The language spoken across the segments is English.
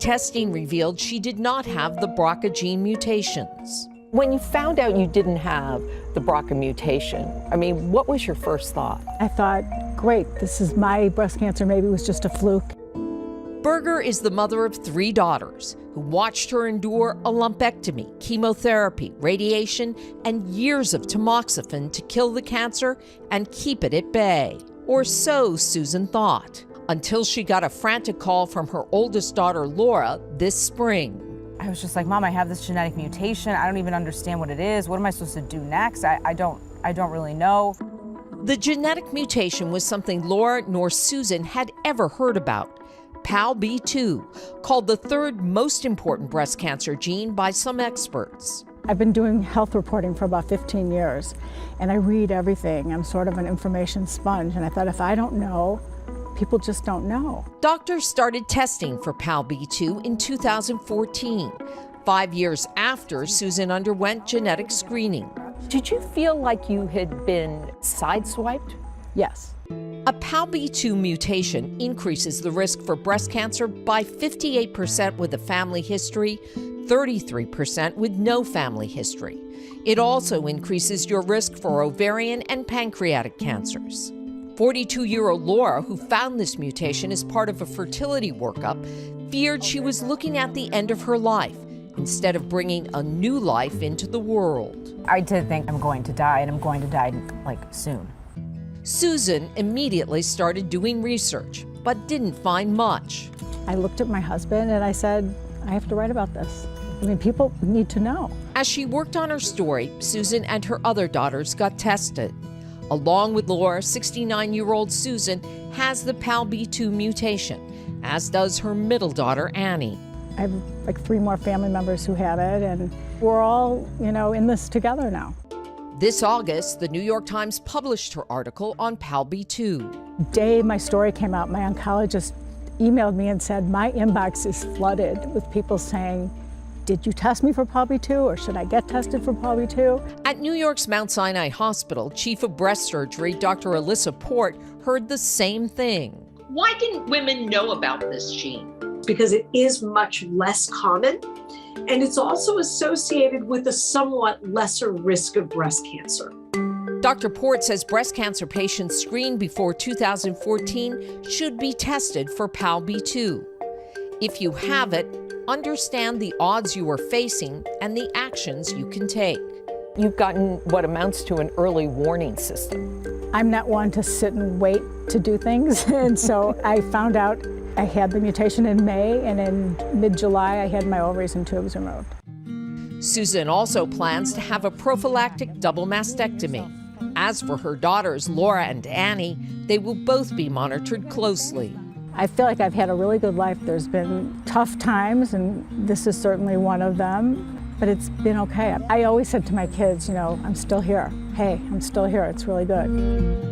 testing revealed she did not have the BRCA gene mutations. When you found out you didn't have the BRCA mutation, I mean, what was your first thought? I thought, great, this is my breast cancer, maybe it was just a fluke. Berger is the mother of 3 daughters who watched her endure a lumpectomy, chemotherapy, radiation, and years of tamoxifen to kill the cancer and keep it at bay. Or so Susan thought, until she got a frantic call from her oldest daughter, Laura, this spring. I was just like, Mom, I have this genetic mutation. I don't even understand what it is. What am I supposed to do next? I don't really know. The genetic mutation was something Laura nor Susan had ever heard about. PALB2, called the 3rd most important breast cancer gene by some experts. I've been doing health reporting for about 15 years, and I read everything. I'm sort of an information sponge, and I thought if I don't know, people just don't know. Doctors started testing for PALB2 in 2014, 5 years after Susan underwent genetic screening. Did you feel like you had been sideswiped? Yes. A PALB2 mutation increases the risk for breast cancer by 58% with a family history, 33% with no family history. It also increases your risk for ovarian and pancreatic cancers. 42-year-old Laura, who found this mutation as part of a fertility workup, feared she was looking at the end of her life instead of bringing a new life into the world. I did think I'm going to die, and I'm going to die like soon. Susan immediately started doing research, but didn't find much. I looked at my husband and I said, I have to write about this. I mean, people need to know. As she worked on her story, Susan and her other daughters got tested. Along with Laura, 69-year-old Susan has the PALB2 mutation, as does her middle daughter, Annie. I have like 3 more family members who have it, and we're all, in this together now. This August, the New York Times published her article on PALB2. The day my story came out, my oncologist emailed me and said, my inbox is flooded with people saying, did you test me for PALB2, or should I get tested for PALB2? At New York's Mount Sinai Hospital, Chief of Breast Surgery, Dr. Alyssa Port, heard the same thing. Why didn't women know about this gene? Because it is much less common, and it's also associated with a somewhat lesser risk of breast cancer. Dr. Port says breast cancer patients screened before 2014 should be tested for PALB2. If you have it, understand the odds you are facing and the actions you can take. You've gotten what amounts to an early warning system. I'm not one to sit and wait to do things, and so I found out I had the mutation in May, and in mid-July I had my ovaries and tubes removed. Susan also plans to have a prophylactic double mastectomy. As for her daughters, Laura and Annie, they will both be monitored closely. I feel like I've had a really good life. There's been tough times, and this is certainly one of them, but it's been okay. I always said to my kids, I'm still here. Hey, I'm still here. It's really good.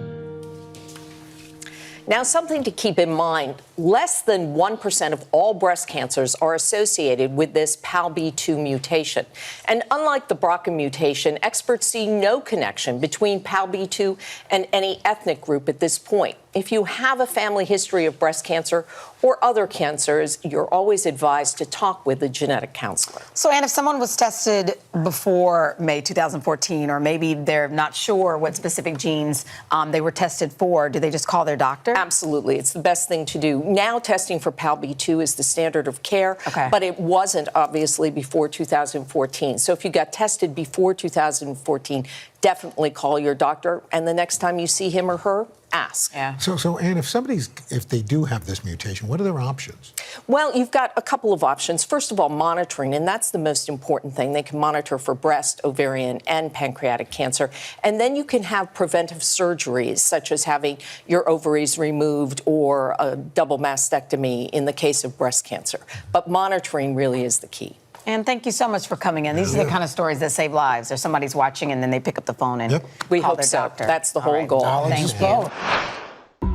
Now, something to keep in mind, less than 1% of all breast cancers are associated with this PALB2 mutation. And unlike the BRCA mutation, experts see no connection between PALB2 and any ethnic group at this point. If you have a family history of breast cancer or other cancers, you're always advised to talk with a genetic counselor. So, Anne, if someone was tested before May 2014, or maybe they're not sure what specific genes they were tested for, do they just call their doctor? Absolutely. It's the best thing to do. Now testing for PALB2 is the standard of care, but it wasn't, obviously, before 2014. So if you got tested before 2014, definitely call your doctor, and the next time you see him or her, ask. Yeah. So Anne, if they do have this mutation, what are their options? Well, you've got a couple of options. First of all, monitoring, and that's the most important thing. They can monitor for breast, ovarian, and pancreatic cancer. And then you can have preventive surgeries, such as having your ovaries removed or a double mastectomy in the case of breast cancer. But monitoring really is the key. And thank you so much for coming in. These are the kind of stories that save lives. There's somebody's watching and then they pick up the phone and we call hope their so. doctor. That's the whole goal. Thank you.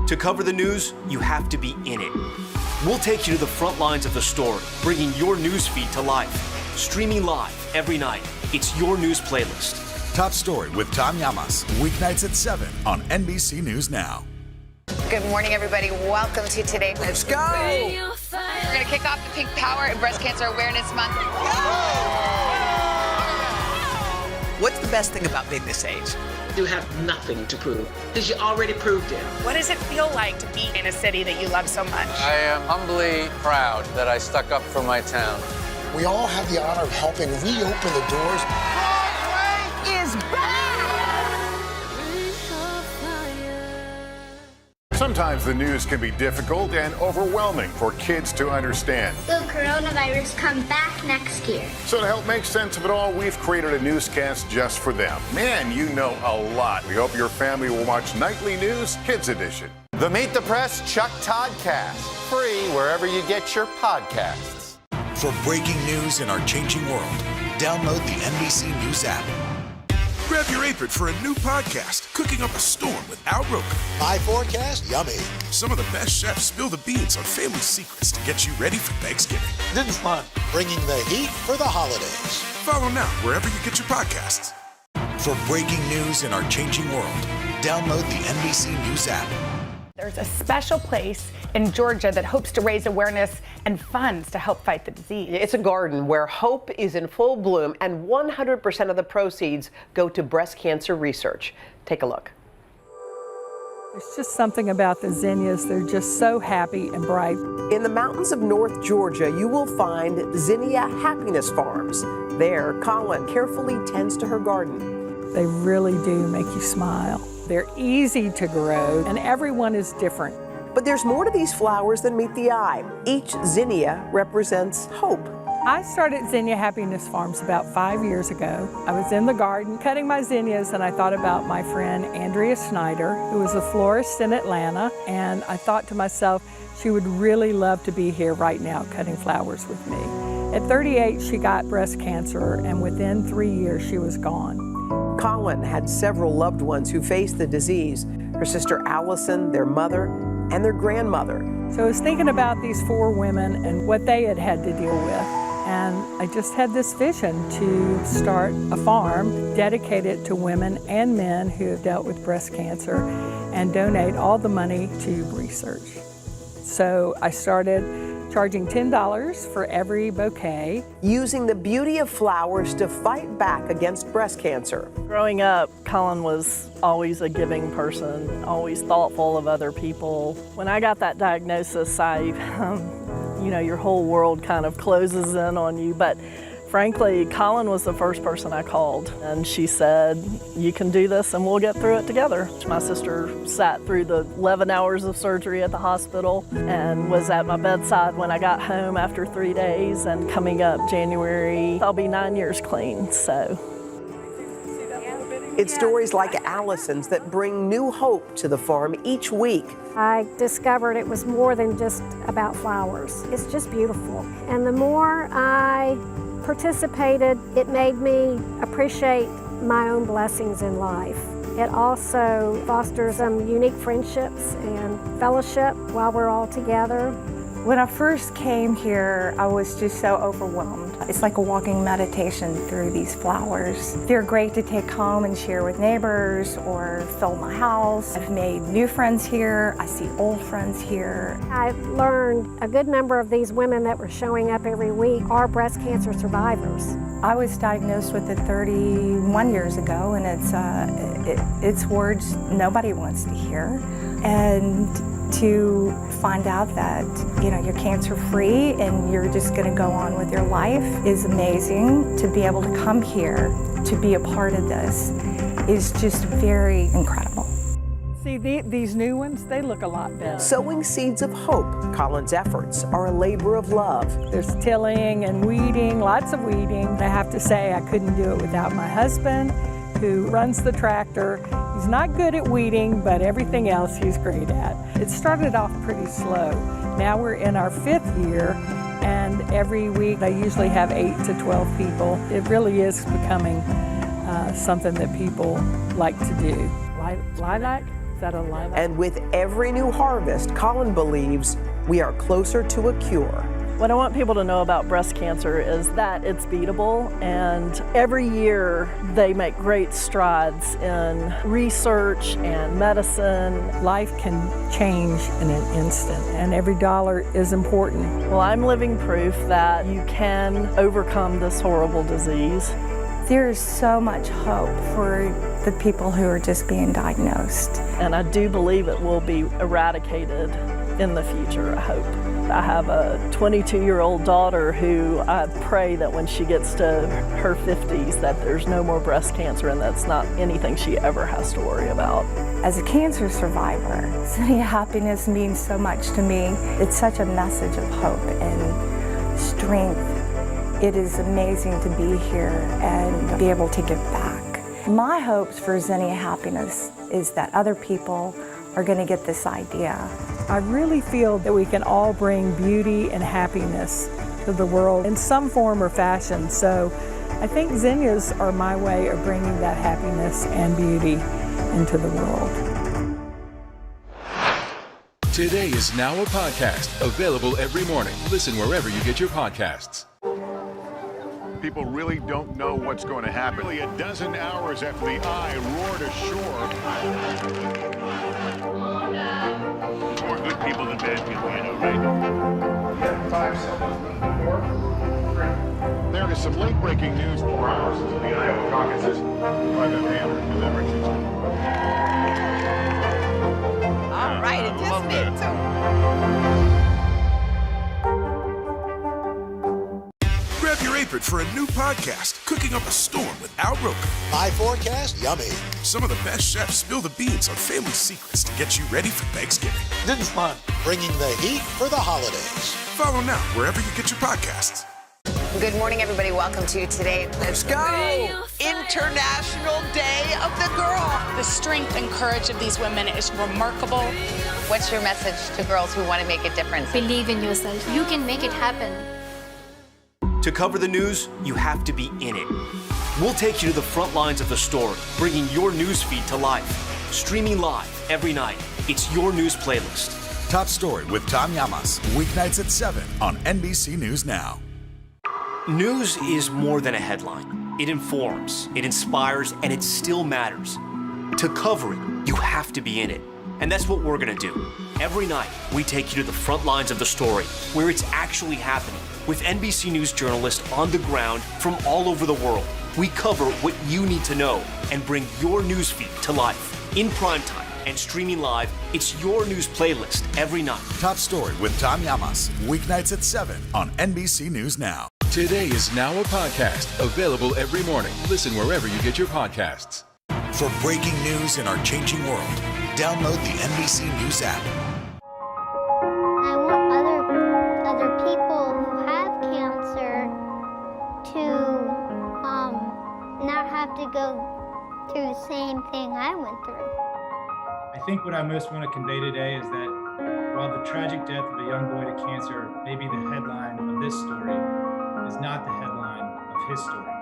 To cover the news, you have to be in it. We'll take you to the front lines of the story, bringing your news feed to life. Streaming live every night. It's your news playlist. Top Story with Tom Llamas, weeknights at 7 on NBC News Now. Good morning, everybody. Welcome to Today. Let's go. going to kick off the Pink Power and Breast Cancer Awareness Month. What's the best thing about being this age? You have nothing to prove because you already proved it. What does it feel like to be in a city that you love so much? I am humbly proud that I stuck up for my town. We all have the honor of helping reopen the doors. Broadway is back! Sometimes the news can be difficult and overwhelming for kids to understand. Will coronavirus come back next year? So to help make sense of it all, we've created a newscast just for them. Man, you know a lot. We hope your family will watch Nightly News Kids Edition. The Meet the Press Chuck Todd Cast, free wherever you get your podcasts. For breaking news in our changing world, download the NBC News app. Grab your apron for a new podcast, Cooking Up a Storm with Al Roker. My forecast, yummy. Some of the best chefs spill the beans on family secrets to get you ready for Thanksgiving. This is fun. Bringing the heat for the holidays. Follow now wherever you get your podcasts. For breaking news in our changing world, download the NBC News app. There's a special place in Georgia that hopes to raise awareness and funds to help fight the disease. It's a garden where hope is in full bloom, and 100% of the proceeds go to breast cancer research. Take a look. There's just something about the zinnias. They're just so happy and bright. In the mountains of North Georgia, you will find Zinnia Happiness Farms. There, Colin carefully tends to her garden. They really do make you smile. They're easy to grow, and everyone is different. But there's more to these flowers than meet the eye. Each zinnia represents hope. I started Zinnia Happiness Farms about 5 years ago. I was in the garden cutting my zinnias, and I thought about my friend Andrea Snyder, who was a florist in Atlanta, and I thought to myself, she would really love to be here right now cutting flowers with me. At 38, she got breast cancer, and within 3 years, she was gone. Colin had several loved ones who faced the disease. Her sister Allison, their mother, and their grandmother. So I was thinking about these 4 women and what they had had to deal with. And I just had this vision to start a farm dedicated to women and men who have dealt with breast cancer and donate all the money to research. So I started charging $10 for every bouquet. Using the beauty of flowers to fight back against breast cancer. Growing up, Colin was always a giving person, always thoughtful of other people. When I got that diagnosis, your whole world kind of closes in on you. But frankly, Colin was the first person I called, and she said, you can do this and we'll get through it together. My sister sat through the 11 hours of surgery at the hospital and was at my bedside when I got home after 3 days, and coming up January, I'll be 9 years clean, so. It's stories like Allison's that bring new hope to the farm each week. I discovered it was more than just about flowers. It's just beautiful. And the more I participated, it made me appreciate my own blessings in life. It also fosters some unique friendships and fellowship while we're all together. When I first came here, I was just so overwhelmed. It's like a walking meditation through these flowers. They're great to take home and share with neighbors or fill my house. I've made new friends here. I see old friends here. I learned a good number of these women that were showing up every week are breast cancer survivors. I was diagnosed with it 31 years ago, and it's words nobody wants to hear. And to find out that, you're cancer-free and you're just going to go on with your life is amazing. To be able to come here, to be a part of this, is just very incredible. See, these new ones, they look a lot better. Sowing seeds of hope, Colin's efforts are a labor of love. There's tilling and weeding, lots of weeding. I have to say I couldn't do it without my husband, who runs the tractor. He's not good at weeding, but everything else he's great at. It started off pretty slow. Now we're in our 5th year, and every week I usually have 8 to 12 people. It really is becoming something that people like to do. Lilac? Is that a lilac? And with every new harvest, Colin believes we are closer to a cure. What I want people to know about breast cancer is that it's beatable, and every year they make great strides in research and medicine. Life can change in an instant, and every dollar is important. Well, I'm living proof that you can overcome this horrible disease. There's so much hope for the people who are just being diagnosed. And I do believe it will be eradicated in the future, I hope. I have a 22-year-old daughter who I pray that when she gets to her 50s that there's no more breast cancer and that's not anything she ever has to worry about. As a cancer survivor, Zinnia Happiness means so much to me. It's such a message of hope and strength. It is amazing to be here and be able to give back. My hopes for Zinnia Happiness is that other people are going to get this idea. I really feel that we can all bring beauty and happiness to the world in some form or fashion. So I think Zinnias are my way of bringing that happiness and beauty into the world. Today is now a podcast, available every morning. Listen wherever you get your podcasts. People really don't know what's going to happen. Nearly a dozen hours after the Eye roared ashore. More good people than bad people, I know, right? 5 seconds. 4, 3. There is some late-breaking news. 4 hours into the Iowa caucuses. Private Banner delivers. All right, it just did too. Grab your apron for a new podcast, Cooking Up a Storm with Al Roker. My forecast, yummy. Some of the best chefs spill the beans on family secrets to get you ready for Thanksgiving. This is fun. Bringing the heat for the holidays. Follow now wherever you get your podcasts. Good morning, everybody. Welcome to Today. Let's go. International Day of the Girl. The strength and courage of these women is remarkable. What's your message to girls who want to make a difference? Believe in yourself. You can make it happen. To cover the news, you have to be in it. We'll take you to the front lines of the story, bringing your news feed to life. Streaming live every night. It's your news playlist. Top Story with Tom Llamas, weeknights at 7 on NBC News Now. News is more than a headline. It informs, it inspires, and it still matters. To cover it, you have to be in it. And that's what we're going to do. Every night, we take you to the front lines of the story, where it's actually happening, with NBC News journalists on the ground from all over the world. We cover what you need to know and bring your newsfeed to life. In primetime and streaming live, it's your news playlist every night. Top Story with Tom Llamas, weeknights at 7 on NBC News Now. Today is now a podcast, available every morning. Listen wherever you get your podcasts. For breaking news in our changing world, download the NBC News app. I want other people who have cancer to not have to go through the same thing I went through. I think what I most want to convey today is that while the tragic death of a young boy to cancer may be the headline of this story, it is not the headline of his story.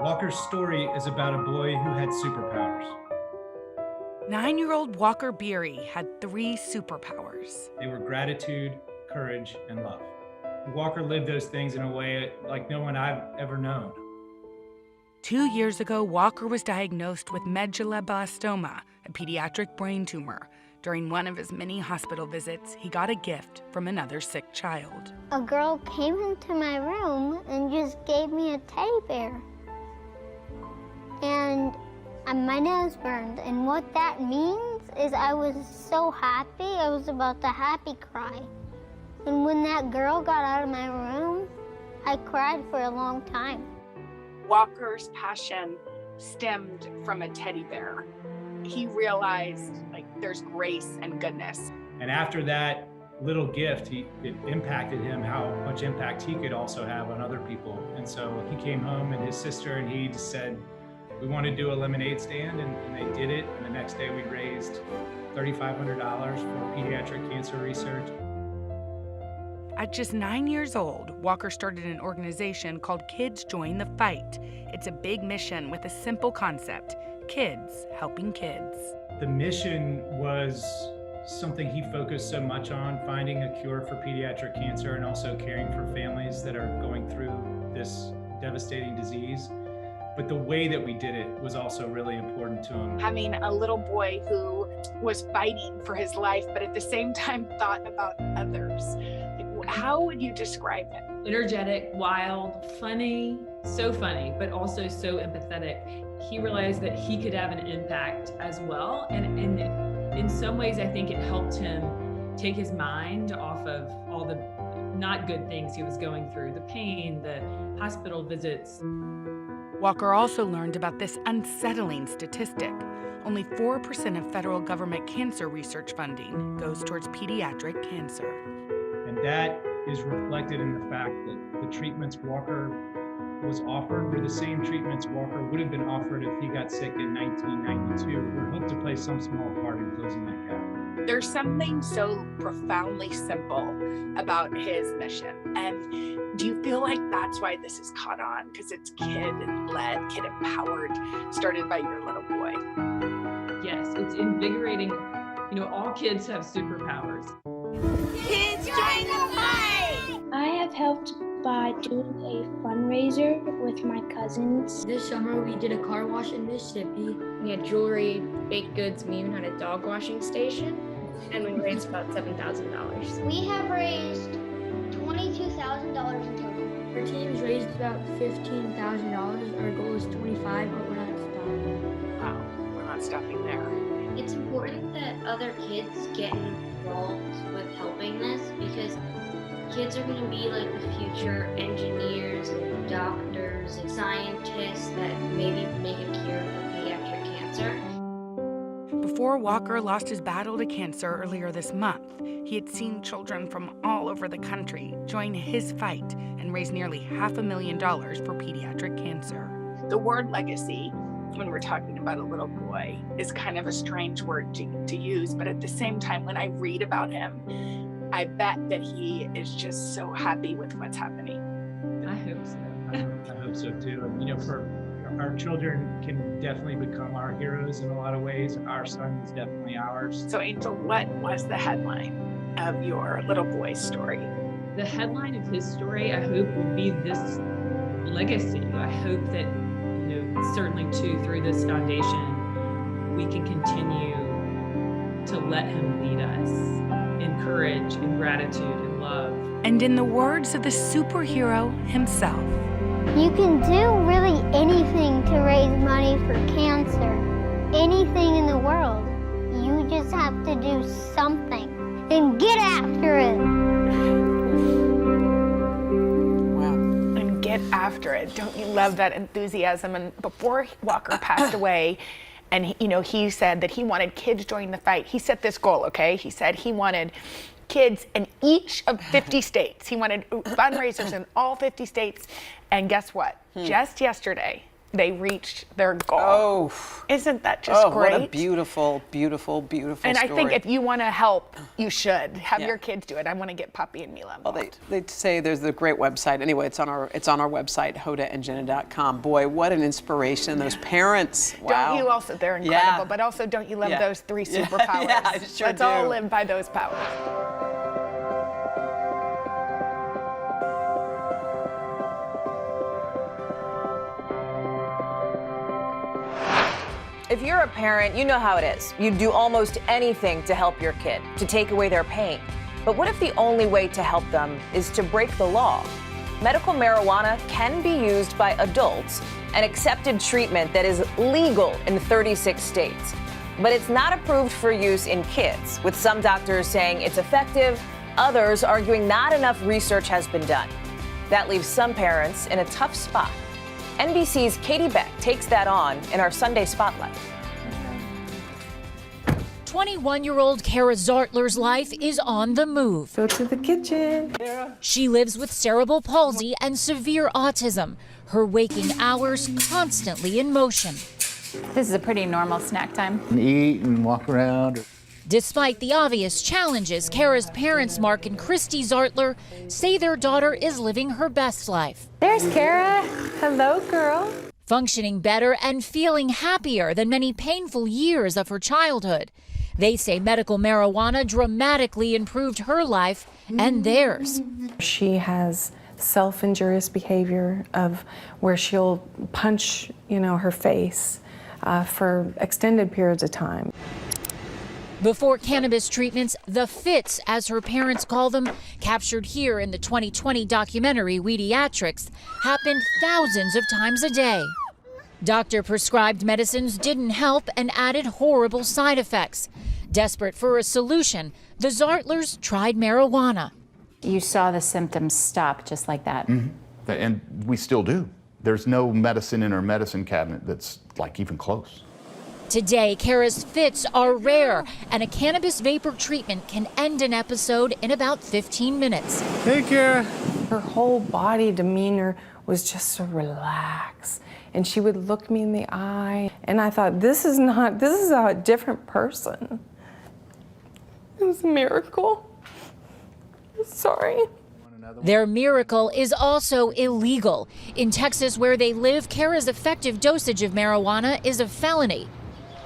Walker's story is about a boy who had superpowers. 9-year-old Walker Beery had 3 superpowers. They were gratitude, courage, and love. Walker lived those things in a way like no one I've ever known. 2 years ago, Walker was diagnosed with medulloblastoma, a pediatric brain tumor. During one of his many hospital visits, he got a gift from another sick child. A girl came into my room and just gave me a teddy bear. And my nose burned. And what that means is I was so happy, I was about to happy cry. And when that girl got out of my room, I cried for a long time. Walker's passion stemmed from a teddy bear. He realized there's grace and goodness. And after that little gift, it impacted him how much impact he could also have on other people. And so he came home and his sister and he just said, we want to do a lemonade stand, and they did it. And the next day we raised $3,500 for pediatric cancer research. At just 9 years old, Walker started an organization called Kids Join the Fight. It's a big mission with a simple concept: kids helping kids. The mission was something he focused so much on, finding a cure for pediatric cancer and also caring for families that are going through this devastating disease. But the way that we did it was also really important to him. Having a little boy who was fighting for his life, but at the same time thought about others. How would you describe him? Energetic, wild, funny, but also so empathetic. He realized that he could have an impact as well. And in some ways, I think it helped him take his mind off of all the not good things he was going through, the pain, the hospital visits. Walker also learned about this unsettling statistic. Only 4% of federal government cancer research funding goes towards pediatric cancer. And that is reflected in the fact that the treatments Walker was offered were the same treatments Walker would have been offered if he got sick in 1992. We hope to play some small part in closing that gap. There's something so profoundly simple about his mission. And do you feel like that's why this is caught on? Because it's kid-led, kid-empowered, started by your little boy. Yes, it's invigorating. You know, all kids have superpowers. Kids join the fight! I have helped by doing a fundraiser with my cousins. This summer we did a car wash in Mississippi. We had jewelry, baked goods, we even had a dog washing station, and we raised about $7,000. We have raised $22,000 in total. Our team's raised about $15,000. Our goal is 25, but we're not stopping. Wow, we're not stopping there. It's important that other kids get involved with helping this because kids are going to be like the future engineers and doctors and scientists that maybe make a cure for pediatric cancer. Before Walker lost his battle to cancer earlier this month, he had seen children from all over the country join his fight and raise nearly $500,000 for pediatric cancer. The word legacy, when we're talking about a little boy, is kind of a strange word to use, but at the same time, when I read about him, I bet that he is just so happy with what's happening. I hope so. I hope so too. And, you know, for our children can definitely become our heroes in a lot of ways. Our son is definitely ours. So Angel, what was the headline of your little boy's story? The headline of his story, I hope, will be this legacy. I hope that, you know, certainly too, through this foundation, we can continue to let him lead us in courage, in gratitude, and love. And in the words of the superhero himself, you can do really anything to raise money for cancer. Anything in the world. You just have to do something and get after it. And get after it. Don't you love that enthusiasm? And before Walker passed away, and he said that he wanted kids joining the fight. He set this goal, okay? He said he wanted kids in each of 50 states. He wanted fundraisers in all 50 states. And guess what? Just yesterday, they reached their goal. Oh. Isn't that just great? What a beautiful, beautiful, beautiful and story. I think if you want to help, you should. Have your kids do it. I want to get Puppy and Mila involved. Well, they say there's a great website. Anyway, it's on our website, hodaandjenna.com. Boy, what an inspiration. Those parents, wow. Don't you also, they're incredible, but also don't you love those 3 superpowers? Yeah, I sure Let's do. all live by those powers. If you're a parent, you know how it is. You do almost anything to help your kid, to take away their pain. But what if the only way to help them is to break the law? Medical marijuana can be used by adults, an accepted treatment that is legal in 36 states. But it's not approved for use in kids, with some doctors saying it's effective, others arguing not enough research has been done. That leaves some parents in a tough spot. NBC's Katie Beck takes that on in our Sunday Spotlight. 21-year-old Kara Zartler's life is on the move. Go to the kitchen. She lives with cerebral palsy and severe autism. Her waking hours constantly in motion. This is a pretty normal snack time. Eat and walk around. Despite the obvious challenges, Kara's parents, Mark and Christy Zartler, say their daughter is living her best life. There's Kara. Hello, girl. Functioning better and feeling happier than many painful years of her childhood. They say medical marijuana dramatically improved her life and theirs. She has self-injurious behavior of where she'll punch, her face for extended periods of time. Before cannabis treatments, the fits, as her parents call them, captured here in the 2020 documentary Weediatrics, happened thousands of times a day. Doctor-prescribed medicines didn't help and added horrible side effects. Desperate for a solution, the Zartlers tried marijuana. You saw the symptoms stop just like that. Mm-hmm. And we still do. There's no medicine in our medicine cabinet that's even close. Today, Kara's fits are rare, and a cannabis vapor treatment can end an episode in about 15 minutes. Hey, Kara. Her whole body demeanor was just so relaxed. And she would look me in the eye, and I thought, this is a different person. It was a miracle. Sorry. Their miracle is also illegal. In Texas, where they live, Kara's effective dosage of marijuana is a felony.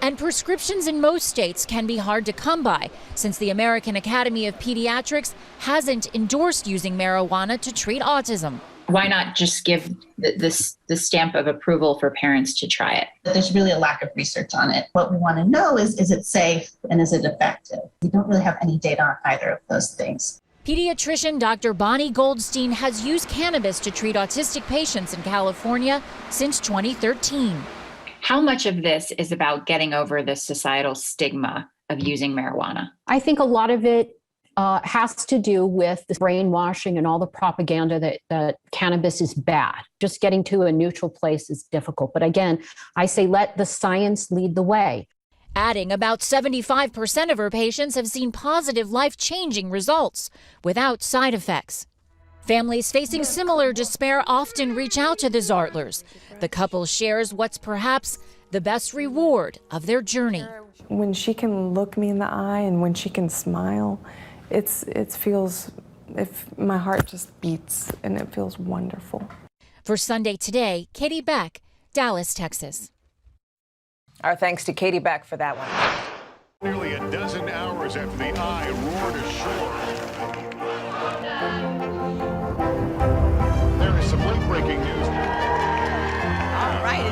And prescriptions in most states can be hard to come by, since the American Academy of Pediatrics hasn't endorsed using marijuana to treat autism. Why not just give the stamp of approval for parents to try it? There's really a lack of research on it. What we want to know is it safe and is it effective? We don't really have any data on either of those things. Pediatrician Dr. Bonnie Goldstein has used cannabis to treat autistic patients in California since 2013. How much of this is about getting over the societal stigma of using marijuana? I think a lot of it has to do with the brainwashing and all the propaganda that cannabis is bad. Just getting to a neutral place is difficult. But again, I say let the science lead the way. Adding about 75% of her patients have seen positive life-changing results without side effects. Families facing similar despair often reach out to the Zartlers. The couple shares what's perhaps the best reward of their journey. When she can look me in the eye and when she can smile, my heart just beats and it feels wonderful. For Sunday Today, Katie Beck, Dallas, Texas. Our thanks to Katie Beck for that one. Nearly a dozen hours after the eye roared ashore. There is some late-breaking news. All right,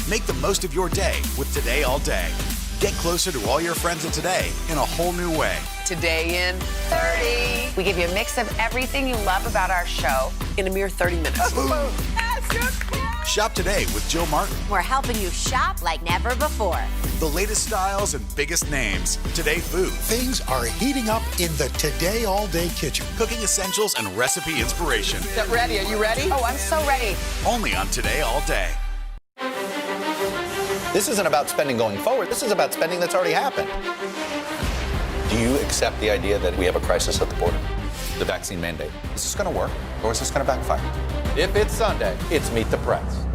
Make the most of your day with Today All Day. Get closer to all your friends at Today in a whole new way. Today in 30. We give you a mix of everything you love about our show in a mere 30 minutes. Shop today with Jill Martin. We're helping you shop like never before. The latest styles and biggest names. Today Food. Things are heating up in the Today All Day kitchen. Cooking essentials and recipe inspiration. Get ready. Are you ready? Oh, I'm so ready. Only on Today All Day. This isn't about spending going forward. This is about spending that's already happened. Do you accept the idea that we have a crisis at the border? The vaccine mandate. Is this going to work or is this going to backfire? If it's Sunday, it's Meet the Press.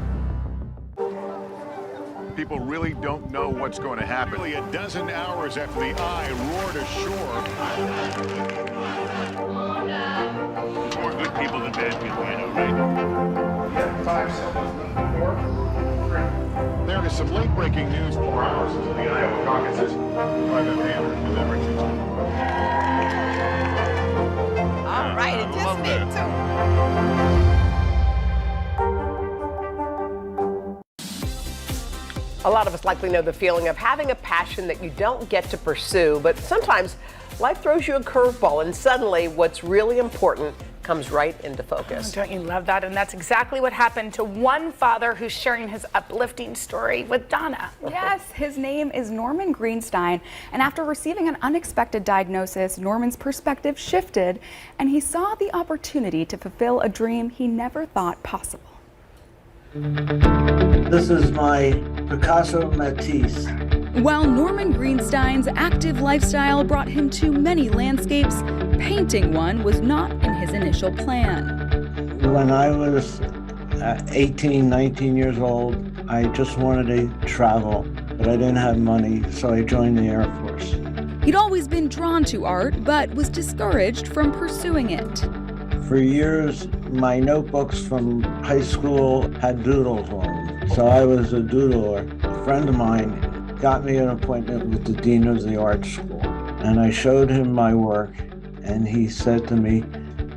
People really don't know what's going to happen. Nearly a dozen hours after the eye roared ashore. More good people than bad people, I know, right? 5 seconds. 4. There is some late-breaking news 4 hours into the Iowa caucuses. Private Banner and then Richard. All right, it just made too. A lot of us likely know the feeling of having a passion that you don't get to pursue, but sometimes life throws you a curveball and suddenly what's really important comes right into focus. Oh, don't you love that? And that's exactly what happened to one father who's sharing his uplifting story with Donna. Yes, his name is Norman Greenstein. And after receiving an unexpected diagnosis, Norman's perspective shifted and he saw the opportunity to fulfill a dream he never thought possible. This is my Picasso Matisse. While Norman Greenstein's active lifestyle brought him to many landscapes, painting one was not in his initial plan. When I was 18, 19 years old, I just wanted to travel, but I didn't have money, so I joined the Air Force. He'd always been drawn to art, but was discouraged from pursuing it. For years, my notebooks from high school had doodles on them. So I was a doodler. A friend of mine got me an appointment with the dean of the art school, and I showed him my work, and he said to me,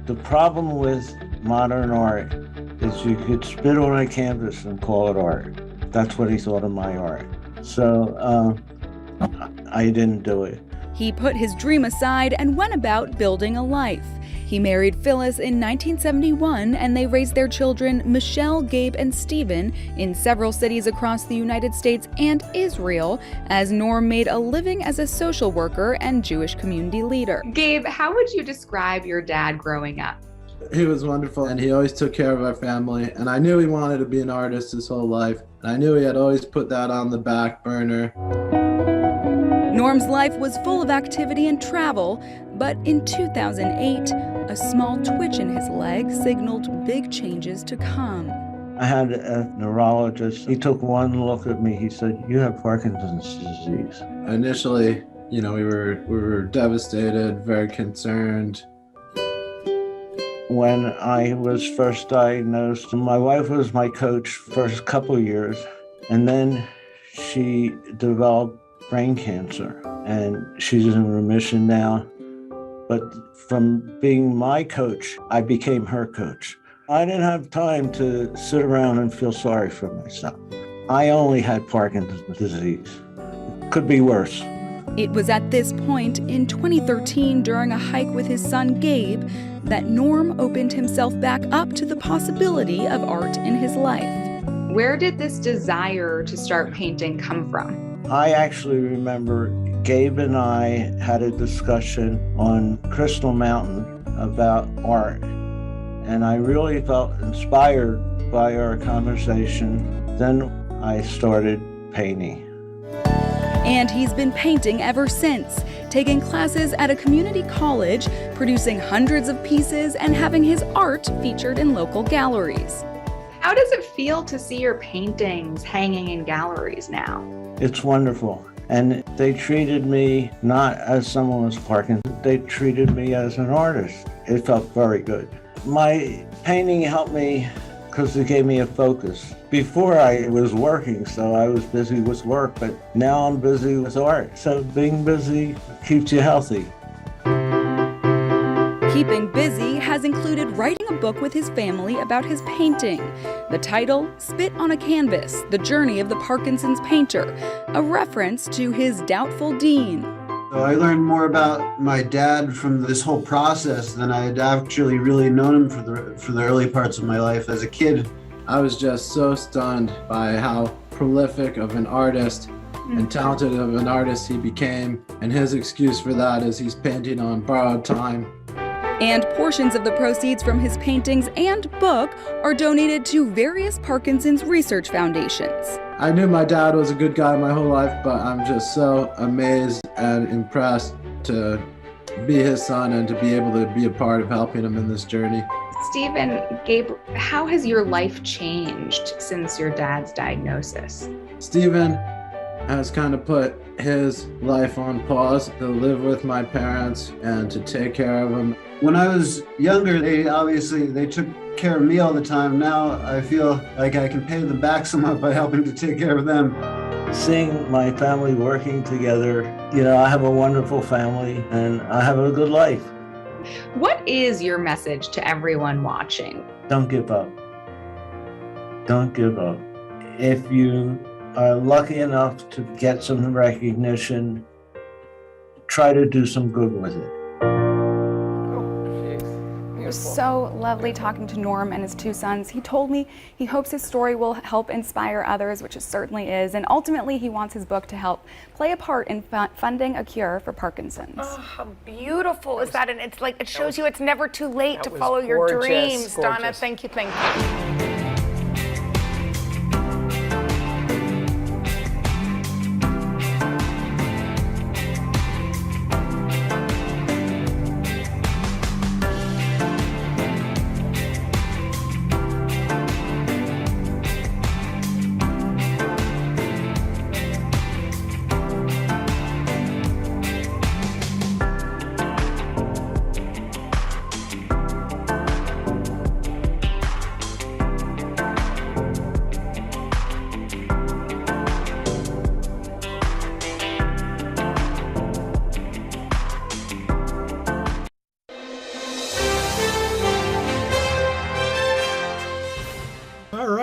the problem with modern art is you could spit on a canvas and call it art. That's what he thought of my art. So I didn't do it. He put his dream aside and went about building a life. He married Phyllis in 1971, and they raised their children, Michelle, Gabe, and Stephen, in several cities across the United States and Israel, as Norm made a living as a social worker and Jewish community leader. Gabe, how would you describe your dad growing up? He was wonderful, and he always took care of our family, and I knew he wanted to be an artist his whole life, and I knew he had always put that on the back burner. Norm's life was full of activity and travel, but in 2008, a small twitch in his leg signaled big changes to come. I had a neurologist. He took one look at me. He said, you have Parkinson's disease. Initially, we were devastated, very concerned. When I was first diagnosed, my wife was my coach for a couple of years, and then she developed brain cancer, and she's in remission now. But from being my coach, I became her coach. I didn't have time to sit around and feel sorry for myself. I only had Parkinson's disease. It could be worse. It was at this point in 2013, during a hike with his son Gabe, that Norm opened himself back up to the possibility of art in his life. Where did this desire to start painting come from? I actually remember Gabe and I had a discussion on Crystal Mountain about art, and I really felt inspired by our conversation. Then I started painting. And he's been painting ever since, taking classes at a community college, producing hundreds of pieces, and having his art featured in local galleries. How does it feel to see your paintings hanging in galleries now? It's wonderful. And they treated me not as someone with Parkinson's, they treated me as an artist. It felt very good. My painting helped me because it gave me a focus. Before I was working, so I was busy with work, but now I'm busy with art. So being busy keeps you healthy. Keeping busy has included writing a book with his family about his painting. The title, Spit on a Canvas, The Journey of the Parkinson's Painter, a reference to his doubtful dean. I learned more about my dad from this whole process than I had actually really known him for the early parts of my life as a kid. I was just so stunned by how prolific of an artist and talented of an artist he became, and his excuse for that is he's painting on borrowed time. And portions of the proceeds from his paintings and book are donated to various Parkinson's research foundations. I knew my dad was a good guy my whole life, but I'm just so amazed and impressed to be his son and to be able to be a part of helping him in this journey. Stephen, Gabe, how has your life changed since your dad's diagnosis? Stephen has kind of put his life on pause to live with my parents and to take care of them. When I was younger, they took care of me all the time. Now I feel like I can pay them back somewhat by helping to take care of them. Seeing my family working together, I have a wonderful family and I have a good life. What is your message to everyone watching? Don't give up. Don't give up. If you are lucky enough to get some recognition, try to do some good with it. It was so lovely talking to Norm and his two sons. He told me he hopes his story will help inspire others, which it certainly is, and ultimately he wants his book to help play a part in funding a cure for Parkinson's. Oh, how beautiful is that? And it's like, it shows you it's never too late to follow your gorgeous, dreams. Donna, gorgeous. thank you.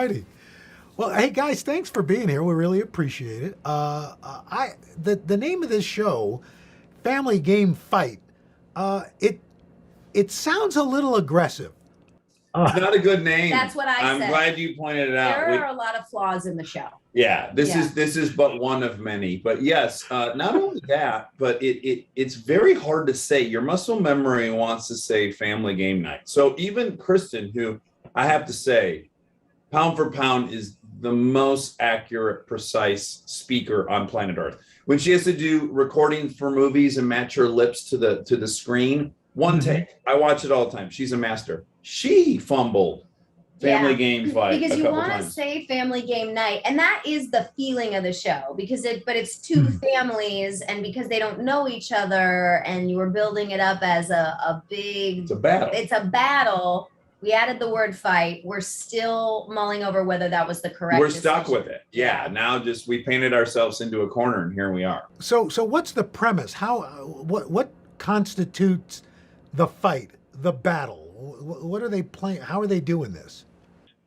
righty. Well, hey guys, thanks for being here. We really appreciate it. The name of this show, Family Game Fight, it sounds a little aggressive. It's not a good name. That's what I said. I'm glad you pointed it out. There are a lot of flaws in the show. Yeah, this is but one of many. But yes, not only that, but it's very hard to say. Your muscle memory wants to say Family Game Night. So even Kristen, who I have to say, pound for pound, is the most accurate, precise speaker on planet Earth. When she has to do recording for movies and match her lips to the screen, one take. I watch it all the time. She's a master. She fumbled Family Game Fight because a you couple want to times. say Family Game Night, and that is the feeling of the show, because it's two families, and because they don't know each other, and you were building it up as a big, It's a battle. It's a battle. We added the word fight. We're still mulling over whether that was the correct. We're stuck with it. Yeah. Now we painted ourselves into a corner, and here we are. So what's the premise? What constitutes the fight, the battle? What are they playing? How are they doing this?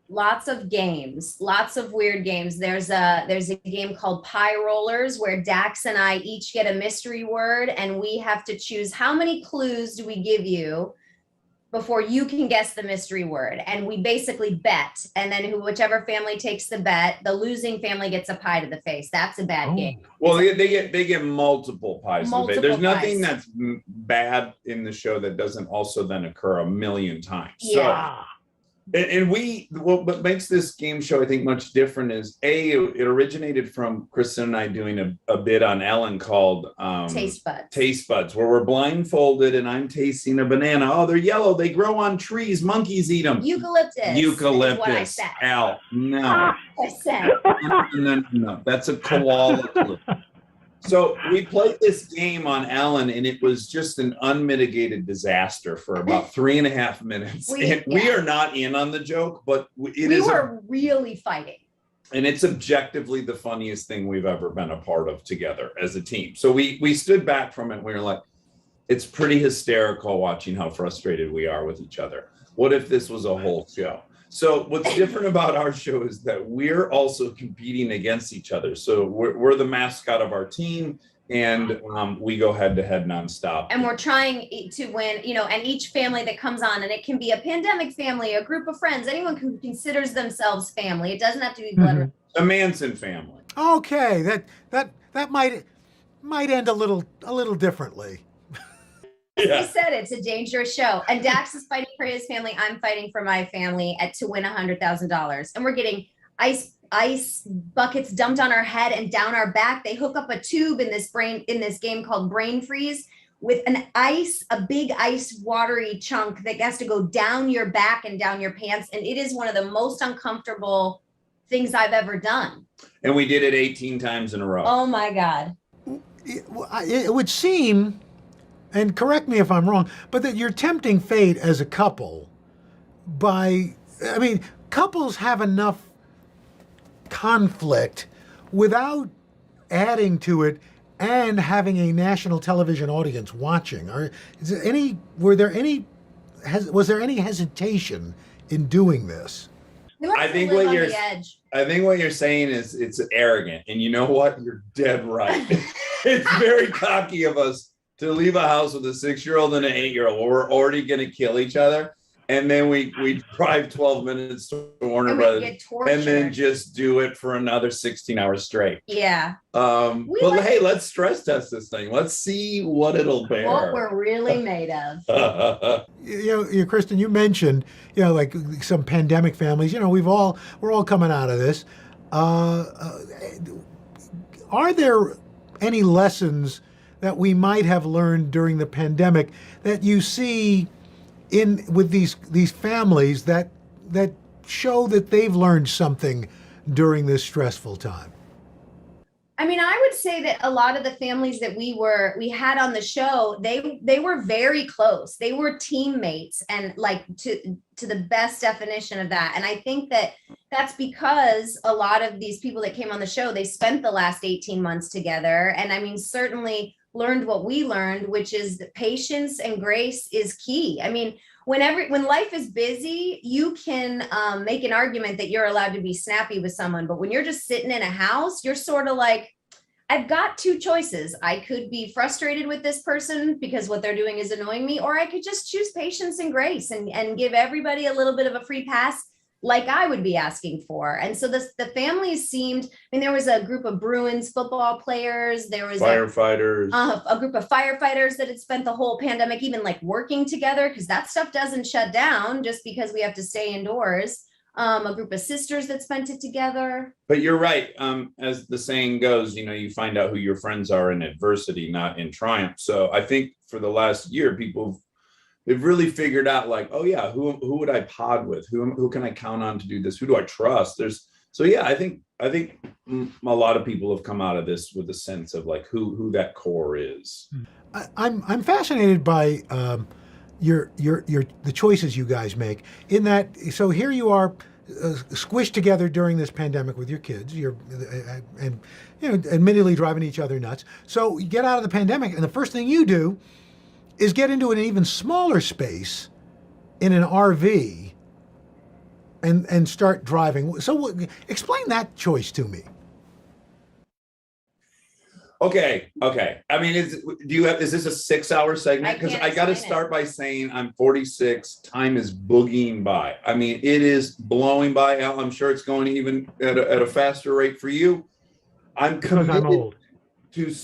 Lots of games, lots of weird games. There's a game called Pie Rollers where Dax and I each get a mystery word, and we have to choose how many clues do we give you before you can guess the mystery word. And we basically bet, and then whichever family takes the bet, the losing family gets a pie to the face. That's a bad game. Well, they get multiple pies. Multiple There's nothing pies. that's bad in the show that doesn't also then occur a million times. Yeah. So, and what makes this game show, I think, much different is it originated from Kristen and I doing a bit on Ellen called Taste Buds, where we're blindfolded and I'm tasting a banana. Oh, they're yellow. They grow on trees. Monkeys eat them. Eucalyptus. Eucalyptus. Is what I said. Al, no. I said. No. That's a koala clue. So we played this game on Ellen, and it was just an unmitigated disaster for about 3.5 minutes. We are not in on the joke, but we were really fighting. And it's objectively the funniest thing we've ever been a part of together as a team. So we stood back from it. And we were like, it's pretty hysterical watching how frustrated we are with each other. What if this was a whole show? So what's different about our show is that we're also competing against each other. So we're the mascot of our team, and we go head to head nonstop. And we're trying to win, and each family that comes on, and it can be a pandemic family, a group of friends, anyone who considers themselves family. It doesn't have to be blood. The Manson family. Okay, that might end a little differently. Yeah. He said it's a dangerous show. And Dax is fighting for his family. I'm fighting for my family to win $100,000. And we're getting ice buckets dumped on our head and down our back. They hook up a tube in this game called Brain Freeze with a big ice watery chunk that has to go down your back and down your pants. And it is one of the most uncomfortable things I've ever done. And we did it 18 times in a row. Oh my God. It would seem, and correct me if I'm wrong, but that you're tempting fate as a couple couples have enough conflict without adding to it and having a national television audience watching. Was there any hesitation in doing this? I think what you're saying is it's arrogant, and you know what? You're dead right. It's very cocky of us to leave a house with a 6-year-old and an 8-year-old where we're already going to kill each other. And then we drive 12 minutes to Warner Brothers and then just do it for another 16 hours straight. Yeah. Hey, let's stress test this thing. Let's see what it'll bear. What we're really made of. Kristen, you mentioned, like some pandemic families, we're all coming out of this. Are there any lessons that we might have learned during the pandemic that you see with these families that show that they've learned something during this stressful time? I mean, I would say that a lot of the families that we had on the show, they were very close. They were teammates, and like to the best definition of that. And I think that's because a lot of these people that came on the show, they spent the last 18 months together. And I mean, certainly learned what we learned, which is that patience and grace is key. I mean, when life is busy, you can make an argument that you're allowed to be snappy with someone, but when you're just sitting in a house, you're sort of like, I've got two choices. I could be frustrated with this person because what they're doing is annoying me, or I could just choose patience and grace and give everybody a little bit of a free pass like I would be asking for. And so the families seemed, I mean, there was a group of Bruins football players, there was firefighters, a group of firefighters that had spent the whole pandemic even like working together, because that stuff doesn't shut down just because we have to stay indoors. A group of sisters that spent it together. But you're right. As the saying goes, you find out who your friends are in adversity, not in triumph. So I think for the last year, they've really figured out like, oh yeah, who would I pod with? Who can I count on to do this? Who do I trust? I think a lot of people have come out of this with a sense of like who that core is. I'm fascinated by the choices you guys make in that. So here you are squished together during this pandemic with your kids, and admittedly driving each other nuts. So you get out of the pandemic, and the first thing you do is get into an even smaller space in an RV and start driving. So explain that choice to me. Okay. I mean, is this a 6-hour segment? Because I got to start by saying I'm 46. Time is boogieing by. I mean, it is blowing by. Al, I'm sure it's going even at a faster rate for you. I'm committed. I'm old.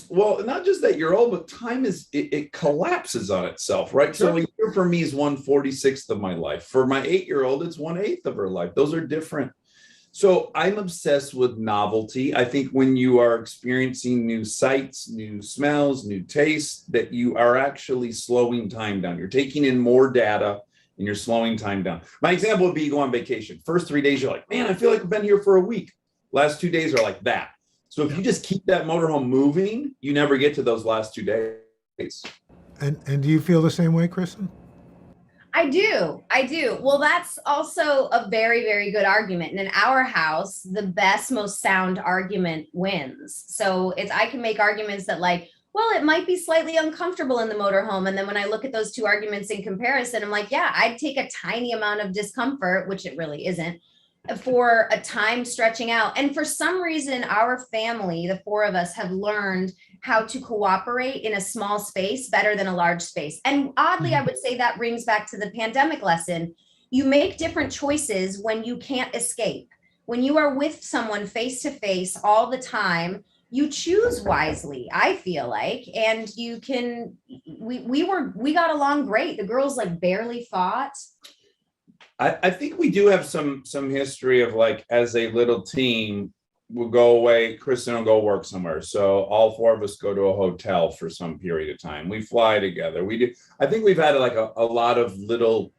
Well, not just that you're old, but time it collapses on itself, right? Sure. So a year for me is 1/46 of my life. For my 8-year-old, it's 1/8 of her life. Those are different. So I'm obsessed with novelty. I think when you are experiencing new sights, new smells, new tastes, that you are actually slowing time down. You're taking in more data and you're slowing time down. My example would be you go on vacation. First 3 days, you're like, man, I feel like I've been here for a week. Last 2 days are like that. So if you just keep that motorhome moving, you never get to those last 2 days. And do you feel the same way, Kristen? I do. Well, that's also a very, very good argument. And in our house, the best, most sound argument wins. So I can make arguments that like, well, it might be slightly uncomfortable in the motorhome. And then when I look at those two arguments in comparison, I'm like, yeah, I'd take a tiny amount of discomfort, which it really isn't, for a time stretching out. And for some reason, our family, the four of us, have learned how to cooperate in a small space better than a large space. And oddly, I would say that brings back to the pandemic lesson. You make different choices when you can't escape. When you are with someone face to face all the time, you choose wisely, I feel like, and you can, we got along great. The girls like barely fought. I think we do have some history of like, as a little team, we'll go away, Kristen will go work somewhere. So all four of us go to a hotel for some period of time. We fly together. We do. I think we've had like a lot of little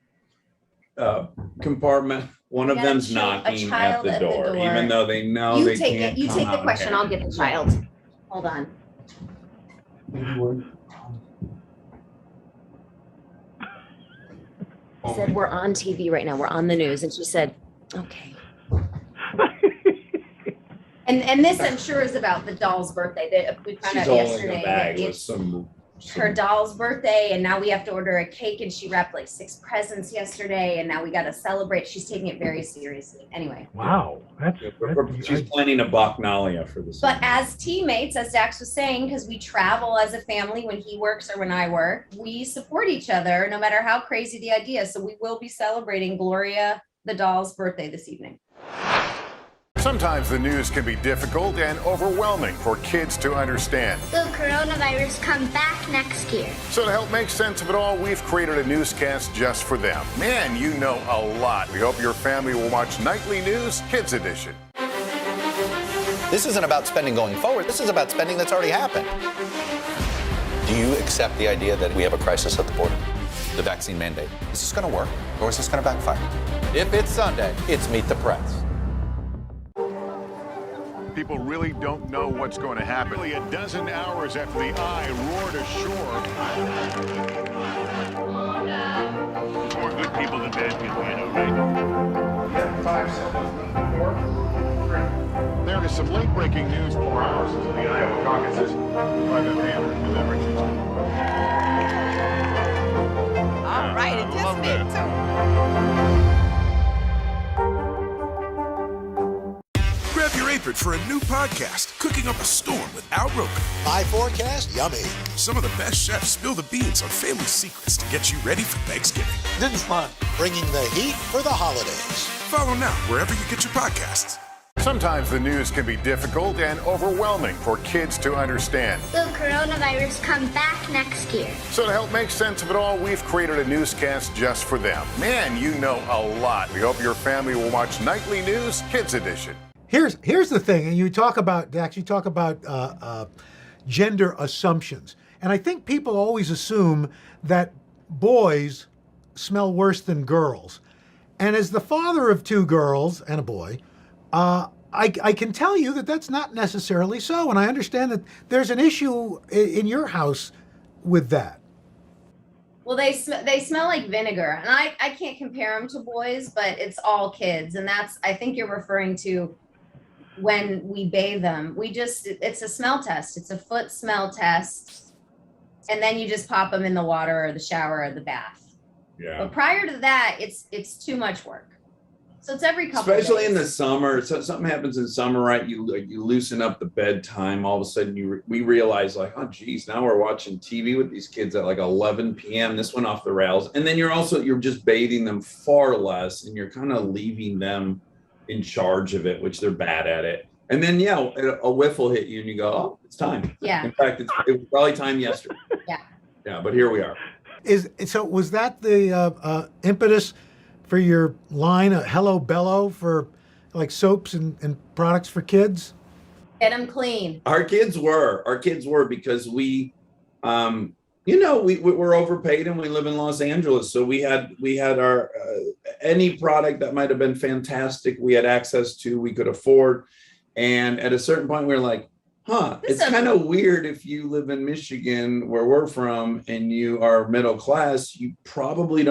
compartment. One of them's knocking at the door, even though they know they can't. You take the question, I'll get the child. Hold on. I said, we're on TV right now. We're on the news. And she said, okay. And this, I'm sure, is about the doll's birthday. We found out yesterday that it's her doll's birthday, and now we have to order a cake, and she wrapped like 6 presents yesterday, and now we got to celebrate. She's taking it very seriously. Anyway. Wow. She's planning a Bacchanalia for this. But as teammates, as Dax was saying, because we travel as a family when he works or when I work, we support each other no matter how crazy the idea. So we will be celebrating Gloria, the doll's birthday this evening. Sometimes the news can be difficult and overwhelming for kids to understand. Will coronavirus come back next year? So to help make sense of it all, we've created a newscast just for them. Man, you know a lot. We hope your family will watch Nightly News Kids Edition. This isn't about spending going forward. This is about spending that's already happened. Do you accept the idea that we have a crisis at the border? The vaccine mandate. Is this going to work, or is this going to backfire? If it's Sunday, it's Meet the Press. People really don't know what's going to happen. Nearly a dozen hours after the eye roared ashore. More good people than bad people, I know, right? 5 seconds. 4, 3. There is is some late-breaking news 4 hours into the Iowa caucuses. Private Manor with everything. All right, it just made too. Grab your apron for a new podcast, Cooking Up a Storm with Al Roker. My forecast, yummy. Some of the best chefs spill the beans on family secrets to get you ready for Thanksgiving. This is fun. Bringing the heat for the holidays. Follow now wherever you get your podcasts. Sometimes the news can be difficult and overwhelming for kids to understand. Will coronavirus come back next year? So to help make sense of it all, we've created a newscast just for them. Man, you know a lot. We hope your family will watch Nightly News Kids Edition. Here's the thing, and you talk about, Dax, you talk about gender assumptions. And I think people always assume that boys smell worse than girls. And as the father of 2 girls and a boy, I can tell you that that's not necessarily so. And I understand that there's an issue in your house with that. Well, they smell like vinegar, and I can't compare them to boys, but it's all kids. And I think you're referring to when we bathe them. It's a smell test. It's a foot smell test. And then you just pop them in the water or the shower or the bath. Yeah. But prior to that, it's too much work. So it's every couple Especially of days. in the summer. So something happens in summer, right? You loosen up the bedtime. All of a sudden we realize like, oh geez, now we're watching TV with these kids at like 11 p.m. This went off the rails. And then you're just bathing them far less, and you're kind of leaving them in charge of it, which they're bad at it. And then a whiff will hit you and you go, oh, it's time. Yeah. In fact, it was probably time yesterday. Yeah. Yeah, but here we are. So was that the impetus for your line, Hello Bello, for like soaps and products for kids? Get them clean. Our kids were because we we're overpaid and we live in Los Angeles. So we had our any product that might have been fantastic, we had access to, we could afford. And at a certain point we were like, it's kind of weird if you live in Michigan where we're from and you are middle class, you probably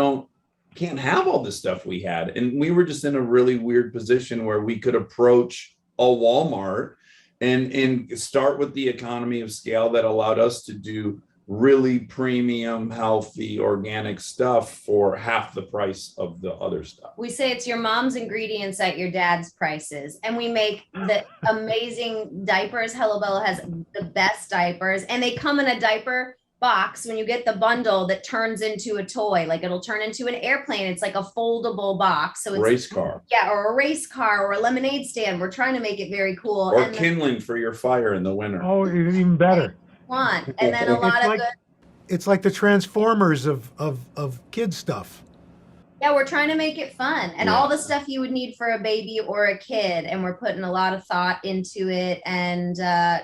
can't have all the stuff we had. And we were just in a really weird position where we could approach a Walmart and start with the economy of scale that allowed us to do really premium, healthy, organic stuff for half the price of the other stuff. We say it's your mom's ingredients at your dad's prices. And we make the amazing diapers. Hello Bello has the best diapers. And they come in a diaper box when you get the bundle that turns into a toy. Like it'll turn into an airplane. It's like a foldable box. So it's race car. Yeah, or a race car or a lemonade stand. We're trying to make it very cool. Or kindling for your fire in the winter. Oh, even better. And then a lot of good. It's like the Transformers of kid stuff. Yeah, we're trying to make it fun and all the stuff you would need for a baby or a kid. And we're putting a lot of thought into it and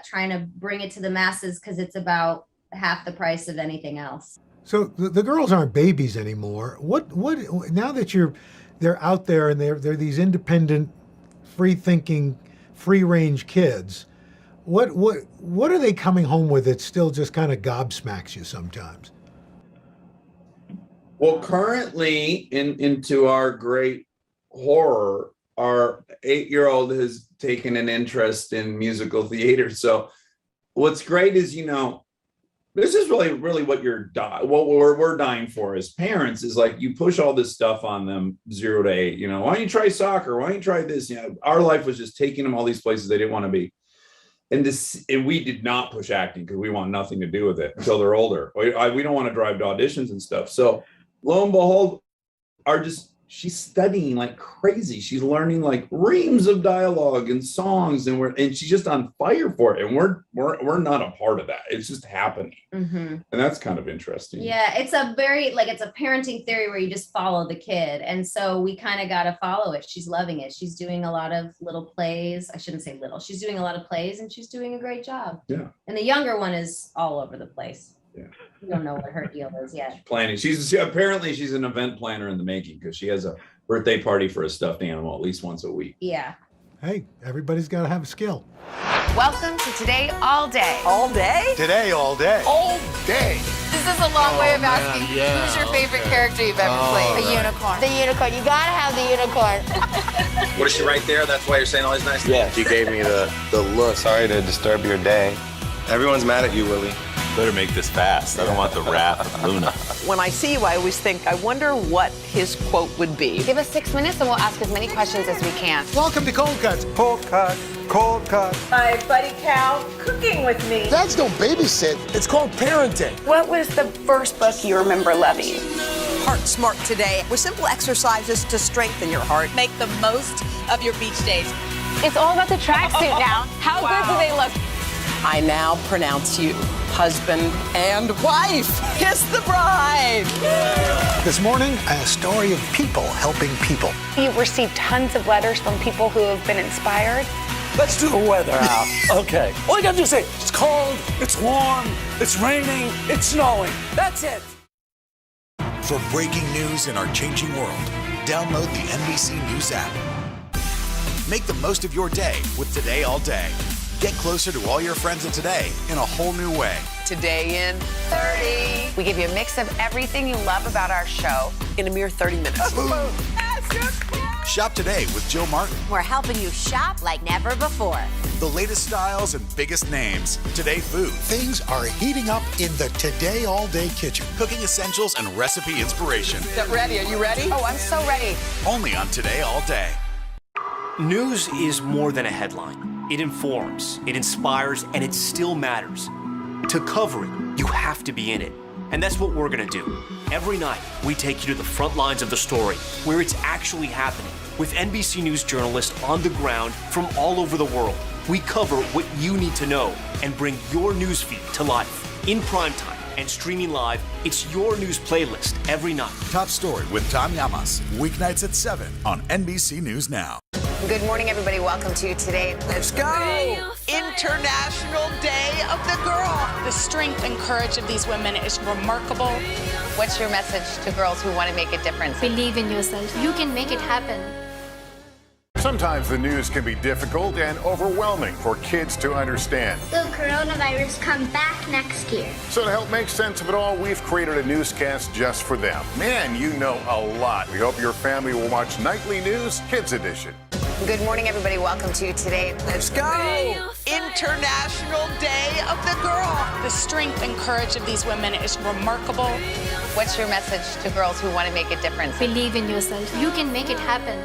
trying to bring it to the masses because it's about half the price of anything else. So the girls aren't babies anymore. What now that they're out there and they're these independent, free thinking, free range kids, what are they coming home with that still just kind of gobsmacks you sometimes? Well, currently, into our great horror, our 8-year-old has taken an interest in musical theater. So what's great is, this is really what we're dying for as parents is like you push all this stuff on them 0 to 8. Why don't you try soccer? Why don't you try this? Our life was just taking them all these places they didn't want to be. And we did not push acting because we want nothing to do with it until they're older. We don't want to drive to auditions and stuff. So lo and behold, she's studying like crazy. She's learning like reams of dialogue and songs, and she's just on fire for it. And we're not a part of that. It's just happening, and that's kind of interesting. Yeah, it's a parenting theory where you just follow the kid, and so we kind of got to follow it. She's loving it. She's doing a lot of little plays. I shouldn't say little. She's doing a lot of plays, and she's doing a great job. Yeah. And the younger one is all over the place. Yeah. We don't know what her deal is yet. Planning. Apparently she's an event planner in the making because she has a birthday party for a stuffed animal at least once a week. Yeah. Hey, everybody's got to have a skill. Welcome to Today All Day. All day? Today, all day. All day. This is a long way of asking who's your favorite character you've ever played? The unicorn. The unicorn. You gotta have the unicorn. What is she right there? That's why you're saying all these nice things? Yeah, she gave me the look. Sorry to disturb your day. Everyone's mad at you, Willie. Better make this fast. I don't want the wrath of Luna. When I see you, I always think, I wonder what his quote would be. Give us 6 minutes and we'll ask as many questions as we can. Welcome to Cold Cuts. Cold cut, cold cut. My buddy Cal cooking with me. Dads don't babysit. It's called parenting. What was the first book you remember loving? Heart Smart Today with simple exercises to strengthen your heart. Make the most of your beach days. It's all about the tracksuit now. How good do they look? I now pronounce you husband and wife. Kiss the bride. This morning, a story of people helping people. You've received tons of letters from people who have been inspired. Let's do the weather out. Okay. All you gotta do is say, it's cold, it's warm, it's raining, it's snowing. That's it. For breaking news in our changing world, download the NBC News app. Make the most of your day with Today All Day. Get closer to all your friends at Today in a whole new way. Today in 30. We give you a mix of everything you love about our show in a mere 30 minutes. Shop today with Jill Martin. We're helping you shop like never before. The latest styles and biggest names. Today Food. Things are heating up in the Today All Day kitchen. Cooking essentials and recipe inspiration. Get ready. Are you ready? Oh, I'm so ready. Only on Today All Day. News is more than a headline. It informs, it inspires, and it still matters. To cover it, you have to be in it. And that's what we're gonna do. Every night, we take you to the front lines of the story, where it's actually happening, with NBC News journalists on the ground from all over the world. We cover what you need to know and bring your newsfeed to life. In primetime and streaming live, it's your news playlist every night. Top Story with Tom Llamas, weeknights at 7 on NBC News Now. Good morning, everybody. Welcome to Today. Let's go! International Day of the Girl. The strength and courage of these women is remarkable. What's your message to girls who want to make a difference? Believe in yourself. You can make it happen. Sometimes the news can be difficult and overwhelming for kids to understand. Will coronavirus come back next year? So to help make sense of it all, we've created a newscast just for them. Man, you know a lot. We hope your family will watch Nightly News Kids Edition. Good morning, everybody. Welcome to Today. Let's go! International Day of the Girl. The strength and courage of these women is remarkable. What's your message to girls who want to make a difference? Believe in yourself. You can make it happen.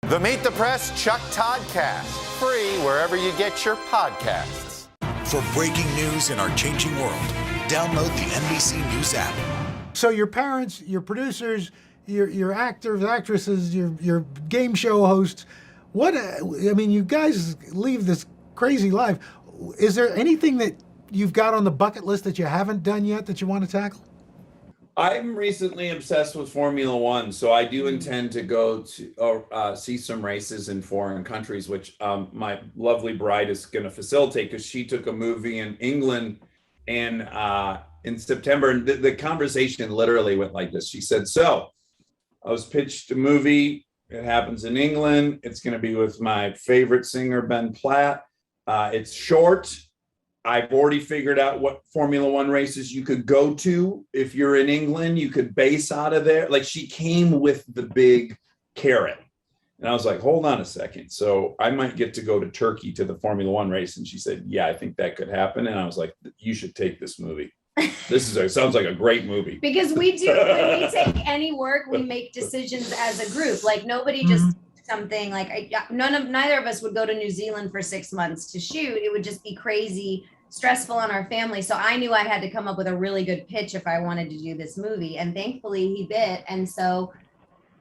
The Meet the Press Chuck Toddcast. Free wherever you get your podcasts. For breaking news in our changing world, download the NBC News app. So your parents, your producers, your actors, actresses, your game show hosts, you guys leave this crazy life. Is there anything that you've got on the bucket list that you haven't done yet that you want to tackle? I'm recently obsessed with Formula One, so I do intend to go to see some races in foreign countries, which my lovely bride is going to facilitate because she took a movie in England and in September, and the conversation literally went like this. She said, so I was pitched a movie. It happens in England. It's going to be with my favorite singer, Ben Platt. It's short. I've already figured out what Formula One races you could go to. If you're in England, you could base out of there. Like, she came with the big carrot. And I was like, hold on a second. So I might get to go to Turkey to the Formula One race. And she said, yeah, I think that could happen. And I was like, you should take this movie. Sounds like a great movie. Because we do, when we take any work, we make decisions as a group. Like, nobody just something like neither of us would go to New Zealand for 6 months to shoot. It would just be crazy stressful on our family. So I knew I had to come up with a really good pitch if I wanted to do this movie. And thankfully he bit. And so,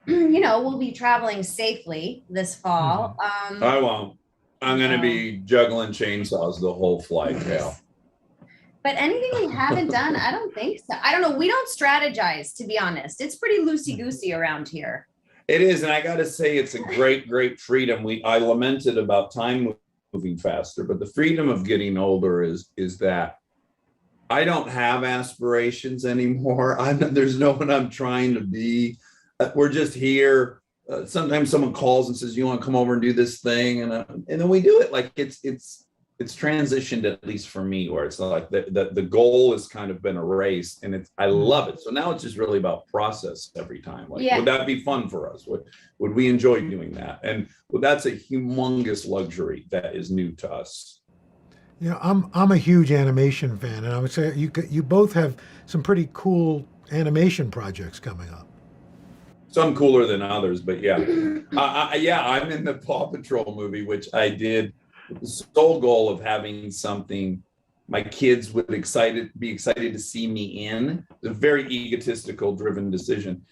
we'll be traveling safely this fall. I won't. I'm going to be juggling chainsaws the whole flight, Cal. But anything we haven't done, I don't think so. I don't know. We don't strategize, to be honest. It's pretty loosey-goosey around here. It is. And I got to say, it's a great, great freedom. I lamented about time moving faster, but the freedom of getting older is that I don't have aspirations anymore. There's no one I'm trying to be. We're just here. Sometimes someone calls and says, you want to come over and do this thing? And then we do it. Like it's it's transitioned, at least for me, where it's like the goal has kind of been erased, and I love it. So now it's just really about process every time. Like, would that be fun for us? Would we enjoy doing that? And that's a humongous luxury that is new to us. You know, I'm a huge animation fan, and I would say you both have some pretty cool animation projects coming up. Some cooler than others, but yeah. I'm in the Paw Patrol movie, which I did with the sole goal of having something my kids would be excited to see me in. It's a very egotistical driven decision.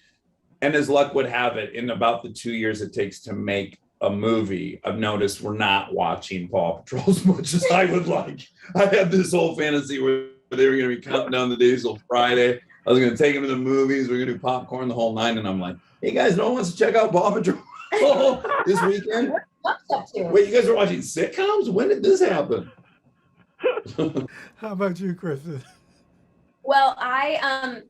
And as luck would have it, in about the 2 years it takes to make a movie, I've noticed we're not watching Paw Patrol as much as I would like. I had this whole fantasy where they were going to be counting down the days till Friday. I was going to take them to the movies. We're going to do popcorn the whole night. And I'm like, hey guys, no one wants to check out Paw Patrol this weekend? Wait, you guys are watching sitcoms? When did this happen? How about you, Kristen? Well,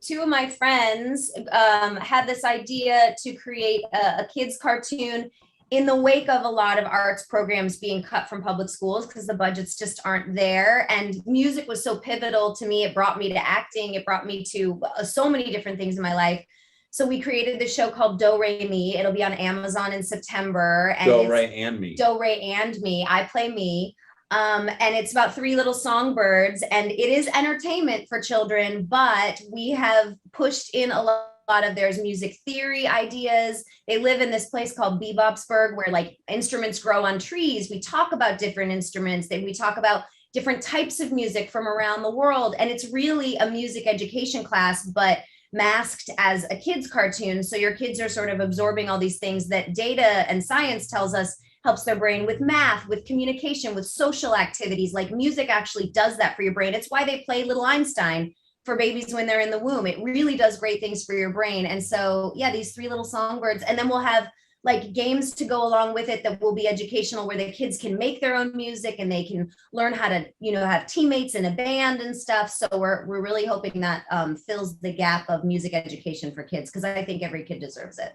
two of my friends had this idea to create a kids cartoon in the wake of a lot of arts programs being cut from public schools because the budgets just aren't there. And music was so pivotal to me. It brought me to acting. It brought me to so many different things in my life. So we created this show called Do Re Mi. It'll be on Amazon in September. And Do Re and Me. Do Re and Me. I play me. And it's about three little songbirds, and it is entertainment for children, but we have pushed in a lot of there's music theory ideas. They live in this place called Bebopsburg, where like instruments grow on trees. We talk about different instruments, then we talk about different types of music from around the world. And it's really a music education class, but masked as a kid's cartoon. So your kids are sort of absorbing all these things that data and science tells us helps their brain with math, with communication, with social activities. Like music actually does that for your brain. It's why they play Little Einstein for babies when they're in the womb. It really does great things for your brain. And so, yeah, these three little songbirds, and then we'll have like games to go along with it that will be educational, where the kids can make their own music and they can learn how to, have teammates in a band and stuff. So we're really hoping that fills the gap of music education for kids, because I think every kid deserves it.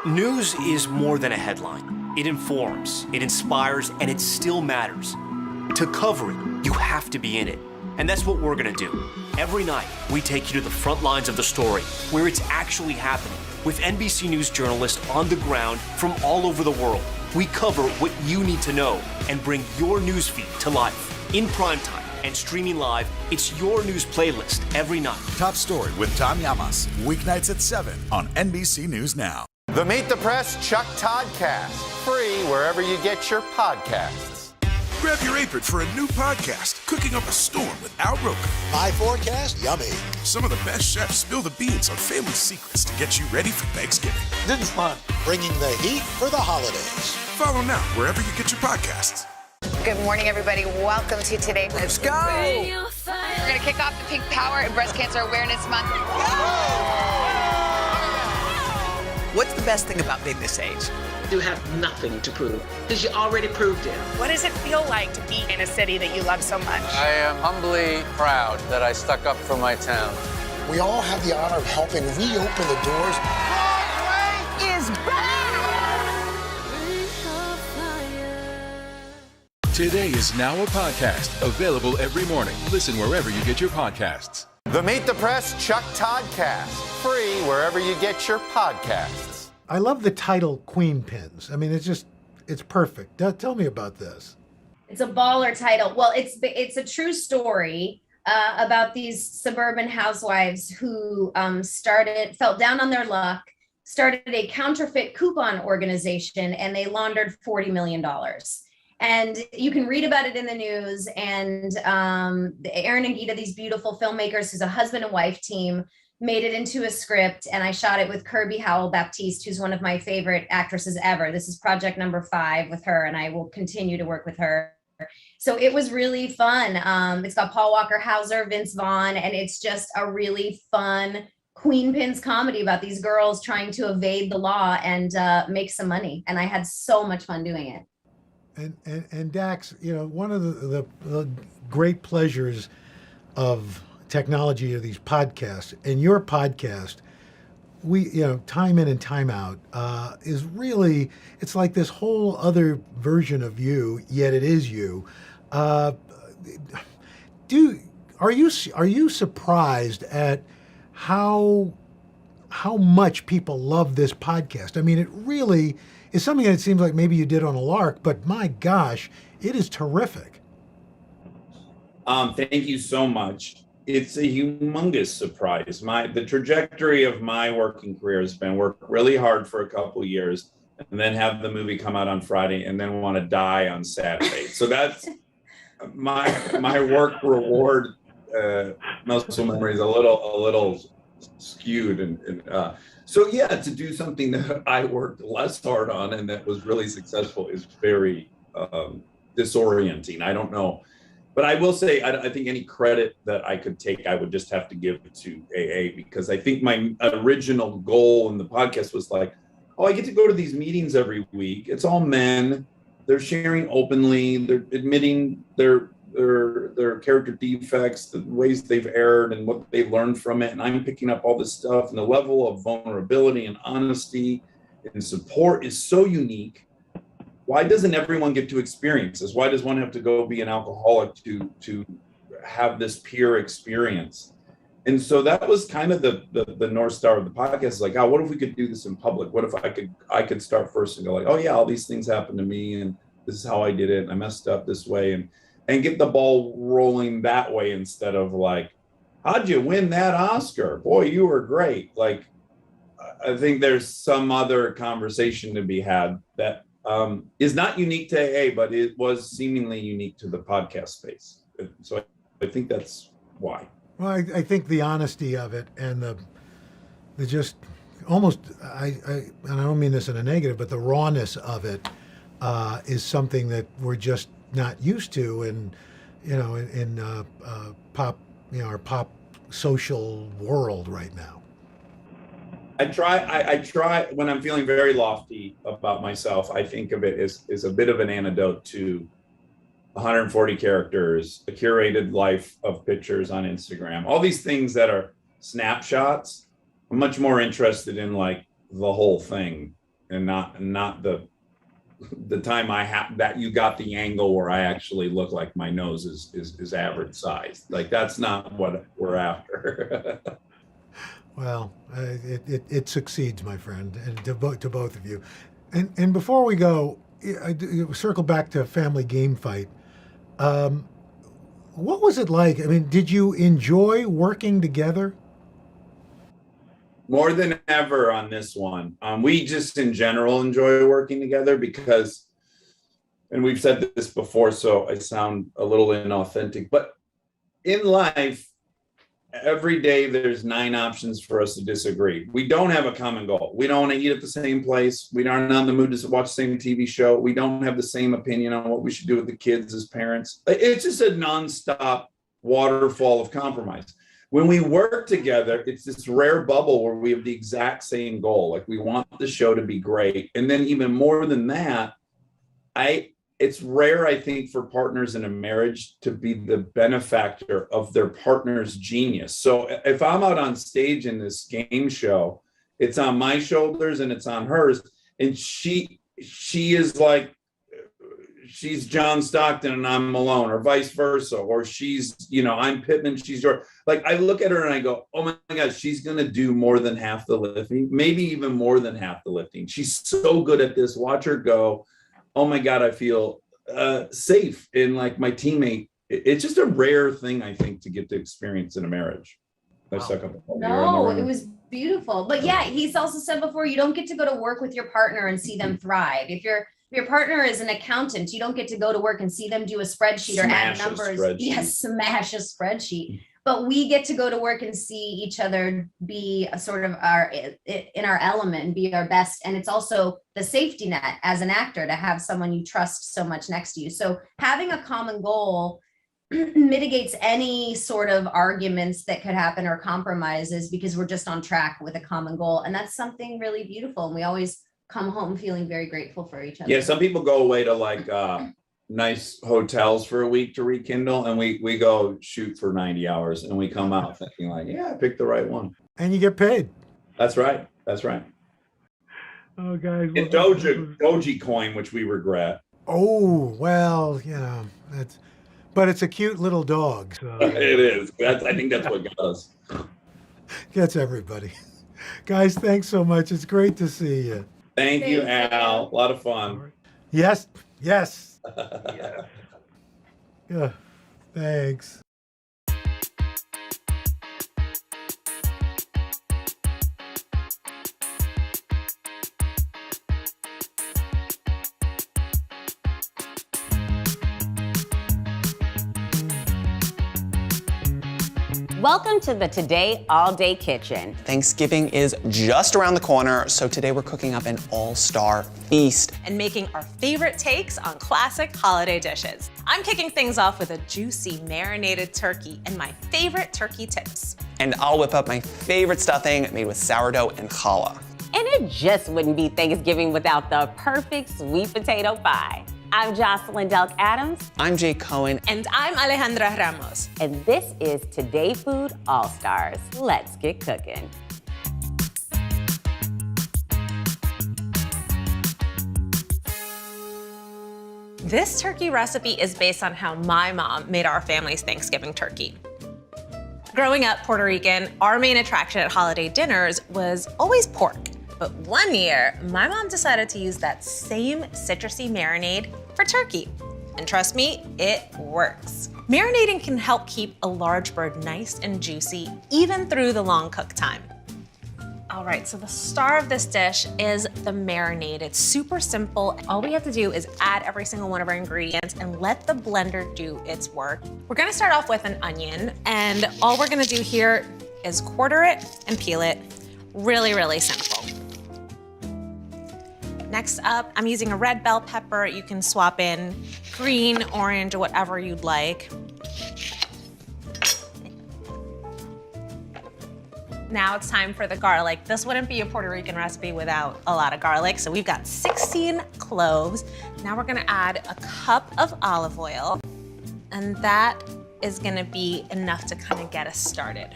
News is more than a headline. It informs, it inspires, and it still matters. To cover it, you have to be in it. And that's what we're gonna do. Every night, we take you to the front lines of the story, where it's actually happening, with NBC News journalists on the ground from all over the world. We cover what you need to know and bring your newsfeed to life. In primetime and streaming live, it's your news playlist every night. Top Story with Tom Llamas, weeknights at 7 on NBC News Now. The Meet the Press Chuck Toddcast, free wherever you get your podcasts. Grab your apron for a new podcast, Cooking Up a Storm with Al Roker. My forecast, yummy. Some of the best chefs spill the beans on family secrets to get you ready for Thanksgiving. This is fun. Bringing the heat for the holidays. Follow now wherever you get your podcasts. Good morning, everybody. Welcome to Today. Let's go. We're going to kick off the Pink Power and Breast Cancer Awareness Month. What's the best thing about being this age? You have nothing to prove, because you already proved it. What does it feel like to be in a city that you love so much? I am humbly proud that I stuck up for my town. We all have the honor of helping reopen the doors. Broadway is back! Today is now a podcast, available every morning. Listen wherever you get your podcasts. The Meet the Press Chuck Toddcast, free wherever you get your podcasts. I love the title Queen Pins. I mean, it's perfect. Tell me about this. It's a baller title. Well, it's a true story about these suburban housewives who felt down on their luck, started a counterfeit coupon organization, and they laundered $40 million. And you can read about it in the news. And Aaron and Gita, these beautiful filmmakers, who's a husband and wife team, made it into a script. And I shot it with Kirby Howell-Baptiste, who's one of my favorite actresses ever. This is project number 5 with her, and I will continue to work with her. So it was really fun. It's got Paul Walker Hauser, Vince Vaughn, and it's just a really fun Queen Pins comedy about these girls trying to evade the law and make some money. And I had so much fun doing it. And Dax, one of the great pleasures of technology of these podcasts, and your podcast time in and time out is really, it's like this whole other version of you, yet it is you. Are you surprised at how much people love this podcast? I mean, it really is something that it seems like maybe you did on a lark, but my gosh, it is terrific. Thank you so much. It's a humongous surprise. The trajectory of my working career has been work really hard for a couple years and then have the movie come out on Friday and then want to die on Saturday. So that's my work reward muscle memory is a little skewed. And so yeah, to do something that I worked less hard on and that was really successful is very disorienting. I don't know. But I will say, I think any credit that I could take, I would just have to give it to AA, because I think my original goal in the podcast was like, oh, I get to go to these meetings every week. It's all men. They're sharing openly. They're admitting their character defects, the ways they've erred and what they learned from it. And I'm picking up all this stuff. And the level of vulnerability and honesty and support is so unique. Why doesn't everyone get to experience this? Why does one have to go be an alcoholic to have this peer experience? And so that was kind of the North Star of the podcast. Like, oh, what if we could do this in public? What if I could start first and go like, oh yeah, all these things happened to me and this is how I did it. And I messed up this way and get the ball rolling that way instead of like, how'd you win that Oscar? Boy, you were great. Like, I think there's some other conversation to be had that is not unique to AA, but it was seemingly unique to the podcast space. So I think that's why. Well, I think the honesty of it and the just almost, and I don't mean this in a negative, but the rawness of it is something that we're just not used to in pop, our pop social world right now. I try when I'm feeling very lofty about myself, I think of it as a bit of an antidote to 140 characters, a curated life of pictures on Instagram, all these things that are snapshots. I'm much more interested in like the whole thing and not the time that you got the angle where I actually look like my nose is average size. Like that's not what we're after. Well, it succeeds, my friend, and to both of you. And before we go, I circle back to Family Game Fight. What was it like? I mean, did you enjoy working together? More than ever on this one. We just in general enjoy working together because, and we've said this before, so I sound a little inauthentic, but in life, every day there's 9 options for us to disagree. We don't have a common goal. We don't want to eat at the same place. We aren't in the mood to watch the same TV show. We don't have the same opinion on what we should do with the kids as parents. It's just a nonstop waterfall of compromise. When we work together, it's this rare bubble where we have the exact same goal. Like we want the show to be great. And then even more than that, it's rare, I think, for partners in a marriage to be the benefactor of their partner's genius. So if I'm out on stage in this game show, it's on my shoulders and it's on hers. And she is like, she's John Stockton and I'm Malone, or vice versa. Or she's, I'm Pittman, she's George. Like I look at her and I go, oh my God, she's going to do more than half the lifting, maybe even more than half the lifting. She's so good at this. Watch her go. Oh my God, I feel safe in like my teammate. It's just a rare thing, I think, to get to experience in a marriage. No, it was beautiful. But yeah, he's also said before, you don't get to go to work with your partner and see them thrive. If your partner is an accountant, you don't get to go to work and see them do a spreadsheet or add numbers. Yes, smash a spreadsheet. But we get to go to work and see each other be a sort of in our element and be our best. And it's also the safety net as an actor to have someone you trust so much next to you. So having a common goal mitigates any sort of arguments that could happen or compromises because we're just on track with a common goal. And that's something really beautiful. And we always come home feeling very grateful for each other. Yeah, some people go away to like nice hotels for a week to rekindle, and we go shoot for 90 hours and we come out thinking like, yeah, I picked the right one. And you get paid. That's right. That's right. Oh, guys. And Dogecoin, which we regret. Oh, well, but it's a cute little dog. So. It is. I think that's what got us. Gets everybody. Guys, thanks so much. It's great to see you. Thank you, Al. A lot of fun. Yes. Yeah. Yeah. Thanks. Welcome to the Today All Day Kitchen. Thanksgiving is just around the corner, so today we're cooking up an all-star feast. And making our favorite takes on classic holiday dishes. I'm kicking things off with a juicy marinated turkey and my favorite turkey tips. And I'll whip up my favorite stuffing made with sourdough and challah. And it just wouldn't be Thanksgiving without the perfect sweet potato pie. I'm Jocelyn Delk Adams. I'm Jay Cohen. And I'm Alejandra Ramos. And this is Today Food All Stars. Let's get cooking. This turkey recipe is based on how my mom made our family's Thanksgiving turkey. Growing up Puerto Rican, our main attraction at holiday dinners was always pork. But one year, my mom decided to use that same citrusy marinade for turkey. And trust me, it works. Marinating can help keep a large bird nice and juicy, even through the long cook time. All right, so the star of this dish is the marinade. It's super simple. All we have to do is add every single one of our ingredients and let the blender do its work. We're gonna start off with an onion, and all we're gonna do here is quarter it and peel it. Really, really simple. Next up, I'm using a red bell pepper. You can swap in green, orange, or whatever you'd like. Now it's time for the garlic. This wouldn't be a Puerto Rican recipe without a lot of garlic. So we've got 16 cloves. Now we're gonna add a cup of olive oil, and that is gonna be enough to kind of get us started.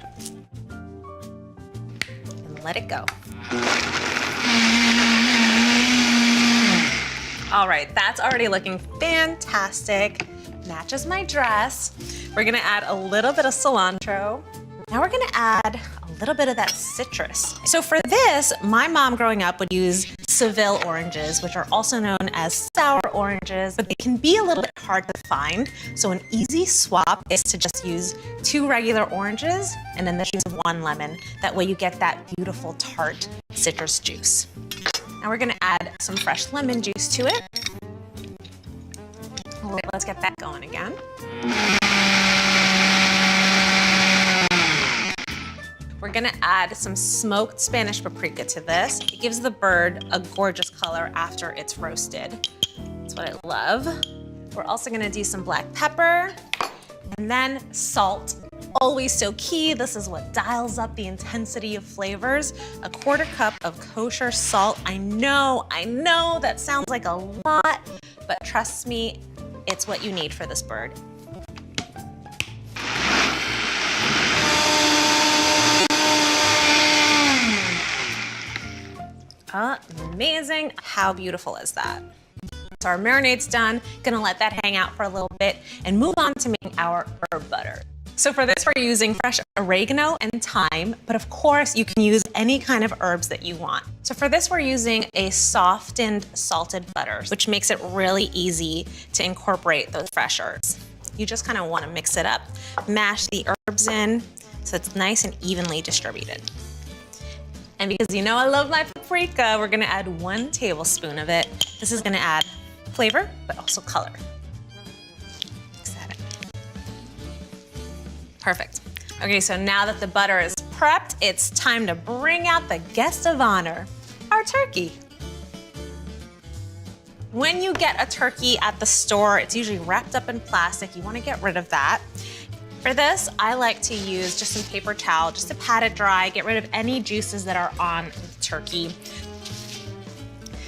And let it go. All right, that's already looking fantastic. Matches my dress. We're gonna add a little bit of cilantro. Now we're gonna add a little bit of that citrus. So for this, my mom growing up would use Seville oranges, which are also known as sour oranges, but they can be a little bit hard to find. So an easy swap is to just use 2 regular oranges and then the juice of 1 lemon. That way you get that beautiful tart citrus juice. Now we're gonna add some fresh lemon juice to it. Let's get that going again. We're gonna add some smoked Spanish paprika to this. It gives the bird a gorgeous color after it's roasted. That's what I love. We're also gonna do some black pepper and then salt. Always so key. This is what dials up the intensity of flavors. A 1/4 cup of kosher salt. I know that sounds like a lot, but trust me, it's what you need for this bird. Amazing. How beautiful is that? So our marinade's done. Gonna let that hang out for a little bit and move on to making our herb butter. So for this, we're using fresh oregano and thyme, but of course you can use any kind of herbs that you want. So for this, we're using a softened salted butter, which makes it really easy to incorporate those fresh herbs. You just kind of want to mix it up, mash the herbs in so it's nice and evenly distributed. And because you know I love my paprika, we're gonna add 1 tablespoon of it. This is gonna add flavor, but also color. Perfect. Okay, so now that the butter is prepped, it's time to bring out the guest of honor, our turkey. When you get a turkey at the store, it's usually wrapped up in plastic. You want to get rid of that. For this, I like to use just some paper towel just to pat it dry, get rid of any juices that are on the turkey.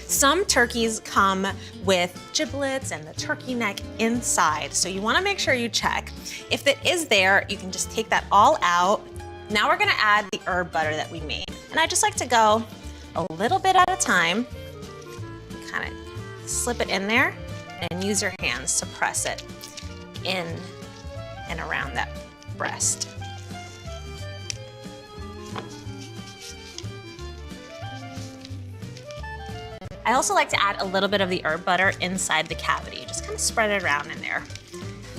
Some turkeys come with giblets and the turkey neck inside, so you wanna make sure you check. If it is there, you can just take that all out. Now we're gonna add the herb butter that we made. And I just like to go a little bit at a time, kind of slip it in there and use your hands to press it in and around that breast. I also like to add a little bit of the herb butter inside the cavity. Just kind of spread it around in there.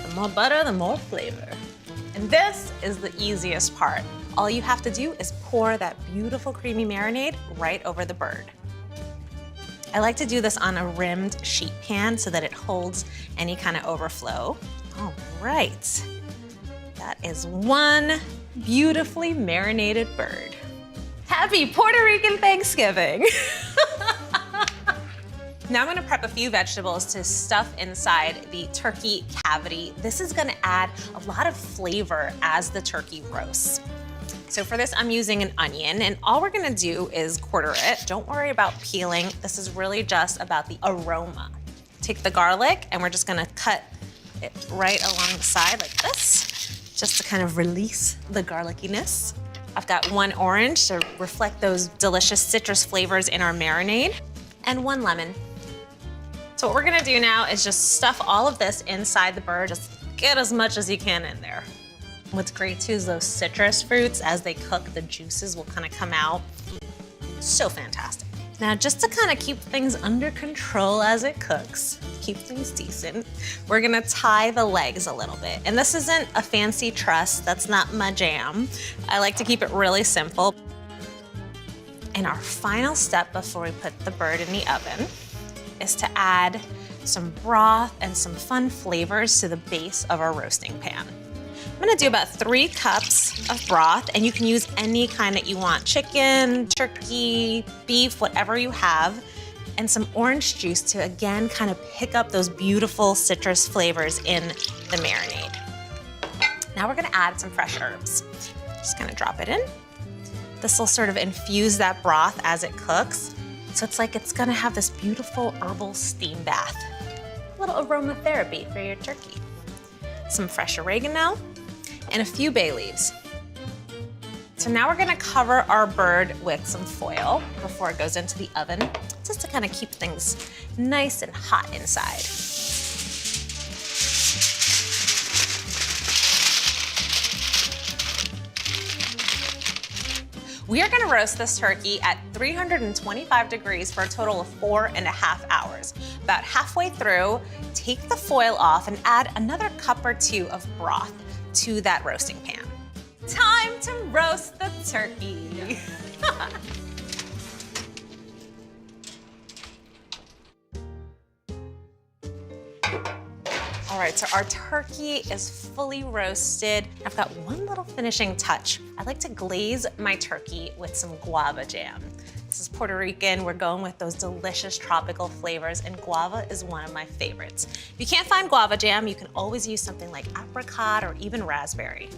The more butter, the more flavor. And this is the easiest part. All you have to do is pour that beautiful creamy marinade right over the bird. I like to do this on a rimmed sheet pan so that it holds any kind of overflow. All right, that is one beautifully marinated bird. Happy Puerto Rican Thanksgiving. Now I'm gonna prep a few vegetables to stuff inside the turkey cavity. This is gonna add a lot of flavor as the turkey roasts. So for this, I'm using an onion, and all we're gonna do is quarter it. Don't worry about peeling. This is really just about the aroma. Take the garlic, and we're just gonna cut it right along the side like this, just to kind of release the garlickiness. I've got 1 orange to reflect those delicious citrus flavors in our marinade, and 1 lemon. So what we're gonna do now is just stuff all of this inside the bird. Just get as much as you can in there. What's great too is those citrus fruits, as they cook, the juices will kind of come out. So fantastic. Now, just to kind of keep things under control as it cooks, keep things decent, we're gonna tie the legs a little bit. And this isn't a fancy truss, that's not my jam. I like to keep it really simple. And our final step before we put the bird in the oven is to add some broth and some fun flavors to the base of our roasting pan. I'm gonna do about 3 cups of broth, and you can use any kind that you want. Chicken, turkey, beef, whatever you have, and some orange juice to, again, kind of pick up those beautiful citrus flavors in the marinade. Now we're gonna add some fresh herbs. Just gonna drop it in. This will sort of infuse that broth as it cooks. So it's like it's gonna have this beautiful herbal steam bath. A little aromatherapy for your turkey. Some fresh oregano and a few bay leaves. So now we're gonna cover our bird with some foil before it goes into the oven, just to kind of keep things nice and hot inside. We are gonna roast this turkey at 325 degrees for a total of 4.5 hours. About halfway through, take the foil off and add another cup or 2 of broth to that roasting pan. Time to roast the turkey. All right, so our turkey is fully roasted. I've got one little finishing touch. I like to glaze my turkey with some guava jam. This is Puerto Rican. We're going with those delicious tropical flavors, and guava is one of my favorites. If you can't find guava jam, you can always use something like apricot or even raspberry.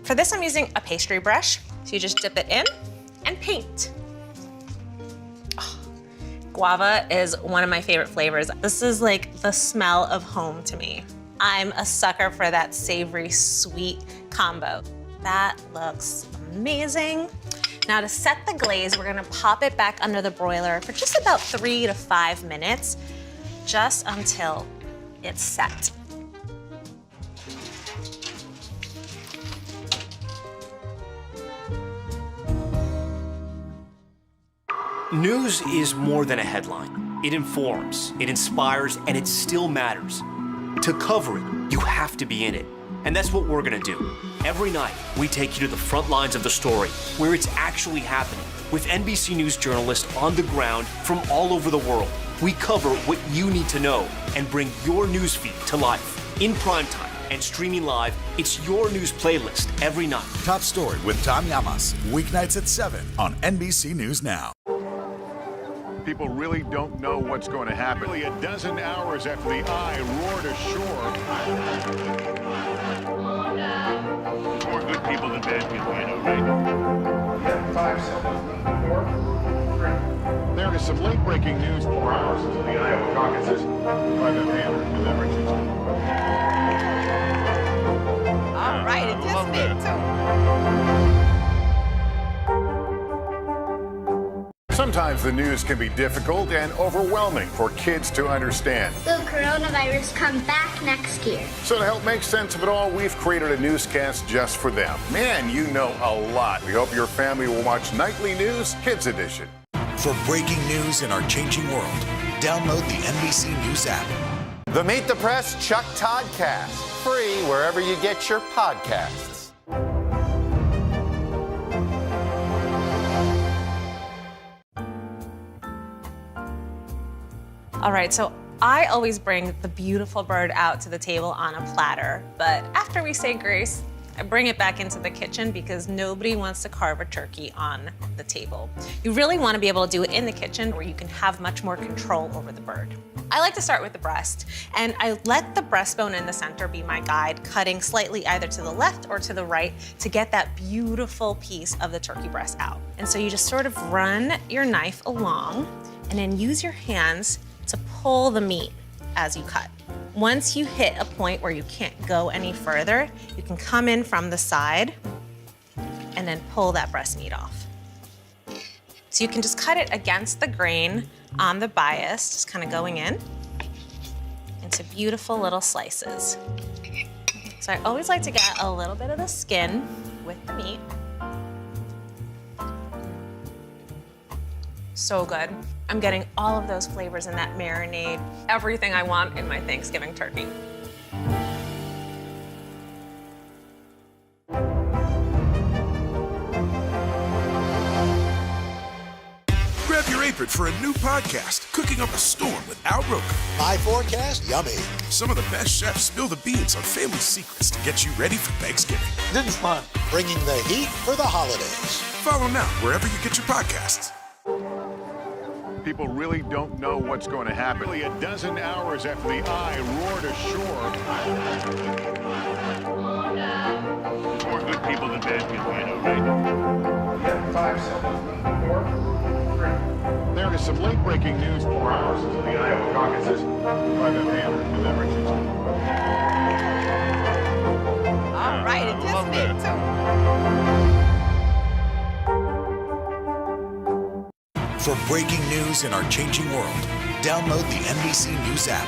For this, I'm using a pastry brush. So you just dip it in and paint. Guava is one of my favorite flavors. This is like the smell of home to me. I'm a sucker for that savory, sweet combo. That looks amazing. Now to set the glaze, we're gonna pop it back under the broiler for just about 3 to 5 minutes, just until it's set. News is more than a headline. It informs, it inspires, and it still matters. To cover it, you have to be in it. And that's what we're gonna do. Every night, we take you to the front lines of the story, where it's actually happening, with NBC News journalists on the ground from all over the world. We cover what you need to know and bring your newsfeed to life. In primetime and streaming live, it's your news playlist every night. Top Story with Tom Llamas, weeknights at 7 on NBC News Now. People really don't know what's going to happen. Nearly a dozen hours after the eye roared ashore. More good people than bad people, I know, right? 5 seconds. 4, 3. There is some late-breaking news 4 hours into the Iowa caucuses by the Andrew deliberations. All right, it just did too. Sometimes the news can be difficult and overwhelming for kids to understand. Will coronavirus come back next year? So to help make sense of it all, we've created a newscast just for them. Man, you know a lot. We hope your family will watch Nightly News Kids Edition. For breaking news in our changing world, download the NBC News app. The Meet the Press Chuck Toddcast, free wherever you get your podcasts. All right, so I always bring the beautiful bird out to the table on a platter, but after we say grace, I bring it back into the kitchen because nobody wants to carve a turkey on the table. You really want to be able to do it in the kitchen where you can have much more control over the bird. I like to start with the breast, and I let the breastbone in the center be my guide, cutting slightly either to the left or to the right to get that beautiful piece of the turkey breast out. And so you just sort of run your knife along and then use your hands to pull the meat as you cut. Once you hit a point where you can't go any further, you can come in from the side and then pull that breast meat off. So you can just cut it against the grain on the bias, just kind of going in into beautiful little slices. So I always like to get a little bit of the skin with the meat. So good. I'm getting all of those flavors in that marinade, everything I want in my Thanksgiving turkey. Grab your apron for a new podcast, Cooking Up a Storm with Al Roker. My forecast, yummy. Some of the best chefs spill the beans on family secrets to get you ready for Thanksgiving. This is fun. Bringing the heat for the holidays. Follow now wherever you get your podcasts. People really don't know what's going to happen. Really, a dozen hours after the eye roared ashore. More good people than bad people, I know, right? 5 seconds. 4, 3. There is some late-breaking news 4 hours into the Iowa caucuses by the mail-in deliberations. All right, it just me too. For breaking news in our changing world, download the NBC News app.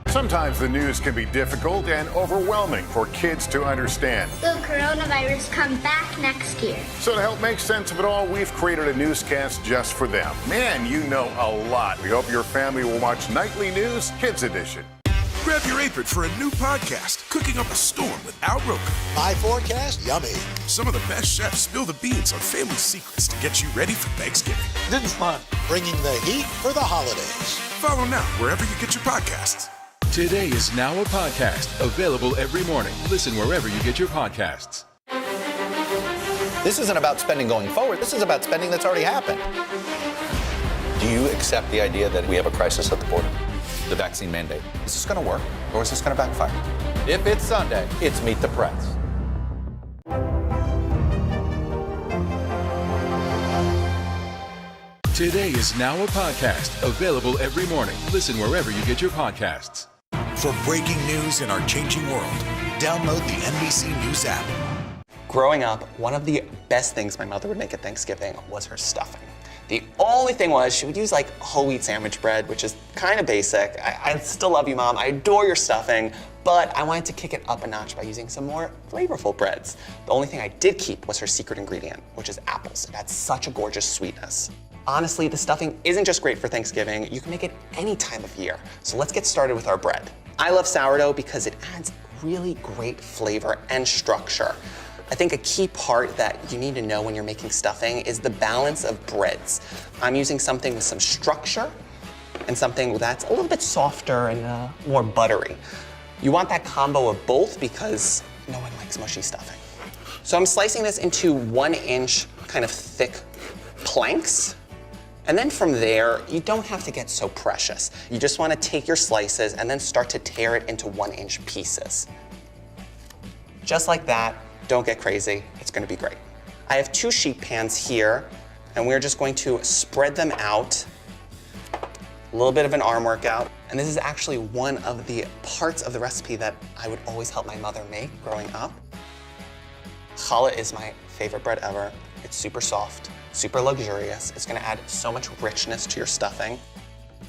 Sometimes the news can be difficult and overwhelming for kids to understand. Will coronavirus come back next year? So to help make sense of it all, we've created a newscast just for them. Man, you know a lot. We hope your family will watch Nightly News Kids Edition. Grab your apron for a new podcast, Cooking Up a Storm with Al Roker. My forecast, yummy. Some of the best chefs spill the beans on family secrets to get you ready for Thanksgiving. This is fun. Bringing the heat for the holidays. Follow now wherever you get your podcasts. Today is now a podcast, available every morning. Listen wherever you get your podcasts. This isn't about spending going forward. This is about spending that's already happened. Do you accept the idea that we have a crisis at the border? The vaccine mandate. Is this going to work, or is this going to backfire? If it's Sunday, it's Meet the Press. Today is now a podcast, available every morning. Listen wherever you get your podcasts. For breaking news in our changing world, download the NBC News app. Growing up, one of the best things my mother would make at Thanksgiving was her stuffing. The only thing was she would use like whole wheat sandwich bread, which is kind of basic. I still love you, Mom. I adore your stuffing, but I wanted to kick it up a notch by using some more flavorful breads. The only thing I did keep was her secret ingredient, which is apples. It had such a gorgeous sweetness. Honestly, the stuffing isn't just great for Thanksgiving. You can make it any time of year. So let's get started with our bread. I love sourdough because it adds really great flavor and structure. I think a key part that you need to know when you're making stuffing is the balance of breads. I'm using something with some structure and something that's a little bit softer and more buttery. You want that combo of both because no one likes mushy stuffing. So I'm slicing this into 1-inch kind of thick planks. And then from there, you don't have to get so precious. You just want to take your slices and then start to tear it into 1-inch pieces. Just like that. Don't get crazy, it's gonna be great. I have 2 sheet pans here, and we're just going to spread them out. A little bit of an arm workout. And this is actually one of the parts of the recipe that I would always help my mother make growing up. Challah is my favorite bread ever. It's super soft, super luxurious. It's gonna add so much richness to your stuffing.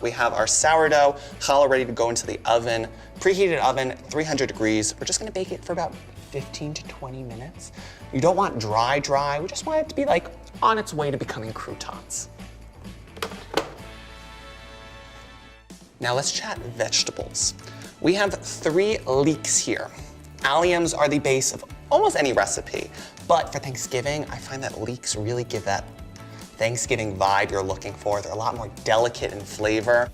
We have our sourdough challah ready to go into the oven. Preheated oven, 300 degrees. We're just gonna bake it for about 15 to 20 minutes. You don't want dry. We just want it to be like on its way to becoming croutons. Now let's chat vegetables. We have 3 leeks here. Alliums are the base of almost any recipe, but for Thanksgiving, I find that leeks really give that Thanksgiving vibe you're looking for. They're a lot more delicate in flavor.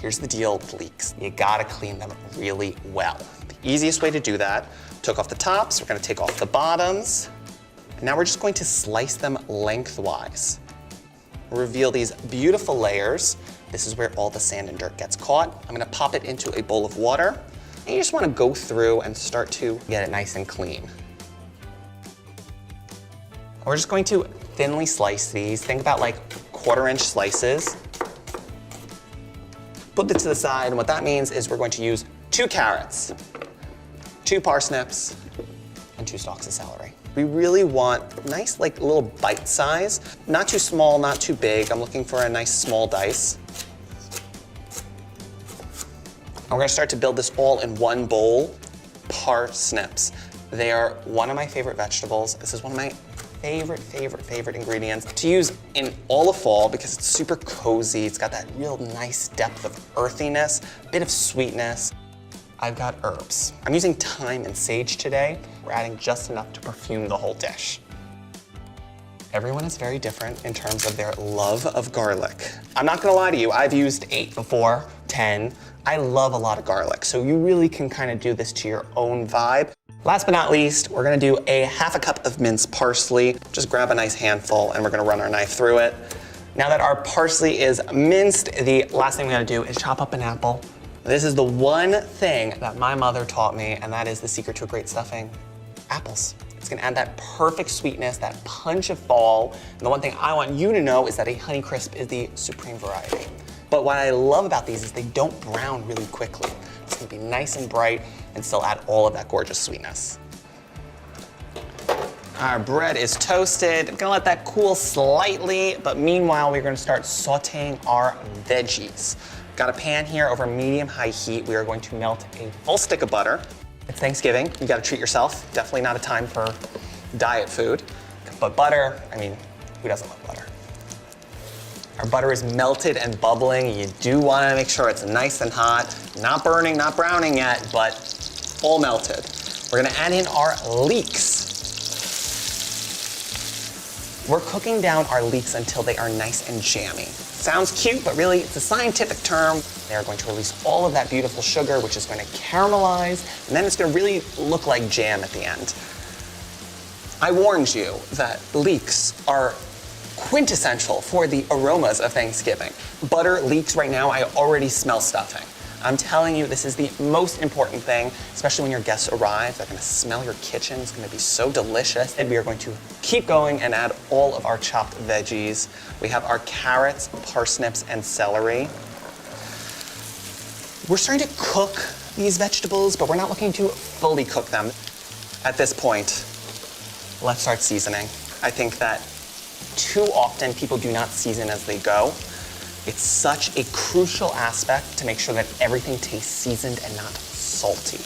Here's the deal with leeks. You gotta clean them really well. The easiest way to do that, took off the tops, we're gonna take off the bottoms, and now we're just going to slice them lengthwise. Reveal these beautiful layers. This is where all the sand and dirt gets caught. I'm gonna pop it into a bowl of water, and you just wanna go through and start to get it nice and clean. We're just going to thinly slice these. Think about like 1/4-inch slices. Put it to the side, and what that means is we're going to use 2 carrots, 2 parsnips, and 2 stalks of celery. We really want nice, like little bite size. Not too small, not too big. I'm looking for a nice small dice. And we're gonna start to build this all in one bowl. Parsnips. They are one of my favorite vegetables. This is one of my favorite ingredients to use in all of fall because it's super cozy. It's got that real nice depth of earthiness, a bit of sweetness. I've got herbs. I'm using thyme and sage today. We're adding just enough to perfume the whole dish. Everyone is very different in terms of their love of garlic. I'm not gonna lie to you, I've used 8 before, 10. I love a lot of garlic, so you really can kind of do this to your own vibe. Last but not least, we're gonna do a 1/2 cup of minced parsley. Just grab a nice handful and we're gonna run our knife through it. Now that our parsley is minced, the last thing we gotta do is chop up an apple. This is the one thing that my mother taught me, and that is the secret to a great stuffing: apples. It's gonna add that perfect sweetness, that punch of fall. And the one thing I want you to know is that a Honeycrisp is the supreme variety. But what I love about these is they don't brown really quickly. It's gonna be nice and bright and still add all of that gorgeous sweetness. Our bread is toasted. I'm gonna let that cool slightly, but meanwhile, we're gonna start sauteing our veggies. Got a pan here over medium-high heat. We are going to melt a full stick of butter. It's Thanksgiving, you gotta treat yourself. Definitely not a time for diet food. But butter, I mean, who doesn't love butter? Our butter is melted and bubbling. You do wanna make sure it's nice and hot. Not burning, not browning yet, but all melted. We're gonna add in our leeks. We're cooking down our leeks until they are nice and jammy. Sounds cute, but really it's a scientific term. They are going to release all of that beautiful sugar, which is going to caramelize, and then it's gonna really look like jam at the end. I warned you that leeks are quintessential for the aromas of Thanksgiving. Butter, leeks, right now, I already smell stuffing. I'm telling you, this is the most important thing, especially when your guests arrive. They're gonna smell your kitchen. It's gonna be so delicious. And we are going to keep going and add all of our chopped veggies. We have our carrots, parsnips, and celery. We're starting to cook these vegetables, but we're not looking to fully cook them. At this point, let's start seasoning. I think that too often people do not season as they go. It's such a crucial aspect to make sure that everything tastes seasoned and not salty.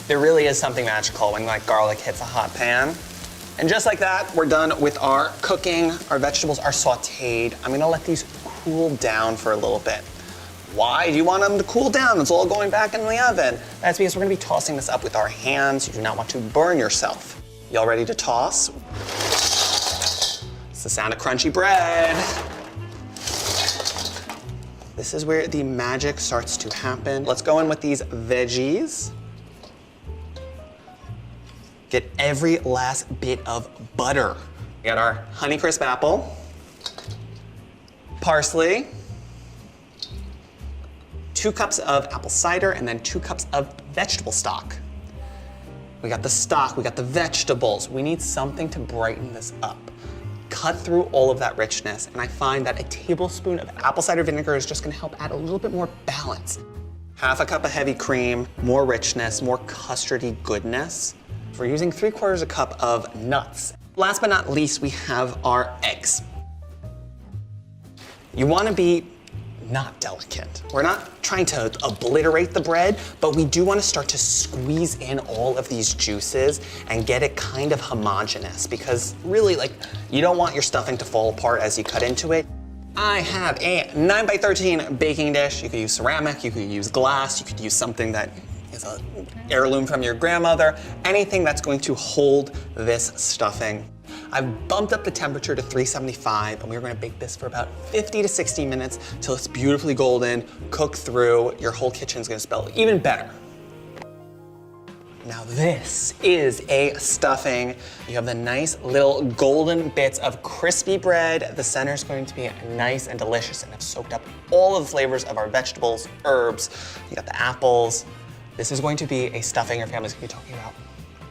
There really is something magical when like garlic hits a hot pan. And just like that, we're done with our cooking. Our vegetables are sauteed. I'm gonna let these cool down for a little bit. Why do you want them to cool down? It's all going back in the oven. That's because we're gonna be tossing this up with our hands. You do not want to burn yourself. Y'all ready to toss? It's the sound of crunchy bread. This is where the magic starts to happen. Let's go in with these veggies. Get every last bit of butter. We got our Honeycrisp apple, parsley, 2 cups of apple cider, and then 2 cups of vegetable stock. We got the stock, we got the vegetables. We need something to brighten this up. Cut through all of that richness, and I find that a tablespoon of apple cider vinegar is just gonna help add a little bit more balance. Half a cup of heavy cream, more richness, more custardy goodness. We're using 3/4 cup of nuts. Last but not least, we have our eggs. You want to be not delicate. We're not trying to obliterate the bread, but we do want to start to squeeze in all of these juices and get it kind of homogeneous, because really, like, you don't want your stuffing to fall apart as you cut into it. I have a 9x13 baking dish. You could use ceramic, you could use glass, you could use something that is an heirloom from your grandmother, anything that's going to hold this stuffing. I've bumped up the temperature to 375, and we're gonna bake this for about 50 to 60 minutes till it's beautifully golden, cook through. Your whole kitchen's gonna smell even better. Now this is a stuffing. You have the nice little golden bits of crispy bread. The center is going to be nice and delicious, and I've soaked up all of the flavors of our vegetables, herbs. You got the apples. This is going to be a stuffing your family's gonna be talking about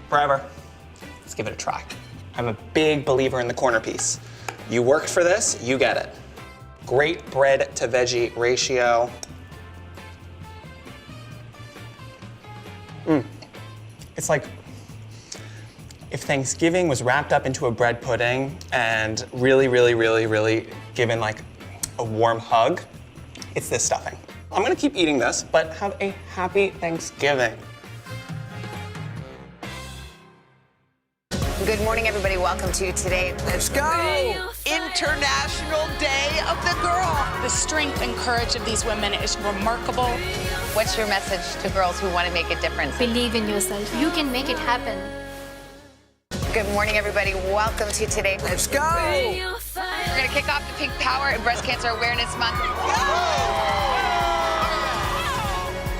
forever. Let's give it a try. I'm a big believer in the corner piece. You worked for this, you get it. Great bread to veggie ratio. It's like if Thanksgiving was wrapped up into a bread pudding and really, really, really, really given like a warm hug, it's this stuffing. I'm gonna keep eating this, but have a happy Thanksgiving. Good morning, everybody. Welcome to today. Let's go! International Day of the Girl. The strength and courage of these women is remarkable. What's your message to girls who want to make a difference? Believe in yourself. You can make it happen. Good morning, everybody. Welcome to today. Let's go! We're going to kick off the Pink Power and Breast Cancer Awareness Month.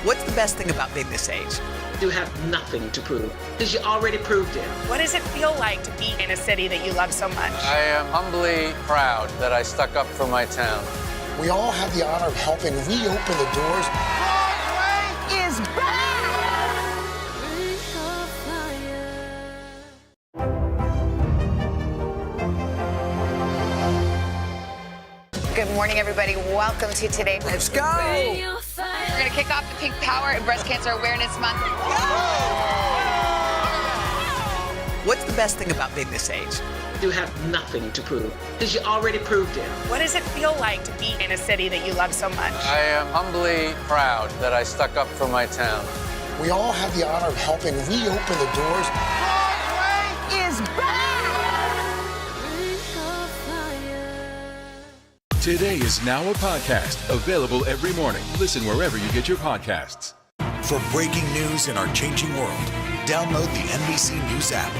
What's the best thing about being this age? You have nothing to prove because you already proved it. What does it feel like to be in a city that you love so much? I am humbly proud that I stuck up for my town. We all have the honor of helping reopen the doors. Broadway is back! Good morning, everybody. Welcome to today. Let's go! We're going to kick off the Pink Power and Breast Cancer Awareness Month. What's the best thing about being this age? You have nothing to prove because you already proved it. What does it feel like to be in a city that you love so much? I am humbly proud that I stuck up for my town. We all have the honor of helping reopen the doors. Broadway is back! Today is now a podcast available every morning. Listen wherever you get your podcasts. For breaking news in our changing world, download the NBC News app.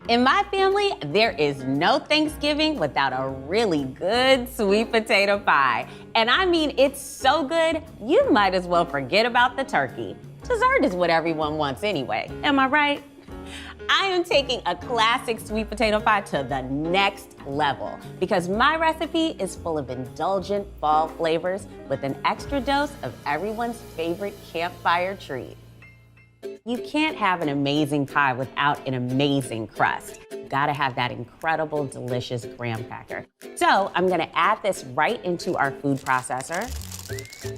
In my family, there is no Thanksgiving without a really good sweet potato pie. And I mean, it's so good, you might as well forget about the turkey. Dessert is what everyone wants anyway. Am I right? I am taking a classic sweet potato pie to the next level because my recipe is full of indulgent fall flavors with an extra dose of everyone's favorite campfire treat. You can't have an amazing pie without an amazing crust. You gotta have that incredible, delicious graham cracker. So I'm gonna add this right into our food processor.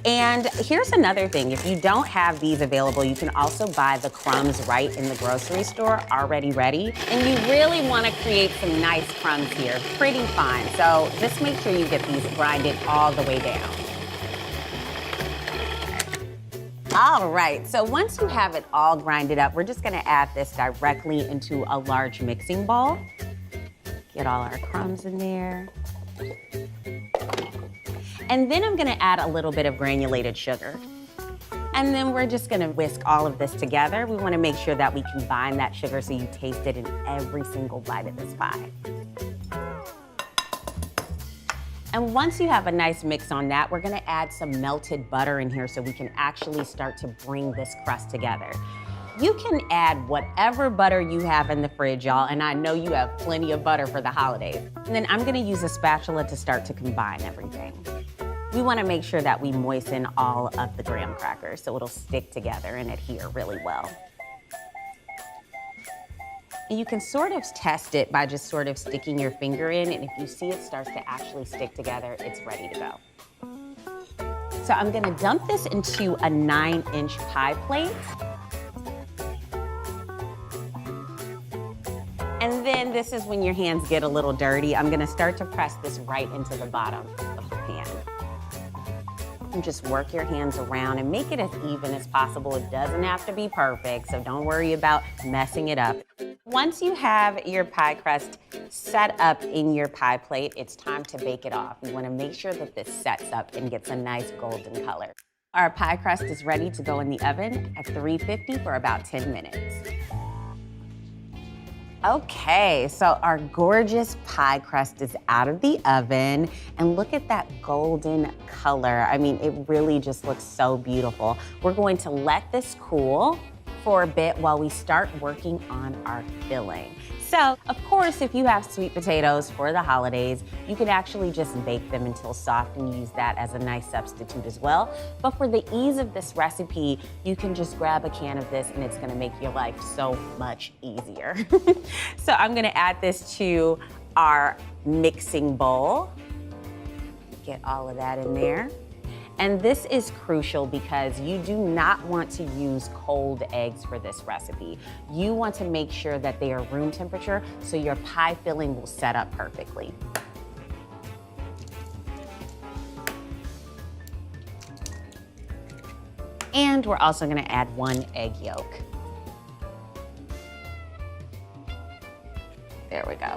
And here's another thing, if you don't have these available, you can also buy the crumbs right in the grocery store already ready. And you really wanna create some nice crumbs here, pretty fine. So just make sure you get these grinded all the way down. All right, so once you have it all grinded up, we're just gonna add this directly into a large mixing bowl. Get all our crumbs in there. And then I'm gonna add a little bit of granulated sugar. And then we're just gonna whisk all of this together. We wanna make sure that we combine that sugar so you taste it in every single bite of this pie. And once you have a nice mix on that, we're gonna add some melted butter in here so we can actually start to bring this crust together. You can add whatever butter you have in the fridge, y'all, and I know you have plenty of butter for the holidays. And then I'm gonna use a spatula to start to combine everything. We wanna make sure that we moisten all of the graham crackers so it'll stick together and adhere really well. And you can sort of test it by just sort of sticking your finger in, and if you see it starts to actually stick together, it's ready to go. So I'm gonna dump this into a 9-inch pie plate. And then this is when your hands get a little dirty. I'm gonna start to press this right into the bottom of the pan. And just work your hands around and make it as even as possible. It doesn't have to be perfect, so don't worry about messing it up. Once you have your pie crust set up in your pie plate, it's time to bake it off. You wanna make sure that this sets up and gets a nice golden color. Our pie crust is ready to go in the oven at 350 for about 10 minutes. Okay, so our gorgeous pie crust is out of the oven, and look at that golden color. I mean, it really just looks so beautiful. We're going to let this cool for a bit while we start working on our filling. So, of course, if you have sweet potatoes for the holidays, you could actually just bake them until soft and use that as a nice substitute as well. But for the ease of this recipe, you can just grab a can of this and it's gonna make your life so much easier. So I'm gonna add this to our mixing bowl. Get all of that in there. And this is crucial because you do not want to use cold eggs for this recipe. You want to make sure that they are room temperature so your pie filling will set up perfectly. And we're also gonna add 1 egg yolk. There we go.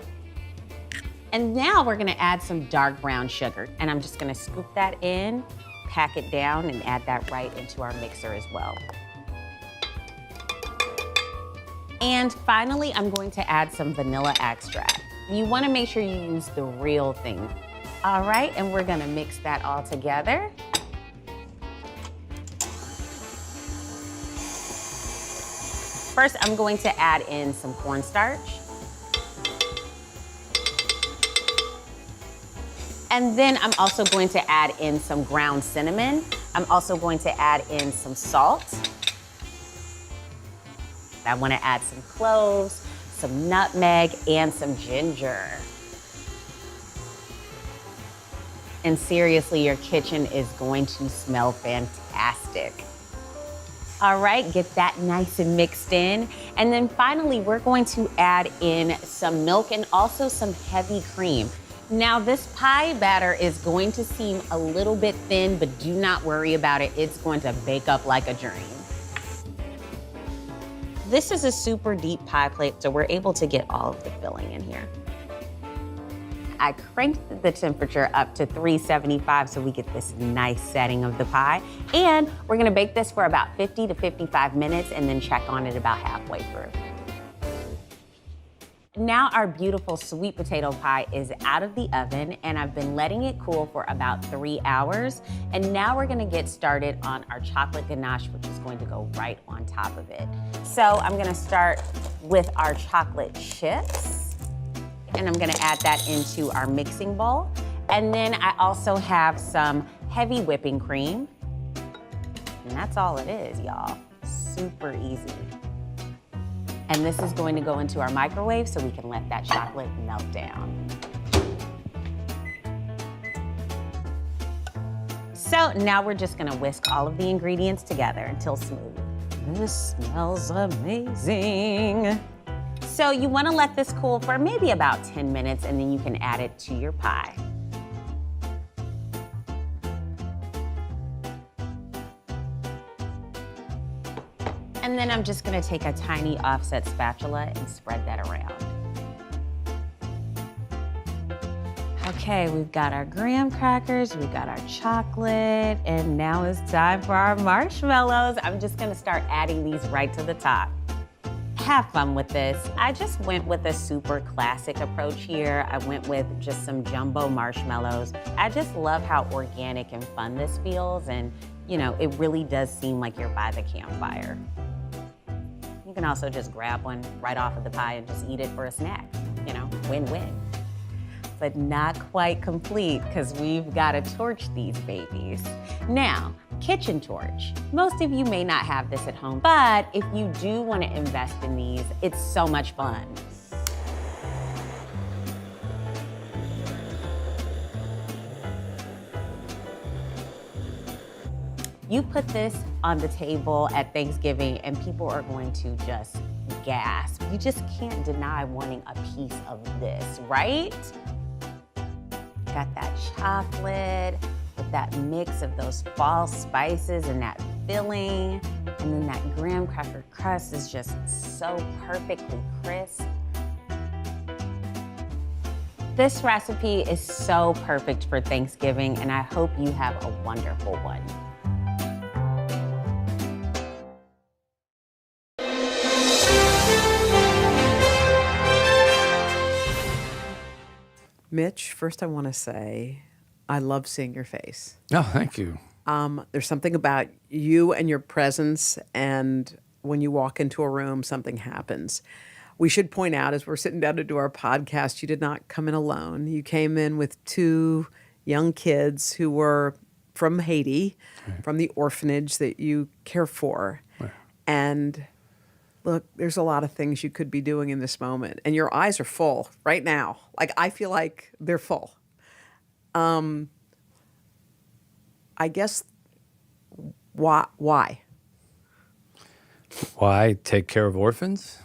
And now we're gonna add some dark brown sugar. And I'm just gonna scoop that in, pack it down, and add that right into our mixer as well. And finally, I'm going to add some vanilla extract. You wanna make sure you use the real thing. All right, and we're gonna mix that all together. First, I'm going to add in some cornstarch. And then I'm also going to add in some ground cinnamon. I'm also going to add in some salt. I want to add some cloves, some nutmeg, and some ginger. And seriously, your kitchen is going to smell fantastic. All right, get that nice and mixed in. And then finally, we're going to add in some milk and also some heavy cream. Now, this pie batter is going to seem a little bit thin, but do not worry about it. It's going to bake up like a dream. This is a super deep pie plate, so we're able to get all of the filling in here. I cranked the temperature up to 375 so we get this nice setting of the pie. And we're gonna bake this for about 50 to 55 minutes and then check on it about halfway through. Now our beautiful sweet potato pie is out of the oven and I've been letting it cool for about 3 hours. And now we're gonna get started on our chocolate ganache, which is going to go right on top of it. So I'm gonna start with our chocolate chips and I'm gonna add that into our mixing bowl. And then I also have some heavy whipping cream. And that's all it is, y'all. Super easy. And this is going to go into our microwave so we can let that chocolate melt down. So now we're just gonna whisk all of the ingredients together until smooth. This smells amazing. So you wanna let this cool for maybe about 10 minutes and then you can add it to your pie. And then I'm just gonna take a tiny offset spatula and spread that around. Okay, we've got our graham crackers, we've got our chocolate, and now it's time for our marshmallows. I'm just gonna start adding these right to the top. Have fun with this. I just went with a super classic approach here. I went with just some jumbo marshmallows. I just love how organic and fun this feels, and you know, it really does seem like you're by the campfire. You can also just grab one right off of the pie and just eat it for a snack. You know, win-win. But not quite complete because we've got to torch these babies. Now, kitchen torch. Most of you may not have this at home, but if you do want to invest in these, it's so much fun. You put this on the table at Thanksgiving and people are going to just gasp. You just can't deny wanting a piece of this, right? Got that chocolate with that mix of those fall spices and that filling, and then that graham cracker crust is just so perfectly crisp. This recipe is so perfect for Thanksgiving, and I hope you have a wonderful one. Mitch, first I want to say I love seeing your face. Oh, thank you. There's something about you and your presence, and when you walk into a room, something happens. We should point out, as we're sitting down to do our podcast, you did not come in alone. You came in with 2 young kids who were from Haiti, from the orphanage that you care for. Right. And look, there's a lot of things you could be doing in this moment, and your eyes are full right now. Like, I feel like they're full. I guess, why? Why take care of orphans?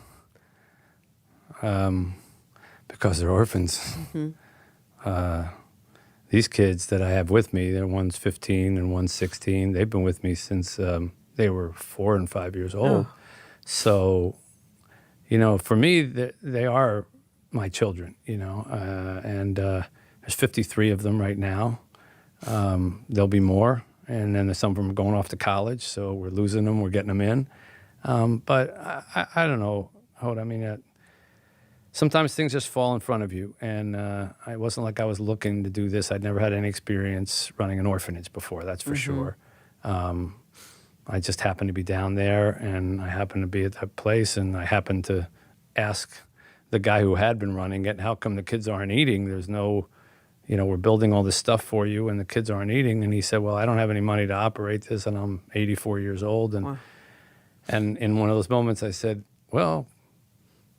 Because they're orphans. Mm-hmm. These kids that I have with me, one's 15 and one's 16. They've been with me since they were 4 and 5 years old. Oh. So, for me, they are my children, and there's 53 of them right now. There'll be more, and then some of them are going off to college, so we're losing them, we're getting them in. But I don't know, Hoda, I mean, sometimes things just fall in front of you, and it wasn't like I was looking to do this. I'd never had any experience running an orphanage before, that's for sure. I just happened to be down there, and I happened to be at that place, and I happened to ask the guy who had been running it, how come the kids aren't eating? There's no, we're building all this stuff for you, and the kids aren't eating. And he said, well, I don't have any money to operate this, and I'm 84 years old. And, Wow. and in one of those moments, I said, well,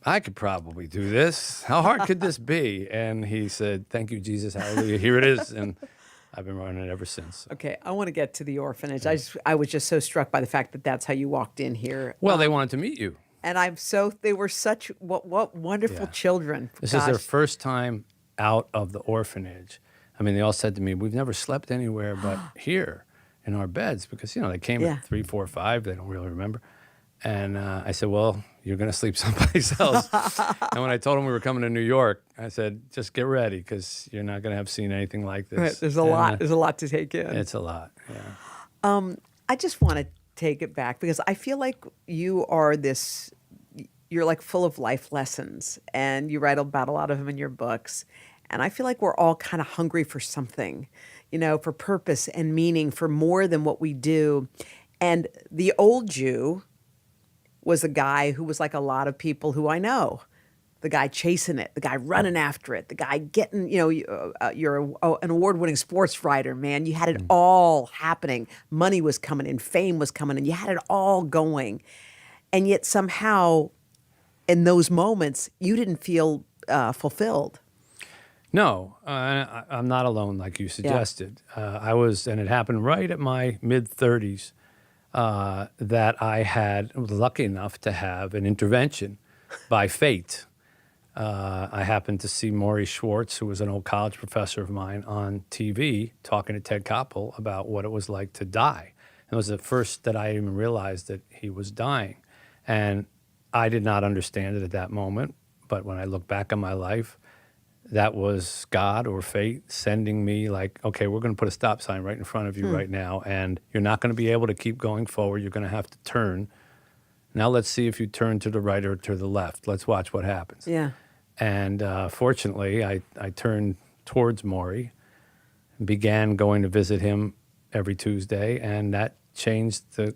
I could probably do this. How hard could this be? And he said, thank you, Jesus, hallelujah, here it is. And I've been running it ever since. Okay, I want to get to the orphanage. I was just so struck by the fact that that's how you walked in here. Well, they wanted to meet you. And they were such, what wonderful children. This is their first time out of the orphanage. I mean, they all said to me, we've never slept anywhere but here in our beds, because, they came at 3, 4, 5, they don't really remember. And I said, well, you're going to sleep someplace else. And when I told them we were coming to New York, I said, just get ready, because you're not going to have seen anything like this. Right, there's a lot. There's a lot to take in. It's a lot, yeah. I just want to take it back, because I feel like you're like full of life lessons, and you write about a lot of them in your books. And I feel like we're all kind of hungry for something, for purpose and meaning, for more than what we do. And the old you was a guy who was like a lot of people who I know. The guy chasing it, the guy running after it, the guy getting, you're an award-winning sports writer, man. You had it all happening. Money was coming in, fame was coming in. You had it all going. And yet somehow in those moments, you didn't feel fulfilled. No, I'm not alone, like you suggested. And it happened right at my mid-30s, that I was lucky enough to have an intervention by fate. I happened to see Maury Schwartz, who was an old college professor of mine, on TV talking to Ted Koppel about what it was like to die. It was the first that I even realized that he was dying. And I did not understand it at that moment, but when I look back on my life, that was God or fate sending me like, okay, we're going to put a stop sign right in front of you right now, and you're not going to be able to keep going forward. You're going to have to turn. Now let's see if you turn to the right or to the left. Let's watch what happens. Yeah. And fortunately, I turned towards Maury and began going to visit him every Tuesday, and that changed the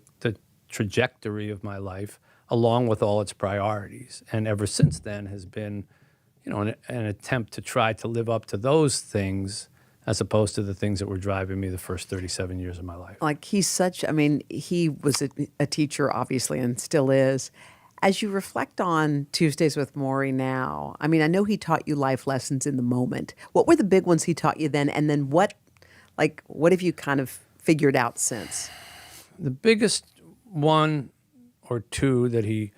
trajectory of my life along with all its priorities. And ever since then has been, an attempt to try to live up to those things as opposed to the things that were driving me the first 37 years of my life. Like he was a teacher, obviously, and still is. As you reflect on Tuesdays with Maury now, I mean, I know he taught you life lessons in the moment. What were the big ones he taught you then? And then what have you kind of figured out since? The biggest one or two that he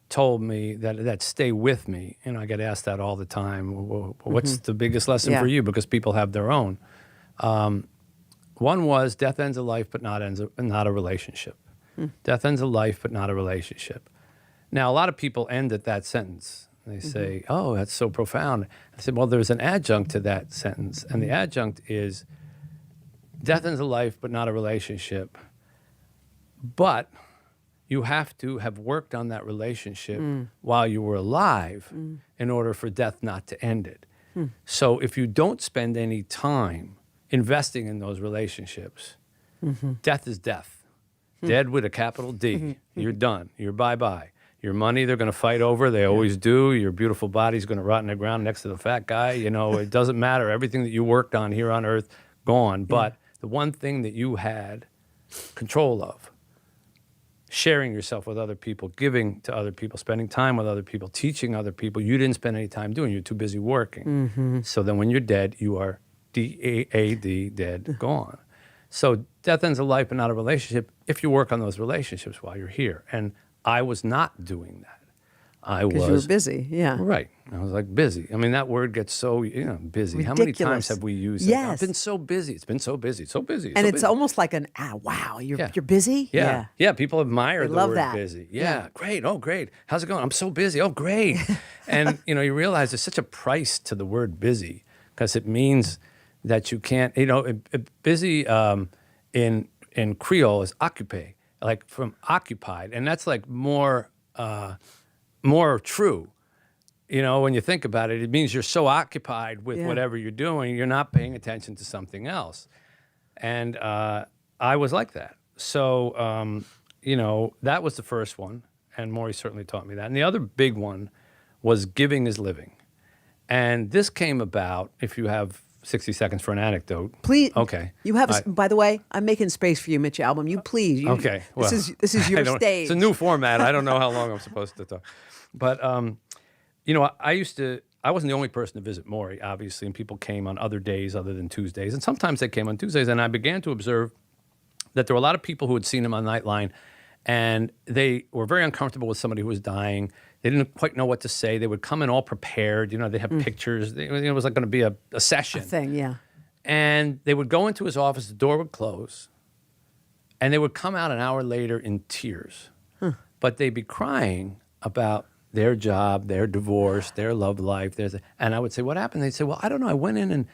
told me that stay with me, and I get asked that all the time. Well, what's the biggest lesson for you? Because people have their own. One was death ends a life, but not a relationship. Death ends a life, but not a relationship. Now, a lot of people end at that sentence. They say, oh, that's so profound. I said, well, there's an adjunct to that sentence, and the adjunct is death ends a life, but not a relationship. But you have to have worked on that relationship while you were alive in order for death not to end it. So if you don't spend any time investing in those relationships, death is death. Dead with a capital D. You're done. You're bye-bye. Your money, they're going to fight over. They always do. Your beautiful body's going to rot in the ground next to the fat guy. You know, it doesn't matter. Everything that you worked on here on earth, gone. But the one thing that you had control of, sharing yourself with other people, giving to other people, spending time with other people, teaching other people, you didn't spend any time doing. You're too busy working. So then when you're dead, you are D-A-A-D, dead, gone. So death ends a life, but not a relationship, if you work on those relationships while you're here. And I was not doing that. Because you were busy, Right. I was like busy. I mean, that word gets so, busy. Ridiculous. How many times have we used it? Yes. I've been so busy. It's been so busy, so busy. And so it's busy. almost like wow, you're busy? Yeah. People admire They the love word that. busy. Yeah, great. Oh, great. How's it going? I'm so busy. Oh, great. And, you realize there's such a price to the word busy because it means that you can't, busy in Creole is occupé, like from occupied. And that's like more true. When you think about it, it means you're so occupied with whatever you're doing, you're not paying attention to something else. And I was like that. So, that was the first one. And Maury certainly taught me that. And the other big one was giving is living. And this came about, if you have 60 seconds for an anecdote. Please. Okay. You have, by the way, I'm making space for you, Mitch Albom. You please. Okay. Well, this is your stage. It's a new format. I don't know how long I'm supposed to talk. But, I wasn't the only person to visit Maury, obviously, and people came on other days other than Tuesdays. And sometimes they came on Tuesdays, and I began to observe that there were a lot of people who had seen him on Nightline, and they were very uncomfortable with somebody who was dying. They didn't quite know what to say. They would come in all prepared. They'd have pictures. It was like going to be a session. A thing, yeah. And they would go into his office, the door would close, and they would come out an hour later in tears. But they'd be crying about their job, their divorce, their love life. And I would say, what happened? They'd say, well, I don't know. I went in and,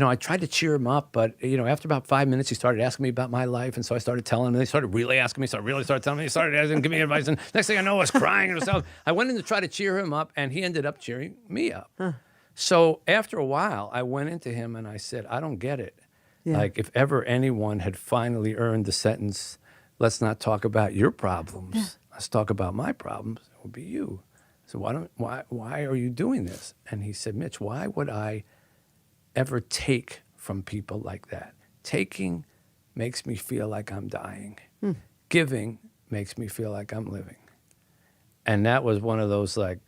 I tried to cheer him up, but, after about 5 minutes, he started asking me about my life. And so I started telling him, and they started really asking me. So I really started telling me, he started asking, give me advice. And next thing I know, I was crying. And I went in to try to cheer him up, and he ended up cheering me up. So after a while, I went into him and I said, I don't get it. Yeah. Like, if ever anyone had finally earned the sentence, let's not talk about your problems. Let's talk about my problems. It would be you. So why are you doing this? And he said, Mitch, why would I ever take from people like that? Taking makes me feel like I'm dying. Giving makes me feel like I'm living. And that was one of those like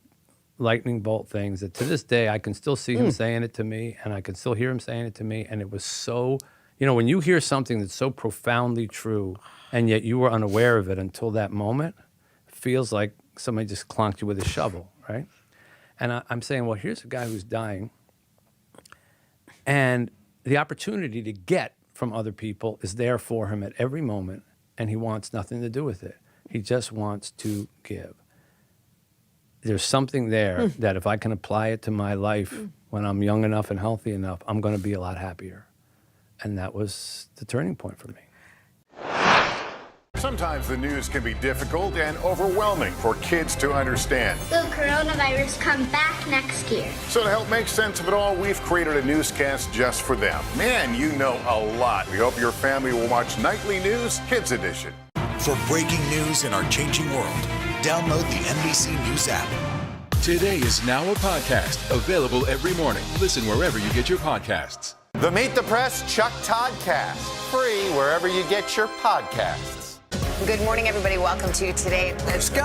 lightning bolt things that to this day I can still see him saying it to me, and I can still hear him saying it to me. And it was so, when you hear something that's so profoundly true and yet you were unaware of it until that moment, it feels like somebody just clonked you with a shovel, right? And I'm saying, well, here's a guy who's dying, and the opportunity to get from other people is there for him at every moment, and he wants nothing to do with it. He just wants to give. There's something there that if I can apply it to my life when I'm young enough and healthy enough, I'm going to be a lot happier. And that was the turning point for me. Sometimes the news can be difficult and overwhelming for kids to understand. Will coronavirus come back next year? So to help make sense of it all, we've created a newscast just for them. Man, you know a lot. We hope your family will watch Nightly News Kids Edition. For breaking news in our changing world, download the NBC News app. Today is now a podcast available every morning. Listen wherever you get your podcasts. The Meet the Press Chuck Toddcast, free wherever you get your podcasts. Good morning, everybody. Welcome to today. Let's go!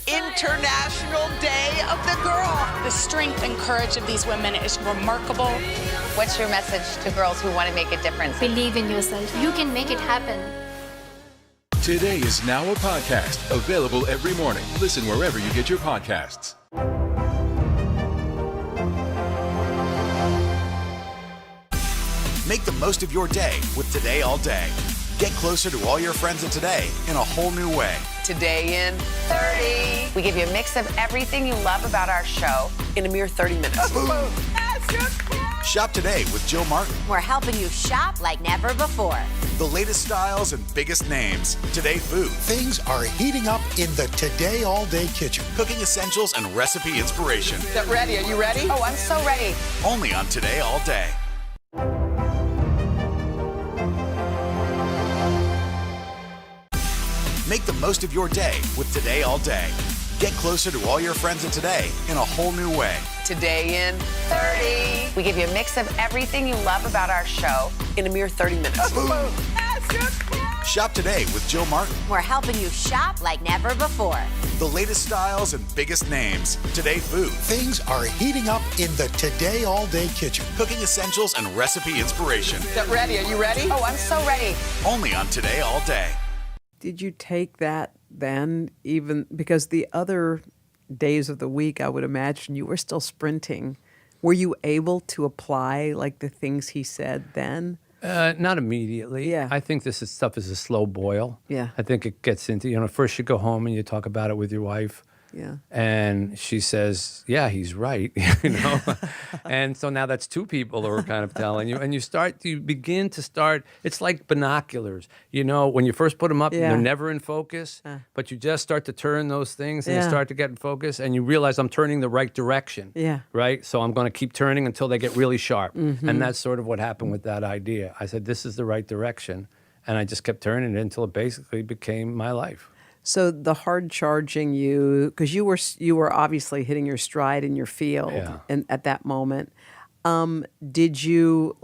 International Day of the Girl. The strength and courage of these women is remarkable. What's your message to girls who want to make a difference? Believe in yourself. You can make it happen. Today is now a podcast, available every morning. Listen wherever you get your podcasts. Make the most of your day with Today All Day. Get closer to all your friends of today in a whole new way. Today in 30. We give you a mix of everything you love about our show in a mere 30 minutes. Shop today with Jill Martin. We're helping you shop like never before. The latest styles and biggest names. Today food. Things are heating up in the Today All Day kitchen. Cooking essentials and recipe inspiration. Is that ready? Are you ready? Oh, I'm so ready. Only on Today All Day. Make the most of your day with Today All Day. Get closer to all your friends of today in a whole new way. Today in 30. We give you a mix of everything you love about our show in a mere 30 minutes. Shop today with Jill Martin. We're helping you shop like never before. The latest styles and biggest names. Today food. Things are heating up in the Today All Day kitchen. Cooking essentials and recipe inspiration. Is that ready? Are you ready? Oh, I'm so ready. Only on Today All Day. Did you take that then, even because the other days of the week, I would imagine you were still sprinting. Were you able to apply like the things he said then? Not immediately. Yeah. I think this stuff is a slow boil. Yeah. I think it gets into, first you go home and you talk about it with your wife. Yeah. And she says, yeah, he's right, And so now that's two people who are kind of telling you. And you begin to start, it's like binoculars. When you first put them up, they're never in focus, but you just start to turn those things and they start to get in focus and you realize I'm turning the right direction. Yeah. Right? So I'm going to keep turning until they get really sharp. Mm-hmm. And that's sort of what happened with that idea. I said, this is the right direction. And I just kept turning it until it basically became my life. So the hard charging you, because you were obviously hitting your stride in your field, and at that moment, did you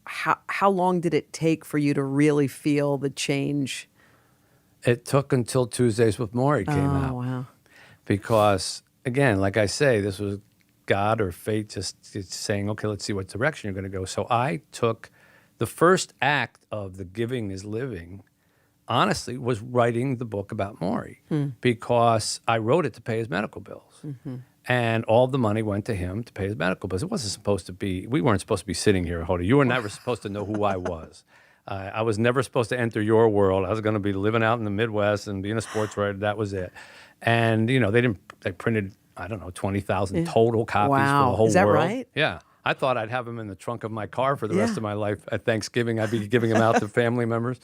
how long did it take for you to really feel the change? It took until Tuesdays with Morrie came out. Oh wow! Because again, like I say, this was God or fate just saying, okay, let's see what direction you're going to go. So I took the first act of the Giving is Living. Honestly, was writing the book about Morrie because I wrote it to pay his medical bills. Mm-hmm. And all the money went to him to pay his medical bills. It wasn't supposed to be, we weren't supposed to be sitting here, Hoda. You were never supposed to know who I was. I was never supposed to enter your world. I was going to be living out in the Midwest and being a sports writer. That was it. And, they printed, 20,000 total copies for the whole world. Is that right? Yeah. I thought I'd have them in the trunk of my car for the rest of my life. At Thanksgiving, I'd be giving them out to family members.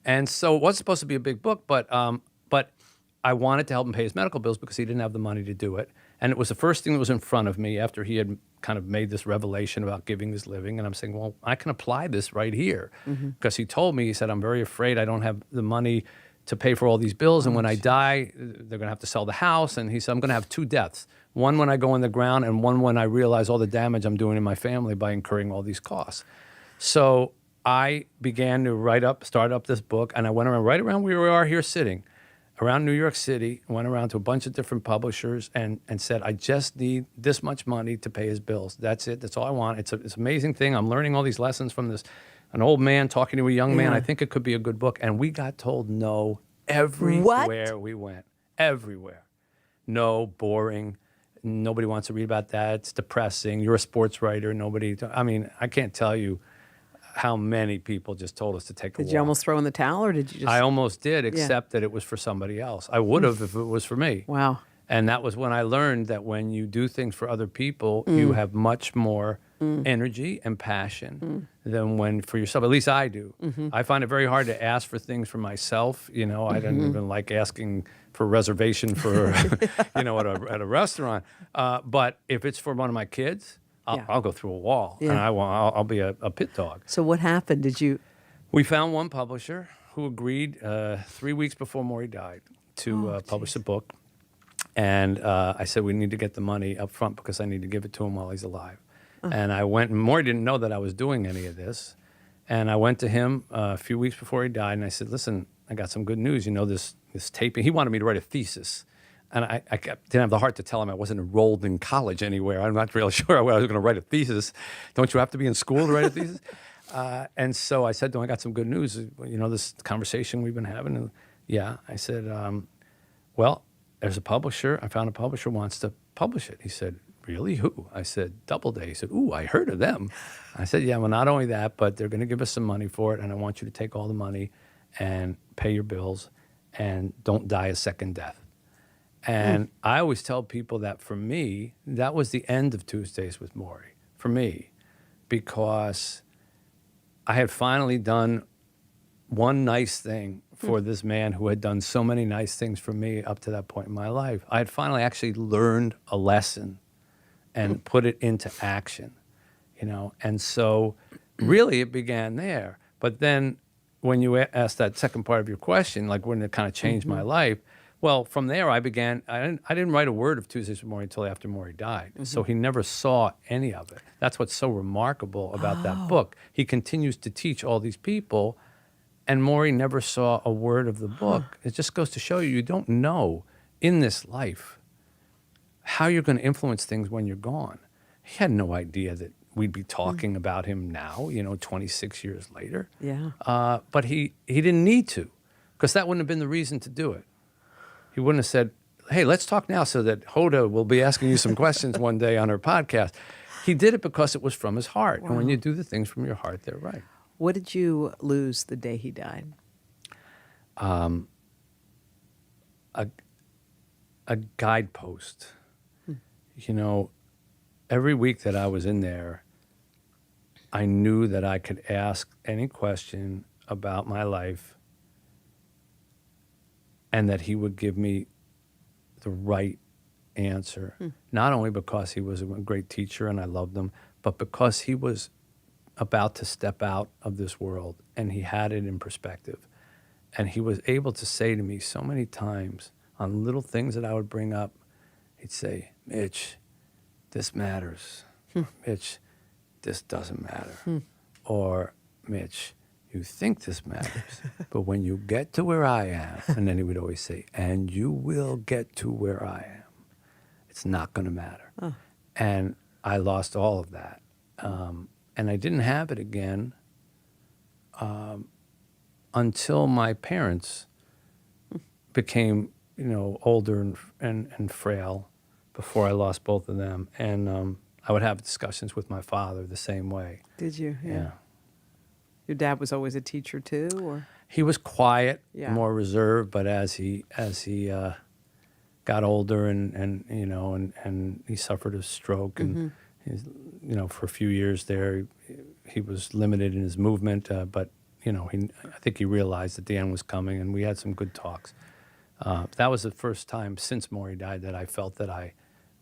And so it wasn't supposed to be a big book, but I wanted to help him pay his medical bills because he didn't have the money to do it. And it was the first thing that was in front of me after he had kind of made this revelation about giving is living. And I'm saying, well, I can apply this right here. Because he told me, he said, I'm very afraid I don't have the money to pay for all these bills. And when I die, they're going to have to sell the house. And he said, I'm going to have two deaths. One when I go in the ground and one when I realize all the damage I'm doing in my family by incurring all these costs. So I began to start up this book, and I went around right around where we are here sitting, around New York City, went around to a bunch of different publishers and said, I just need this much money to pay his bills. That's it. That's all I want. It's an amazing thing. I'm learning all these lessons from an old man talking to a young man. I think it could be a good book. And we got told no everywhere we went. Everywhere. No, boring. Nobody wants to read about that. It's depressing. You're a sports writer. I can't tell you how many people just told us to take a walk. Did you almost throw in the towel, or did you just? I almost did, except that it was for somebody else. I would have if it was for me. Wow. And that was when I learned that when you do things for other people, you have much more energy and passion than when for yourself. At least I do. I find it very hard to ask for things for myself. I don't even like asking for a reservation for, at a restaurant. But if it's for one of my kids, I'll go through a wall, and I'll be a pit dog. So what happened? We found one publisher who agreed 3 weeks before Morrie died to publish the book. And I said, we need to get the money up front because I need to give it to him while he's alive. And I went, and Morrie didn't know that I was doing any of this. And I went to him a few weeks before he died, and I said, listen, I got some good news. This taping. He wanted me to write a thesis. And I didn't have the heart to tell him I wasn't enrolled in college anywhere. I'm not really sure I was going to write a thesis. Don't you have to be in school to write a thesis? And so I said to him, I got some good news. You know, this conversation we've been having. And yeah, I said, well, there's a publisher. I found a publisher wants to publish it. He said, really? Who? I said, Doubleday. He said, ooh, I heard of them. I said, yeah, well, not only that, but they're going to give us some money for it, and I want you to take all the money and pay your bills and don't die a second death. And I always tell people that for me, that was the end of Tuesdays with Morrie, for me, because I had finally done one nice thing for this man who had done so many nice things for me up to that point in my life. I had finally actually learned a lesson and put it into action, you know? And so really it began there. But then when you asked that second part of your question, like when it kind of changed my life, well, from there I began, I didn't write a word of Tuesdays with Morrie until after Morrie died. So he never saw any of it. That's what's so remarkable about that book. He continues to teach all these people, and Morrie never saw a word of the book. It just goes to show you, you don't know in this life how you're going to influence things when you're gone. He had no idea that we'd be talking about him now, you know, 26 years later. Yeah. But he didn't need to, because that wouldn't have been the reason to do it. He wouldn't have said, hey, let's talk now so that Hoda will be asking you some questions one day on her podcast. He did it because it was from his heart. And when you do the things from your heart, they're right. What did you lose the day he died? A guidepost. You know, every week that I was in there, I knew that I could ask any question about my life and that he would give me the right answer. Not only because he was a great teacher and I loved him, but because he was about to step out of this world and he had it in perspective. And he was able to say to me so many times on little things that I would bring up, he'd say, Mitch, this matters. Mitch, this doesn't matter. Or, Mitch, you think this matters, but when you get to where I am, and then he would always say, and you will get to where I am, it's not going to matter. And I lost all of that. And I didn't have it again until my parents became, you know, older and frail before I lost both of them. And I would have discussions with my father the same way. Did you? Yeah. Your dad was always a teacher too, or? He was quiet, Yeah. more reserved, but as he got older and you know, and he suffered a stroke and he's, you know, for a few years there, he was limited in his movement, but you know, I think he realized that the end was coming, and we had some good talks. That was the first time since Morrie died that I felt that I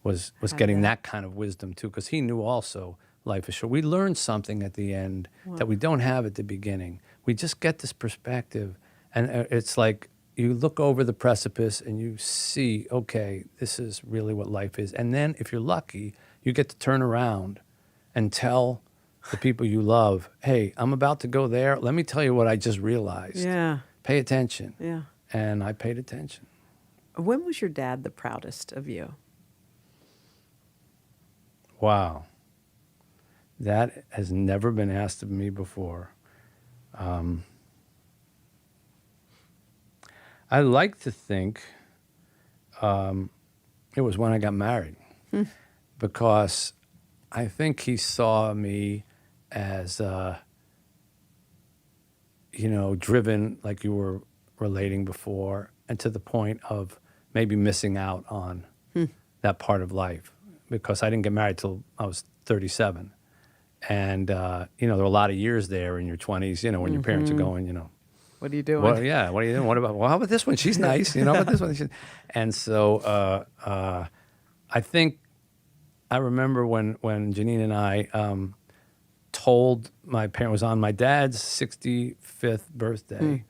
was getting that kind of wisdom too, because he knew also life is short. We learned something at the end that we don't have at the beginning. We just get this perspective, and it's like you look over the precipice and you see, okay, this is really what life is. And then if you're lucky, you get to turn around and tell the people you love, hey, I'm about to go there. Let me tell you what I just realized. Yeah. Pay attention. Yeah. And I paid attention. When was your dad the proudest of you? Wow. That has never been asked of me before. I like to think it was when I got married, because I think he saw me as, you know, driven, like you were relating before, and to the point of maybe missing out on that part of life, because I didn't get married till I was 37. And, you know, there were a lot of years there in your 20s, you know, when your parents are going, you know, what are you doing? well, yeah, what are you doing? What about, well, how about this one? She's nice, you know, how about this one? And so I think I remember when Janine and I told my parents, was on my dad's 65th birthday,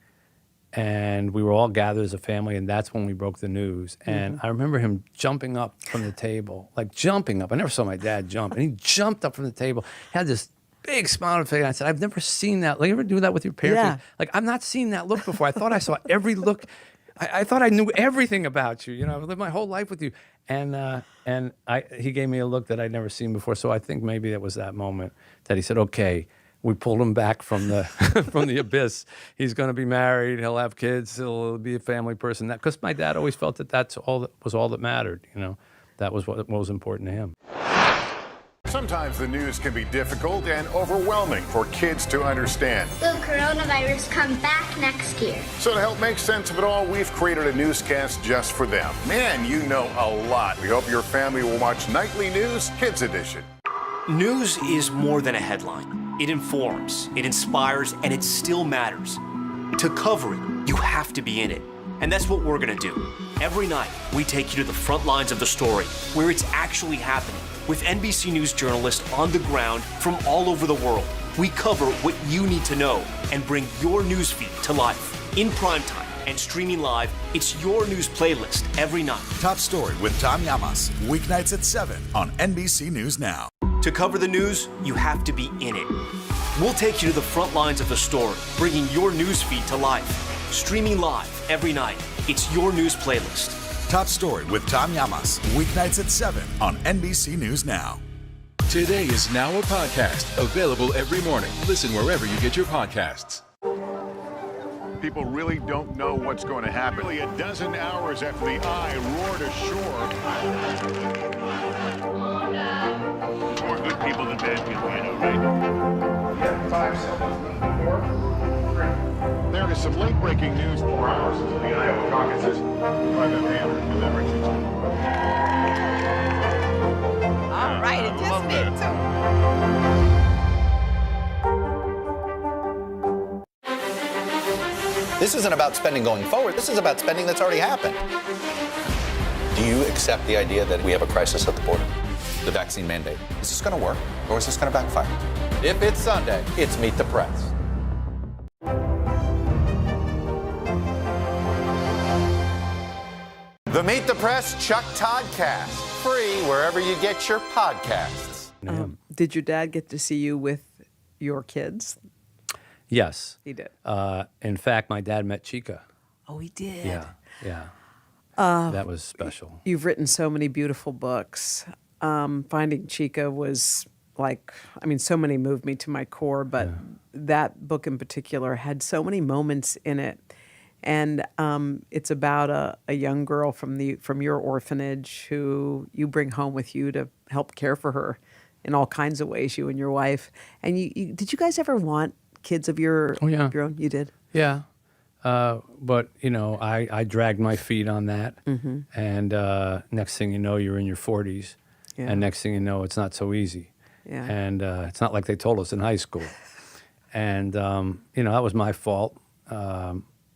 and we were all gathered as a family, and that's when we broke the news. And I remember him jumping up from the table, like jumping up. I never saw my dad jump, and he jumped up from the table, had this big smile on his face. I said, I've never seen that. Like, you ever do that with your parents? Yeah. Like, I've not seen that look before. I thought I saw every look. I thought I knew everything about you. You know, I've lived my whole life with you. And he gave me a look that I'd never seen before. So I think maybe it was that moment that he said, okay, we pulled him back from the from the abyss. He's going to be married. He'll have kids. He'll be a family person. Because my dad always felt that that's all that mattered. You know, that was what was important to him. Sometimes the news can be difficult and overwhelming for kids to understand. Will coronavirus come back next year? So to help make sense of it all, we've created a newscast just for them. Man, you know a lot. We hope your family will watch Nightly News Kids Edition. News is more than a headline. It informs, it inspires, and it still matters. To cover it, you have to be in it. And that's what we're gonna do. Every night, we take you to the front lines of the story, where it's actually happening, with NBC News journalists on the ground from all over the world. We cover what you need to know and bring your newsfeed to life. In primetime and streaming live, it's your news playlist every night. Top Story with Tom Llamas, weeknights at 7 on NBC News Now. To cover the news, you have to be in it. We'll take you to the front lines of the story, bringing your newsfeed to life. Streaming live every night. It's your news playlist. Top Story with Tom Llamas, weeknights at 7 on NBC News Now. Today is now a podcast, available every morning. Listen wherever you get your podcasts. People really don't know what's going to happen. Nearly a dozen hours after the Eye roared ashore. More good people than bad people, I know, right? Yeah, 5 seconds. 4, 3. There is some late-breaking news 4 hours into the Iowa caucuses. By the hand with everything. All right, it just made This isn't about spending going forward. This is about spending that's already happened. Do you accept the idea that we have a crisis at the border? The vaccine mandate. Is this going to work, or is this going to backfire? If it's Sunday, it's Meet the Press. The Meet the Press Chuck Toddcast. Free wherever you get your podcasts. Did your dad get to see you with your kids? Yes. He did. In fact, my dad met Chica. Oh, he did? Yeah. That was special. You've written so many beautiful books. Finding Chica was so many moved me to my core, but that book in particular had so many moments in it. And it's about a young girl from your orphanage who you bring home with you to help care for her in all kinds of ways, you and your wife. And did you guys ever want kids of your own? You did? Yeah. But, I dragged my feet on that. Mm-hmm. And next thing you know, you're in your 40s. Yeah. And next thing you know, it's not so easy. Yeah. And it's not like they told us in high school. And, that was my fault.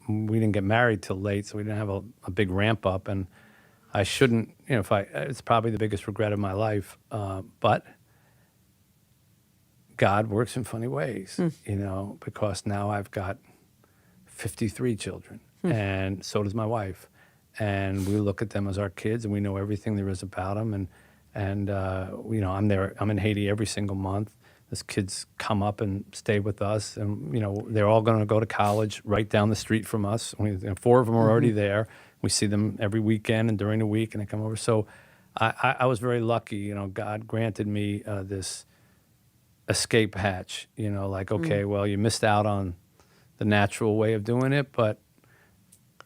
We didn't get married till late, so we didn't have a big ramp up. And I shouldn't, it's probably the biggest regret of my life. But God works in funny ways, because now I've got 53 children, and so does my wife. And we look at them as our kids, and we know everything there is about them. And I'm in Haiti every single month. These kids come up and stay with us, and they're all going to go to college right down the street from us. 4 of them are already there. We see them every weekend and during the week, and they come over. So I was very lucky. God granted me this escape hatch. Well, you missed out on the natural way of doing it, but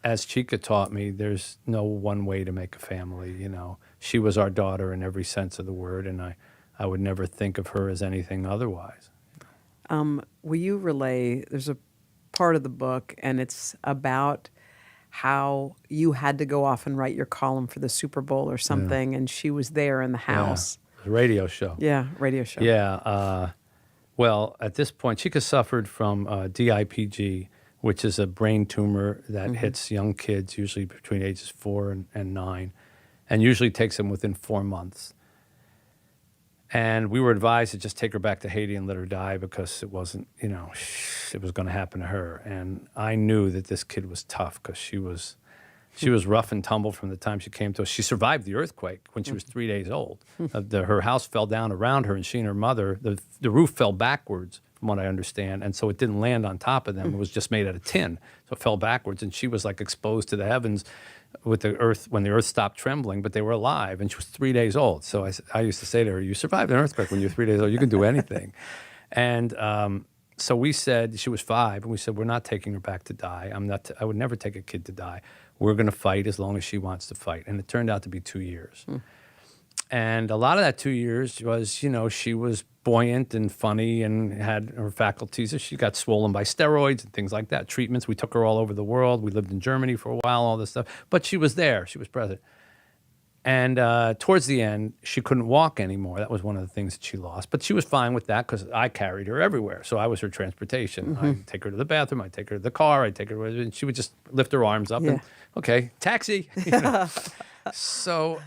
as Chica taught me, there's no one way to make a family. She was our daughter in every sense of the word, and I would never think of her as anything otherwise. Will you relay, there's a part of the book, and it's about how you had to go off and write your column for the Super Bowl or something, and she was there in the house. Yeah. It was a radio show. Yeah, radio show. Yeah. Well, at this point, Chica suffered from DIPG, which is a brain tumor that hits young kids, usually between ages 4 and 9, and usually takes them within 4 months. And we were advised to just take her back to Haiti and let her die because it wasn't, it was going to happen to her. And I knew that this kid was tough because she was rough and tumble from the time she came to us. She survived the earthquake when she was 3 days old. Her house fell down around her, and she and her mother, the roof fell backwards, from what I understand, and so it didn't land on top of them. It was just made out of tin, so it fell backwards, and she was exposed to the heavens with the earth when the earth stopped trembling, but they were alive, and she was 3 days old. So I used to say to her, "You survived an earthquake when you're 3 days old. You can do anything." And so we said, she was 5, and we said, we're not taking her back to die. I would never take a kid to die. We're going to fight as long as she wants to fight. And it turned out to be 2 years. And a lot of that 2 years was, you know, she was buoyant and funny and had her faculties. She got swollen by steroids and things like that, treatments. We took her all over the world. We lived in Germany for a while, all this stuff. But she was there. She was present. And towards the end, she couldn't walk anymore. That was one of the things that she lost. But she was fine with that because I carried her everywhere. So I was her transportation. I'd take her to the bathroom. I'd take her to the car. I'd take her, and she would just lift her arms up and, okay, taxi. You know? So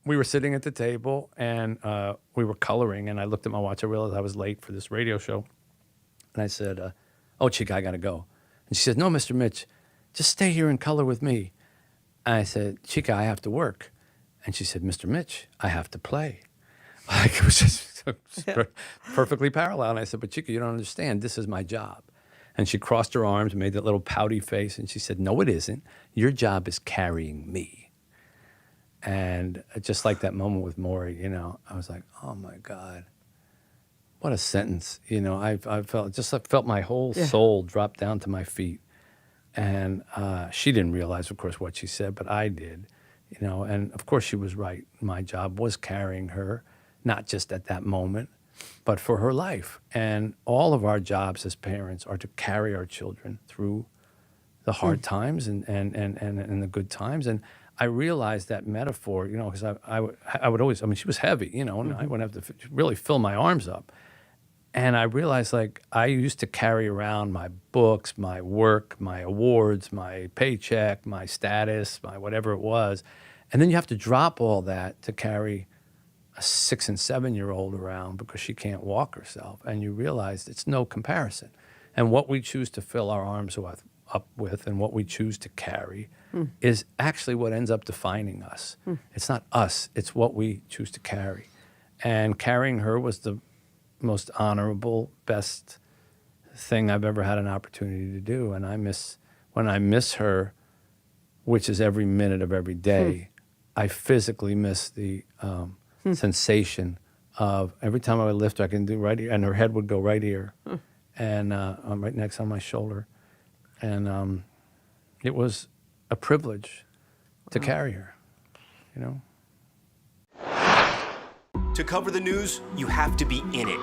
we were sitting at the table, and we were coloring. And I looked at my watch. I realized I was late for this radio show. And I said, oh, Chica, I got to go. And she said, no, Mr. Mitch, just stay here and color with me. And I said, Chica, I have to work. And she said, Mr. Mitch, I have to play. Like, it was just perfectly parallel. And I said, but Chica, you don't understand. This is my job. And she crossed her arms, made that little pouty face, and she said, no, it isn't. Your job is carrying me. And just like that moment with Maury, you know, I was like, oh, my God. What a sentence. You know, I felt my whole soul drop down to my feet. And she didn't realize, of course, what she said, but I did. You know, and of course she was right. My job was carrying her, not just at that moment, but for her life. And all of our jobs as parents are to carry our children through the hard times and the good times. And I realized that metaphor, you know, because I would always, I mean, she was heavy, you know, and I would have to really fill my arms up. And I realized, like, I used to carry around my books, my work, my awards, my paycheck, my status, my whatever it was. And then you have to drop all that to carry a 6- and 7-year-old around because she can't walk herself. And you realize it's no comparison. And what we choose to fill our arms up with and what we choose to carry is actually what ends up defining us. It's not us, it's what we choose to carry. And carrying her was the most honorable, best thing I've ever had an opportunity to do. And when I miss her, which is every minute of every day, I physically miss the sensation of every time I would lift her, I can do right here, and her head would go right here, and right next on my shoulder. And it was a privilege to carry her, you know? To cover the news, you have to be in it.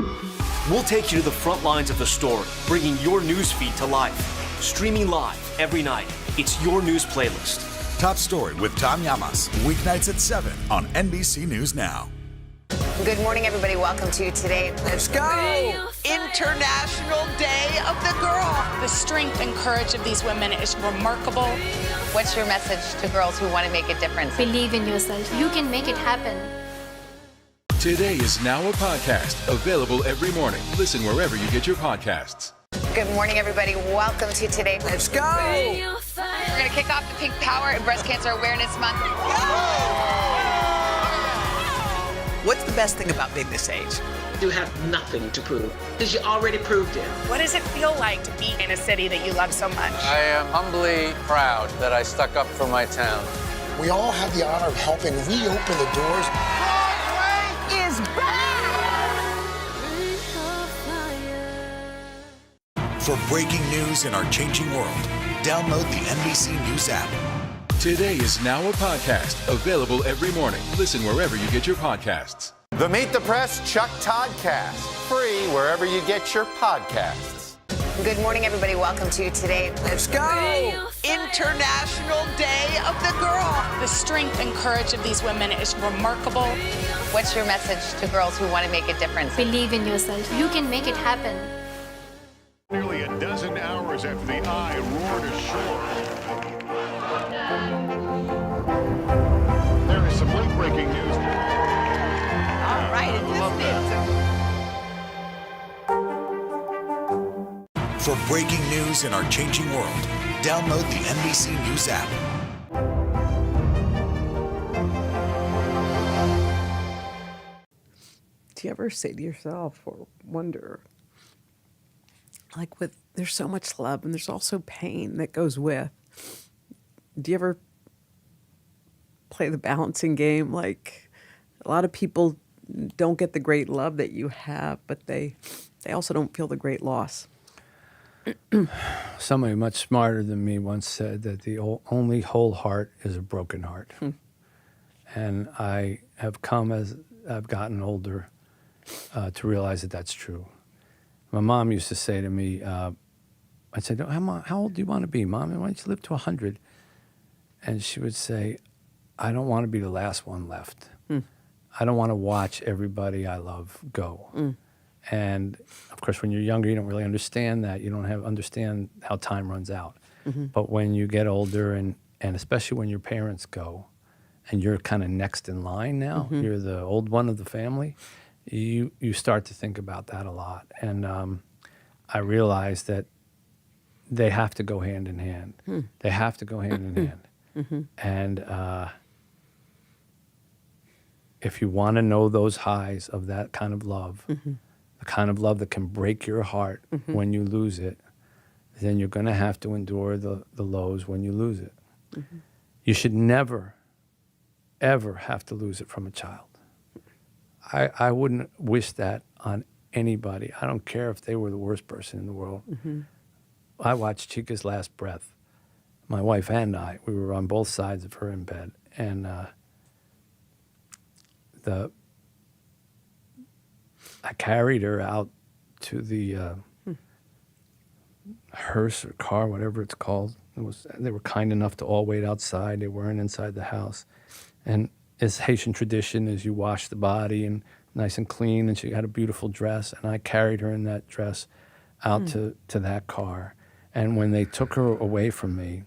We'll take you to the front lines of the story, bringing your news feed to life. Streaming live every night. It's your news playlist. Top Story with Tom Llamas, weeknights at 7 on NBC News Now. Good morning, everybody. Welcome to Today. Let's go! International Day of the Girl. The strength and courage of these women is remarkable. What's your message to girls who want to make a difference? Believe in yourself. You can make it happen. Today is now a podcast available every morning. Listen wherever you get your podcasts. Good morning, everybody. Welcome to Today. Let's go! We're going to kick off the Pink Power and Breast Cancer Awareness Month. What's the best thing about being this age? You have nothing to prove because you already proved it. What does it feel like to be in a city that you love so much? I am humbly proud that I stuck up for my town. We all have the honor of helping reopen the doors. Broadway is back! For breaking news in our changing world, download the NBC News app. Today is now a podcast available every morning. Listen wherever you get your podcasts. The Meet the Press Chuck Toddcast, free wherever you get your podcasts. Good morning, everybody. Welcome to Today. Let's go! International Day of the Girl. The strength and courage of these women is remarkable. What's your message to girls who want to make a difference? Believe in yourself. You can make it happen. Nearly a dozen hours after the Eye roared ashore. There is some late-breaking news. All right, For breaking news in our changing world, download the NBC News app. Do you ever say to yourself or wonder, like, there's so much love and there's also pain that goes with. Do you ever play the balancing game? Like, a lot of people don't get the great love that you have, but they They also don't feel the great loss. Somebody much smarter than me once said that the only whole heart is a broken heart. And I have come as I've gotten older to realize that that's true. My mom used to say to me, I'd say, how old do you want to be, Mom? Why don't you live to 100? And she would say, I don't want to be the last one left. I don't want to watch everybody I love go. And of course, when you're younger, you don't really understand that. You don't understand how time runs out. But when you get older, and especially when your parents go, and you're kind of next in line now, you're the old one of the family, you start to think about that a lot. And I realized that they have to go hand in hand. They have to go hand in hand. And if you want to know those highs of that kind of love, the kind of love that can break your heart when you lose it, then you're going to have to endure the lows when you lose it. You should never, ever have to lose it from a child. I wouldn't wish that on anybody. I don't care if they were the worst person in the world. I watched Chica's last breath. My wife and I, we were on both sides of her in bed. And I carried her out to the hearse or car, whatever it's called. They were kind enough to all wait outside. They weren't inside the house. And as Haitian tradition is, you wash the body and nice and clean, and she had a beautiful dress. And I carried her in that dress out to that car. And when they took her away from me,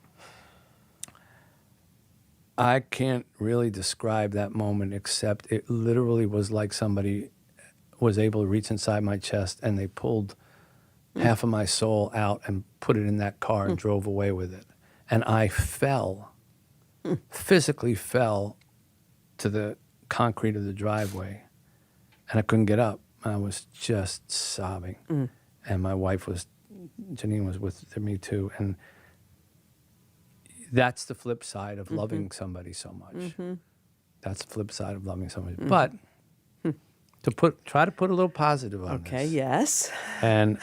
I can't really describe that moment, except it literally was like somebody was able to reach inside my chest and they pulled half of my soul out and put it in that car and drove away with it. And I fell, physically fell to the concrete of the driveway, and I couldn't get up. I was just sobbing. And my wife Janine was with me too. And that's the flip side of loving somebody so much. That's the flip side of loving somebody. But try to put a little positive on this. Okay, yes. And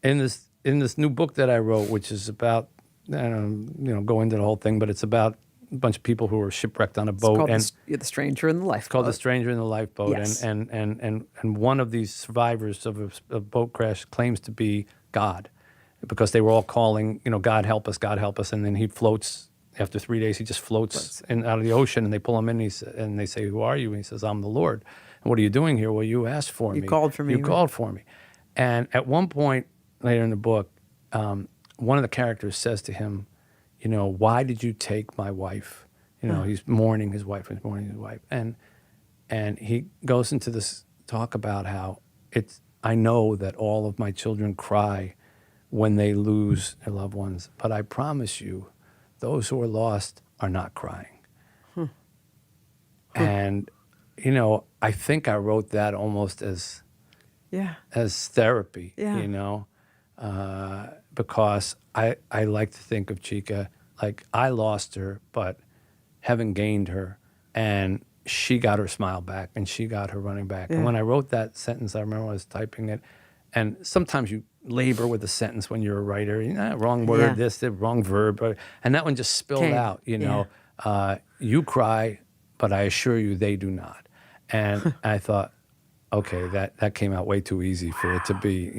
in this new book that I wrote, which is about, I don't know, go into the whole thing, but it's about a bunch of people who were shipwrecked on a boat. It's called The Stranger in the Lifeboat. It's called The Stranger in the Lifeboat. Yes. And one of these survivors of a boat crash claims to be God, because they were all calling, God help us, and then he floats. After 3 days, he just floats out of the ocean, and they pull him in, and they say, "Who are you?" And he says, "I'm the Lord." "And what are you doing here?" "Well, you asked for me. You called for me. You called for me." And at one point later in the book, one of the characters says to him, "Why did you take my wife?" He's mourning his wife. And he goes into this talk about how I know that all of my children cry when they lose their loved ones, but I promise you, those who are lost are not crying. And, I think I wrote that almost as therapy, because I like to think of Chica like I lost her, but heaven gained her, and she got her smile back, and she got her running back. And when I wrote that sentence, I remember I was typing it, and sometimes you labor with a sentence when you're a writer. Wrong word, the wrong verb, and that one just spilled out. You cry, but I assure you they do not. And I thought, okay, that came out way too easy for it to be,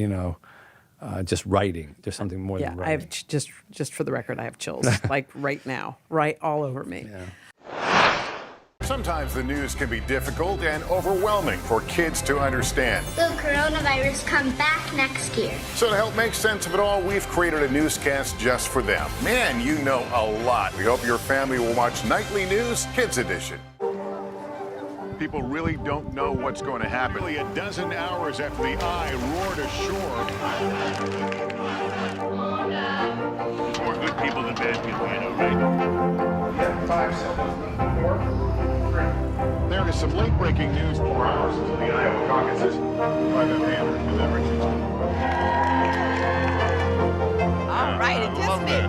just writing. There's something more than writing. I have just for the record, I have chills like right now, right all over me. Sometimes the news can be difficult and overwhelming for kids to understand. Will coronavirus come back next year? So to help make sense of it all, we've created a newscast just for them. Man, you know a lot. We hope your family will watch Nightly News Kids Edition. People really don't know what's going to happen. Only a dozen hours after the Eye roared ashore. More good people than bad people, right? 5 seconds. 4. There is some late-breaking news 4 hours into the Iowa caucuses. By the Andrews with everything. All right, it just made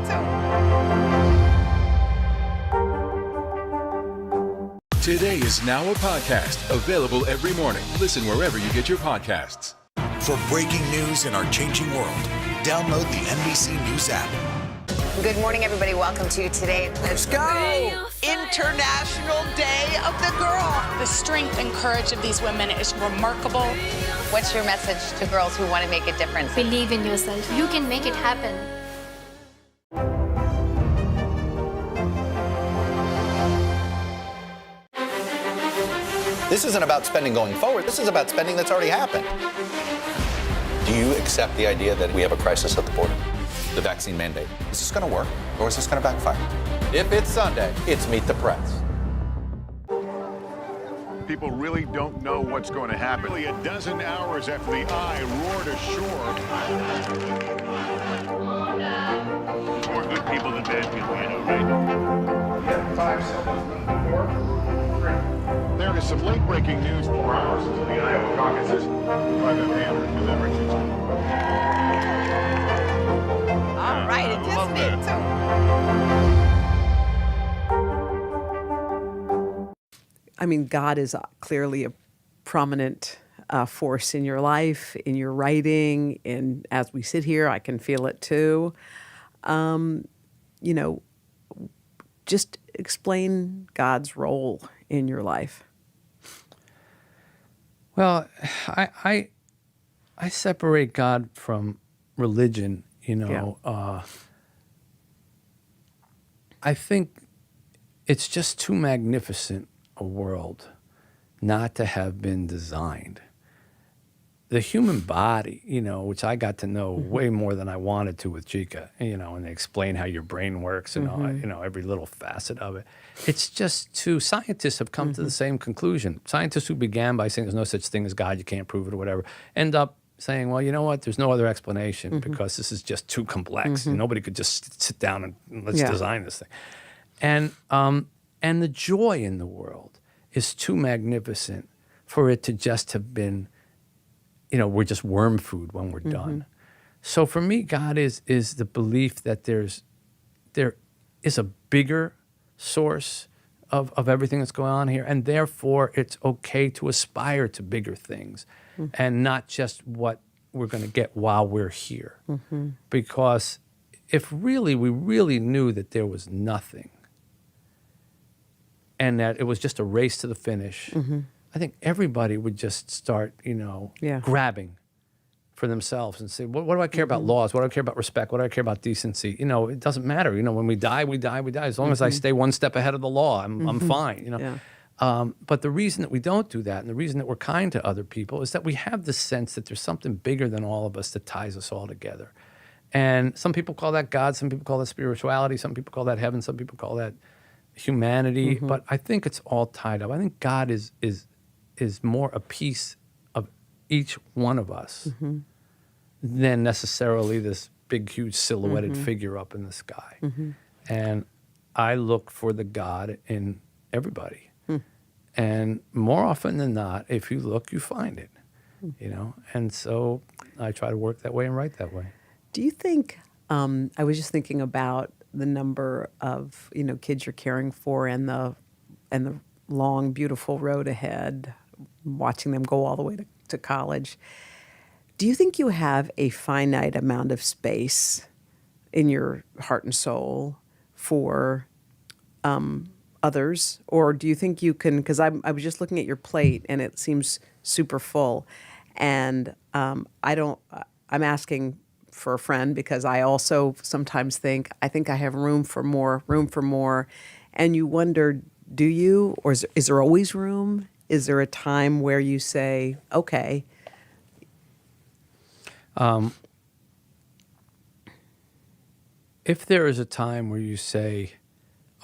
Today is now a podcast available every morning. Listen wherever you get your podcasts. For breaking news in our changing world, download the NBC News app. Good morning, everybody. Welcome to Today. Let's go! International Day of the Girl. The strength and courage of these women is remarkable. What's your message to girls who want to make a difference? Believe in yourself. You can make it happen. This isn't about spending going forward. This is about spending that's already happened. Do you accept the idea that we have a crisis at the border? The vaccine mandate. Is this going to work or is this going to backfire? If it's Sunday, it's Meet the Press. People really don't know what's going to happen. Nearly a dozen hours after the eye roared ashore. More good people than bad people, you know, right? Yeah, 5 seconds. 4, 3. There is some late-breaking news 4 hours into the Iowa caucuses by the Andrew deliberations. All right, it just needs I mean, God is clearly a prominent force in your life, in your writing, and as we sit here, I can feel it too. You know, just explain God's role in your life. Well, I separate God from religion, you know. Yeah. I think it's just too magnificent a world not to have been designed. The human body, you know, which I got to know way more than I wanted to with Chica, you know, and they explain how your brain works and all, you know, every little facet of it. It's just too, scientists have come to the same conclusion. Scientists who began by saying there's no such thing as God, you can't prove it or whatever, end up saying, well, you know what, there's no other explanation because this is just too complex. Nobody could just sit down and let's design this thing. And the joy in the world is too magnificent for it to just have been, you know, we're just worm food when we're done. So for me, God is the belief that there is a bigger source of everything that's going on here, and therefore it's okay to aspire to bigger things and not just what we're going to get while we're here. Because if really we really knew that there was nothing and that it was just a race to the finish, I think everybody would just start, you know, grabbing for themselves and say, what do I care about laws? What do I care about respect? What do I care about decency? You know, it doesn't matter. You know, when we die, we die, we die. As long as I stay one step ahead of the law, I'm fine, you know. But the reason that we don't do that and the reason that we're kind to other people is that we have this sense that there's something bigger than all of us that ties us all together. And some people call that God, some people call that spirituality, some people call that heaven, some people call that humanity. But I think it's all tied up. I think God is more a piece of each one of us than necessarily this big, huge silhouetted figure up in the sky. And I look for the God in everybody. And more often than not, if you look, you find it, you know? And so I try to work that way and write that way. Do you think, I was just thinking about the number of, you know, kids you're caring for and the long, beautiful road ahead, watching them go all the way to college. Do you think you have a finite amount of space in your heart and soul for others? Or do you think you can, because I was just looking at your plate and it seems super full. And I'm asking for a friend because I also sometimes think I have room for more. And you wonder, do you, or is there always room? Is there a time where you say, okay? If there is a time where you say,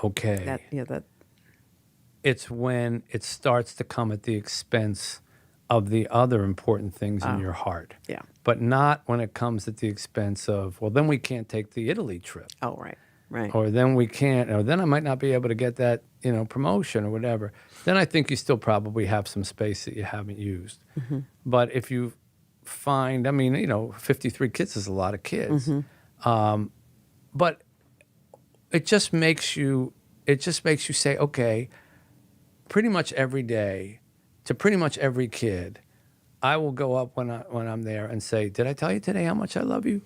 okay, it's when it starts to come at the expense of the other important things in your heart. Yeah. But not when it comes at the expense of, well, then we can't take the Italy trip. Oh, right. Right. Or then we can't, or then I might not be able to get that, you know, promotion or whatever. Then I think you still probably have some space that you haven't used. But if you find, I mean, you know, 53 kids is a lot of kids. But it just makes you say, okay, pretty much every day to pretty much every kid, I will go up when I'm there and say, "Did I tell you today how much I love you?"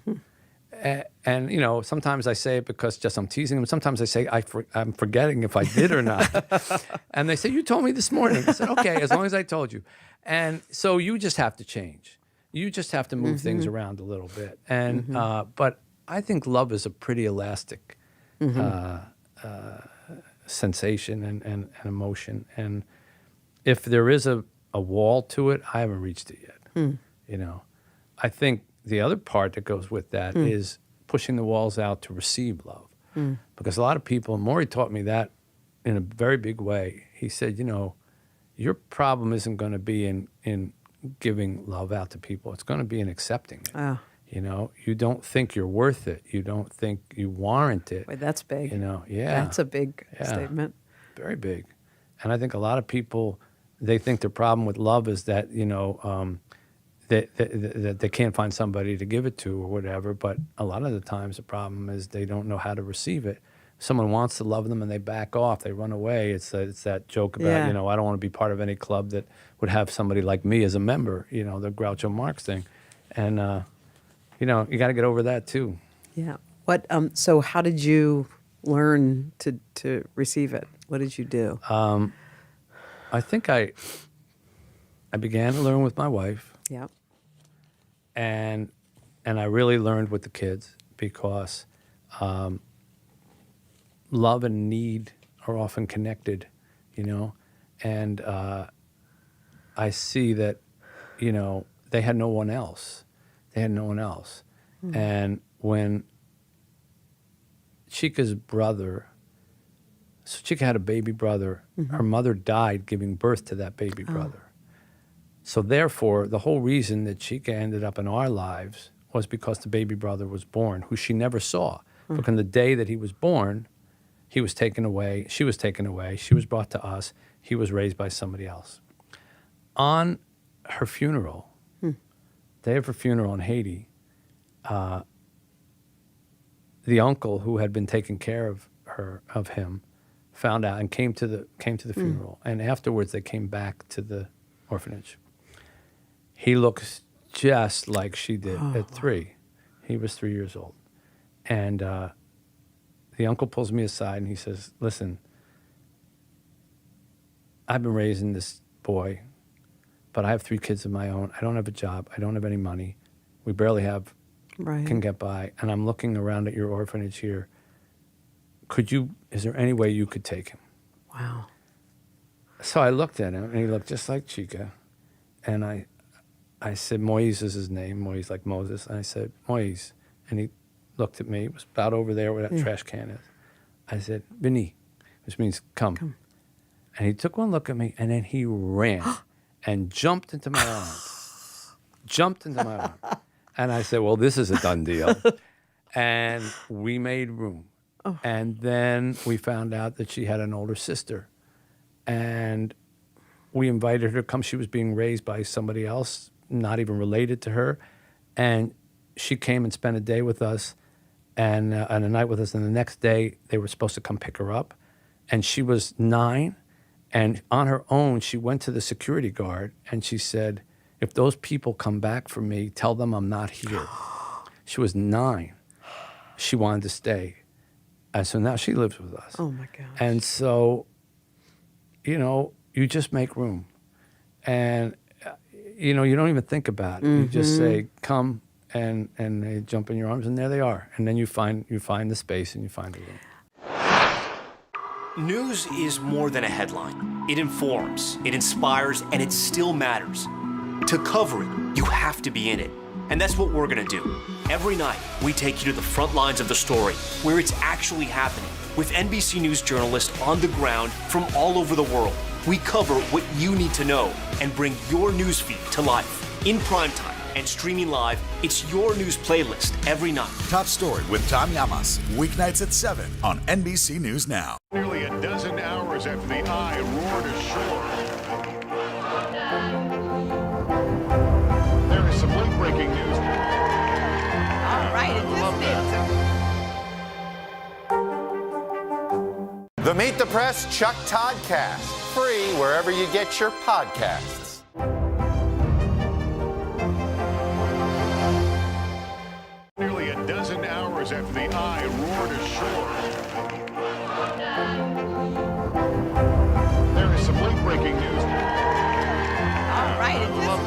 And you know, sometimes I say it because just I'm teasing them. Sometimes I say I'm forgetting if I did or not. And they say, "You told me this morning." I said, "Okay, as long as I told you." And so you just have to change. You just have to move things around a little bit. And but I think love is a pretty elastic sensation and emotion. And if there is a wall to it, I haven't reached it yet. You know, I think the other part that goes with that is pushing the walls out to receive love. Because a lot of people, and Maury taught me that in a very big way. He said, you know, your problem isn't going to be in giving love out to people. It's going to be in accepting it. Oh. You know, you don't think you're worth it. You don't think you warrant it. Wait, that's big. You know, yeah. That's a big statement. Very big. And I think a lot of people, they think their problem with love is that, you know, that they can't find somebody to give it to or whatever. But a lot of the times the problem is they don't know how to receive it. Someone wants to love them and they back off, they run away. It's that joke about, you know, I don't want to be part of any club that would have somebody like me as a member, you know, the Groucho Marx thing. And, you know, you got to get over that too. Yeah. What? So how did you learn to receive it? What did you do? I think I began to learn with my wife. Yeah. And I really learned with the kids because love and need are often connected, you know. And I see that, you know, they had no one else. They had no one else. And when Chica's brother, so Chica had a baby brother, her mother died giving birth to that baby brother. So therefore, the whole reason that Chica ended up in our lives was because the baby brother was born, who she never saw. Because on the day that he was born, he was taken away, she was taken away, she was brought to us, he was raised by somebody else. On her funeral, day of her funeral in Haiti, the uncle who had been taking care of him found out and came to the funeral. And afterwards they came back to the orphanage. He looks just like she did at 3. He was 3 years old. And the uncle pulls me aside and he says, "Listen, I've been raising this boy, but I have 3 kids of my own. I don't have a job. I don't have any money. We barely can get by. And I'm looking around at your orphanage here. Is there any way you could take him?" Wow. So I looked at him and he looked just like Chica. And I said, Moise is his name, Moise like Moses. And I said, Moise. And he looked at me, it was about over there where that trash can is. I said, Vini, which means come. And he took one look at me and then he ran and jumped into my arms. And I said, well, this is a done deal. And we made room. And then we found out that she had an older sister. And we invited her to come. She was being raised by somebody else, not even related to her. And she came and spent a day with us and a night with us. And the next day, they were supposed to come pick her up. And she was 9. And on her own, she went to the security guard and she said, if those people come back for me, tell them I'm not here. She was 9. She wanted to stay. And so now she lives with us. Oh, my gosh. And so, you know, you just make room. And, you know, you don't even think about it. You just say, come, and they jump in your arms, and there they are. And then you find the space and you find the room. News is more than a headline. It informs, it inspires, and it still matters. To cover it, you have to be in it. And that's what we're gonna do. Every night, we take you to the front lines of the story, where it's actually happening, with NBC News journalists on the ground from all over the world. We cover what you need to know and bring your newsfeed to life. In primetime and streaming live, it's your news playlist every night. Top Story with Tom Llamas, weeknights at 7 on NBC News Now. Nearly a dozen hours after the eye roared ashore. There is some late-breaking news. All right, The Meet the Press Chuck Toddcast, free wherever you get your podcasts. Nearly a dozen hours after the Eye roared ashore. There is some late-breaking news. All right, it just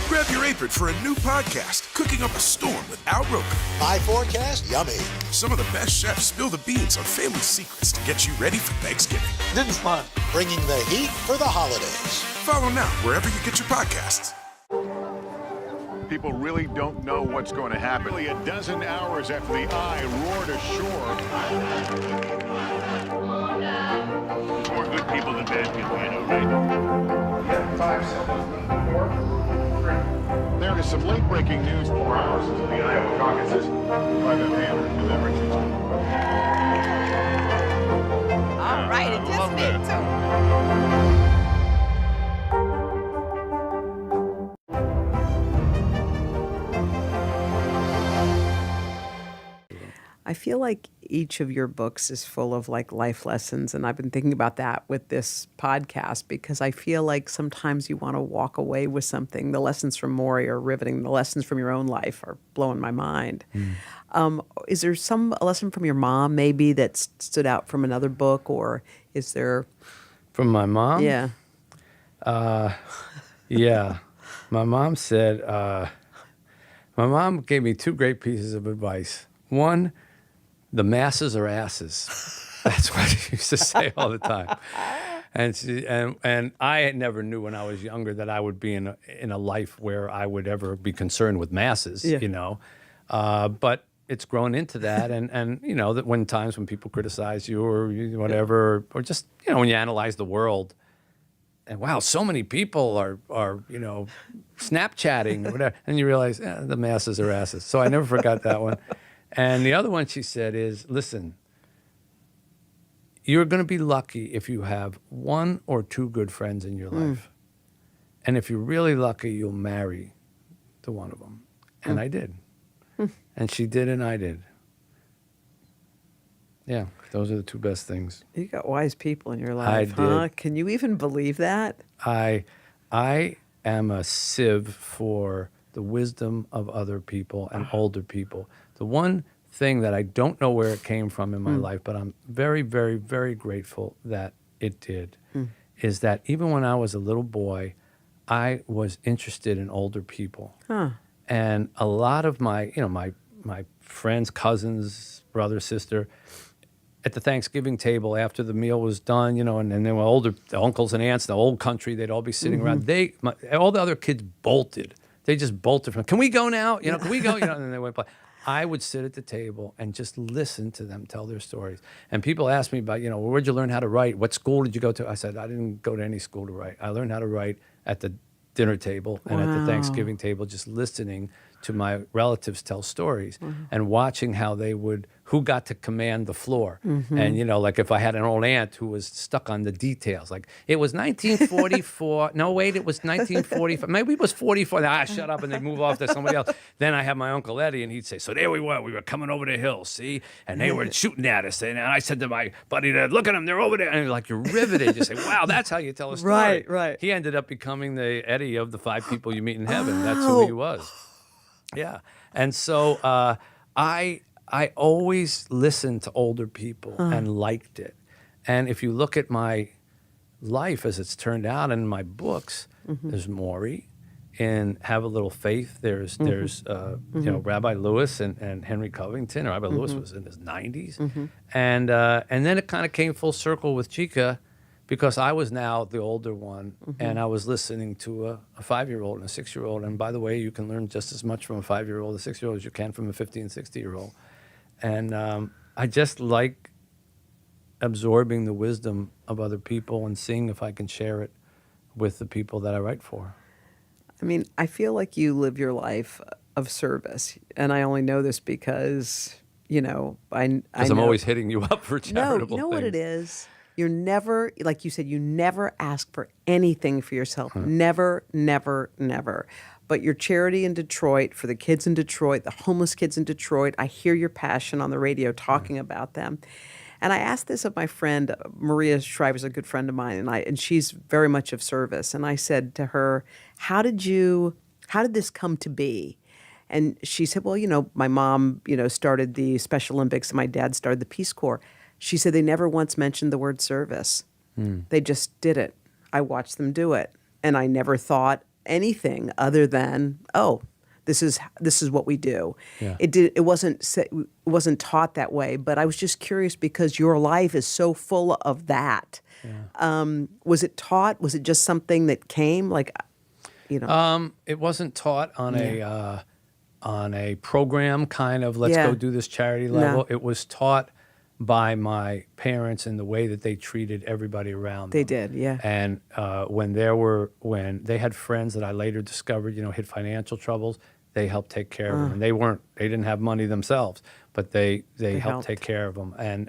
Grab your apron for a new podcast, Cooking Up a Storm with Al Roker. My forecast, yummy. Some of the best chefs spill the beans on family secrets to get you ready for Thanksgiving. This is fun. Bringing the heat for the holidays. Follow now wherever you get your podcasts. People really don't know what's going to happen. Nearly a dozen hours after the Eye roared ashore. More good people than bad people, I know, right? 5 seconds. 4, 3. There is some late-breaking news 4 hours into the Iowa caucuses by the Hammer deliberations. All right, it just did too. I feel like each of your books is full of like life lessons, and I've been thinking about that with this podcast because I feel like sometimes you want to walk away with something. The lessons from Maury are riveting. The lessons from your own life are blowing my mind. Is there a lesson from your mom maybe that stood out from another book, or is there? From my mom? Yeah. Yeah. My mom said, my mom gave me 2 great pieces of advice. One, the masses are asses. That's what she used to say all the time. And I never knew when I was younger that I would be in a life where I would ever be concerned with masses, you know. But it's grown into that, and you know that when times when people criticize you or whatever, or just when you analyze the world, and wow, so many people are Snapchatting or whatever, and you realize the masses are asses. So I never forgot that one. And the other one she said is, listen, you're going to be lucky if you have 1 or 2 good friends in your life. And if you're really lucky, you'll marry to one of them. And I did. And she did and I did. Yeah, those are the 2 best things. You got wise people in your life, I huh? did. Can you even believe that? I am a sieve for the wisdom of other people and older people. The one thing that I don't know where it came from in my life, but I'm very, very, very grateful that it did, is that even when I was a little boy, I was interested in older people. And a lot of my friends, cousins, brother, sister, at the Thanksgiving table after the meal was done, and they were older, the uncles and aunts, the old country, they'd all be sitting around. All the other kids bolted. They just bolted from, can we go now? Can we go? And they went play. I would sit at the table and just listen to them tell their stories. And people ask me about, where'd you learn how to write? What school did you go to? I said, I didn't go to any school to write. I learned how to write at the dinner table and at the Thanksgiving table, just listening to my relatives tell stories and watching how who got to command the floor. And, like if I had an old aunt who was stuck on the details, like it was 1944. No, wait, it was 1945. Maybe it was 44. Shut up. And they'd move off to somebody else. Then I had my Uncle Eddie and he'd say, so there we were coming over the hill, see? And they were shooting at us. And I said to my buddy, look at them, they're over there. And like, you're riveted. You say, wow, that's how you tell a story. Right. He ended up becoming the Eddie of the 5 people you meet in heaven. That's who he was. Yeah. And so I always listened to older people and liked it. And if you look at my life as it's turned out in my books, there's Maury. In Have a Little Faith, there's Rabbi Lewis and Henry Covington. Rabbi Lewis was in his 90s. And then it kind of came full circle with Chica, because I was now the older one, and I was listening to a 5-year-old and a 6-year-old. And by the way, you can learn just as much from a 5-year-old, a 6-year-old as you can from a 50 and 60-year-old. And I just like absorbing the wisdom of other people and seeing if I can share it with the people that I write for. I mean, I feel like you live your life of service, and I only know this because, I Because I'm always hitting you up for charitable No, you know what it things. is? You're never, like you said, you never ask for anything for yourself. Never, never, never. But your charity in Detroit, for the kids in Detroit, the homeless kids in Detroit, I hear your passion on the radio talking about them. And I asked this of my friend, Maria Shriver's a good friend of mine, and she's very much of service. And I said to her, how did this come to be? And she said, well, my mom, started the Special Olympics and my dad started the Peace Corps. She said they never once mentioned the word service. They just did it. I watched them do it. And I never thought anything other than, this is what we do. Yeah. It wasn't taught that way, but I was just curious because your life is so full of that. Yeah. Was it taught? Was it just something that came It wasn't taught on a program kind of let's go do this charity level. No. It was taught by my parents in the way that they treated everybody around them. They did, yeah. And when they had friends that I later discovered, hit financial troubles, they helped take care of them. And they didn't have money themselves, but they helped take care of them. And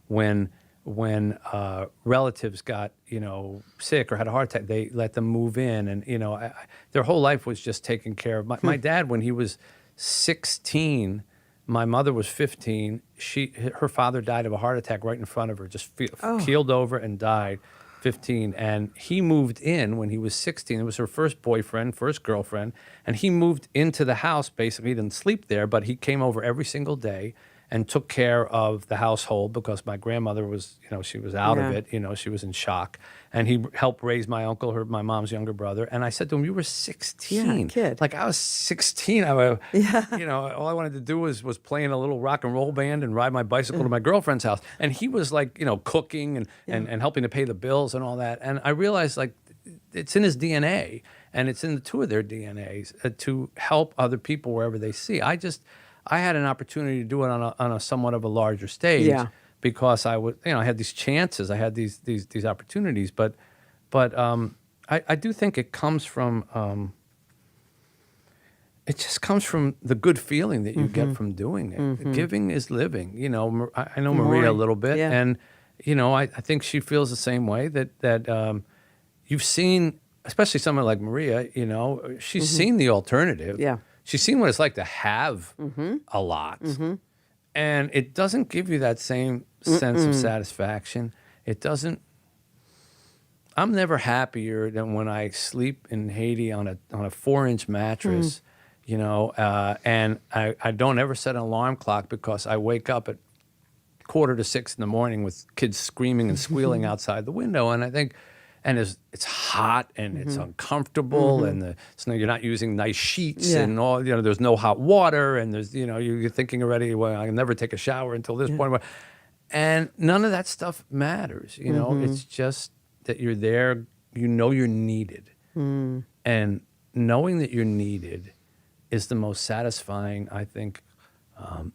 when relatives got, sick or had a heart attack, they let them move in. And, their whole life was just taken care of. My dad, when he was 16, my mother was 15. Her father died of a heart attack right in front of her, just keeled over and died, 15. And he moved in when he was 16. It was her first girlfriend. And he moved into the house, basically. He didn't sleep there, but he came over every single day and took care of the household because my grandmother was, she was out of it. She was in shock. And he helped raise my uncle, my mom's younger brother. And I said to him, you were 16. Yeah, kid. Like I was 16. All I wanted to do was play in a little rock and roll band and ride my bicycle to my girlfriend's house. And he was like, cooking and helping to pay the bills and all that. And I realized like it's in his DNA and it's in the two of their DNAs to help other people wherever they see. I had an opportunity to do it on a somewhat of a larger stage because I had these chances, I had these opportunities, but I do think it comes from it just comes from the good feeling that you get from doing it. Giving is living. I know Maria a little bit, and I think she feels the same way that you've seen, especially someone like Maria. She's seen the alternative. Yeah. She's seen what it's like to have a lot. And it doesn't give you that same sense of satisfaction. It doesn't. I'm never happier than when I sleep in Haiti on a 4-inch mattress, and I don't ever set an alarm clock because I wake up at 5:45 in the morning with kids screaming and squealing outside the window. And I think, and it's hot and it's uncomfortable and you're not using nice sheets and all, there's no hot water and there's, you're thinking already, well, I can never take a shower until this point. And none of that stuff matters, it's just that you're there, you're needed. And knowing that you're needed is the most satisfying, I think,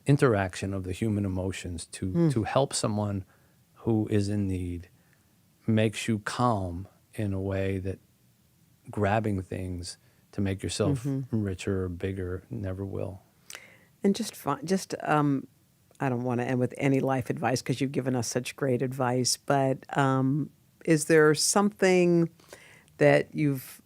interaction of the human emotions to help someone who is in need. Makes you calm in a way that grabbing things to make yourself richer or bigger never will. And I don't want to end with any life advice because you've given us such great advice, but is there something that you've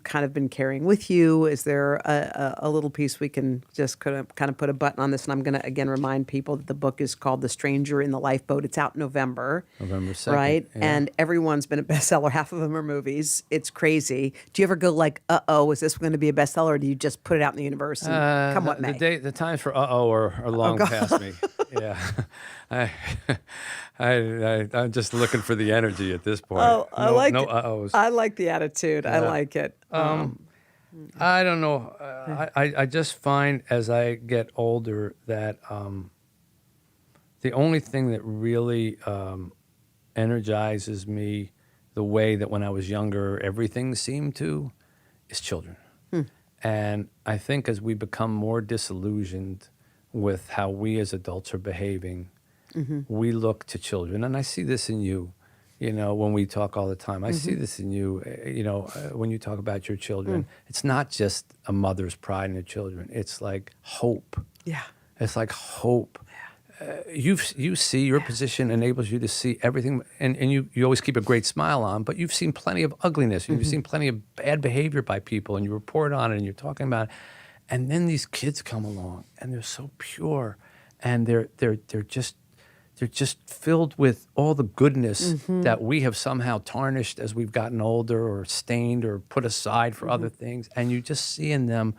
kind of been carrying with you? Is there a little piece we can just kind of put a button on this? And I'm going to, again, remind people that the book is called The Stranger in the Lifeboat. It's out November 2nd. Right? Yeah. And everyone's been a bestseller. Half of them are movies. It's crazy. Do you ever go like, is this going to be a bestseller? Or do you just put it out in the universe and come what may? The times for are long past me. Yeah. I'm just looking for the energy at this point. I like no it. uh-ohs. I like the attitude. I like it. I don't know. I just find as I get older that the only thing that really energizes me the way that when I was younger everything seemed to is children. And I think as we become more disillusioned with how we as adults are behaving, we look to children. And I see this in you, when we talk all the time. I see this in you, when you talk about your children. It's not just a mother's pride in her children. It's like hope. Yeah. It's like hope. you see your position enables you to see everything, and you always keep a great smile on, but you've seen plenty of ugliness, and you've seen plenty of bad behavior by people, and you report on it, and you're talking about it. And then these kids come along, and they're so pure, and they're just filled with all the goodness that we have somehow tarnished as we've gotten older, or stained, or put aside for other things. And you just see in them,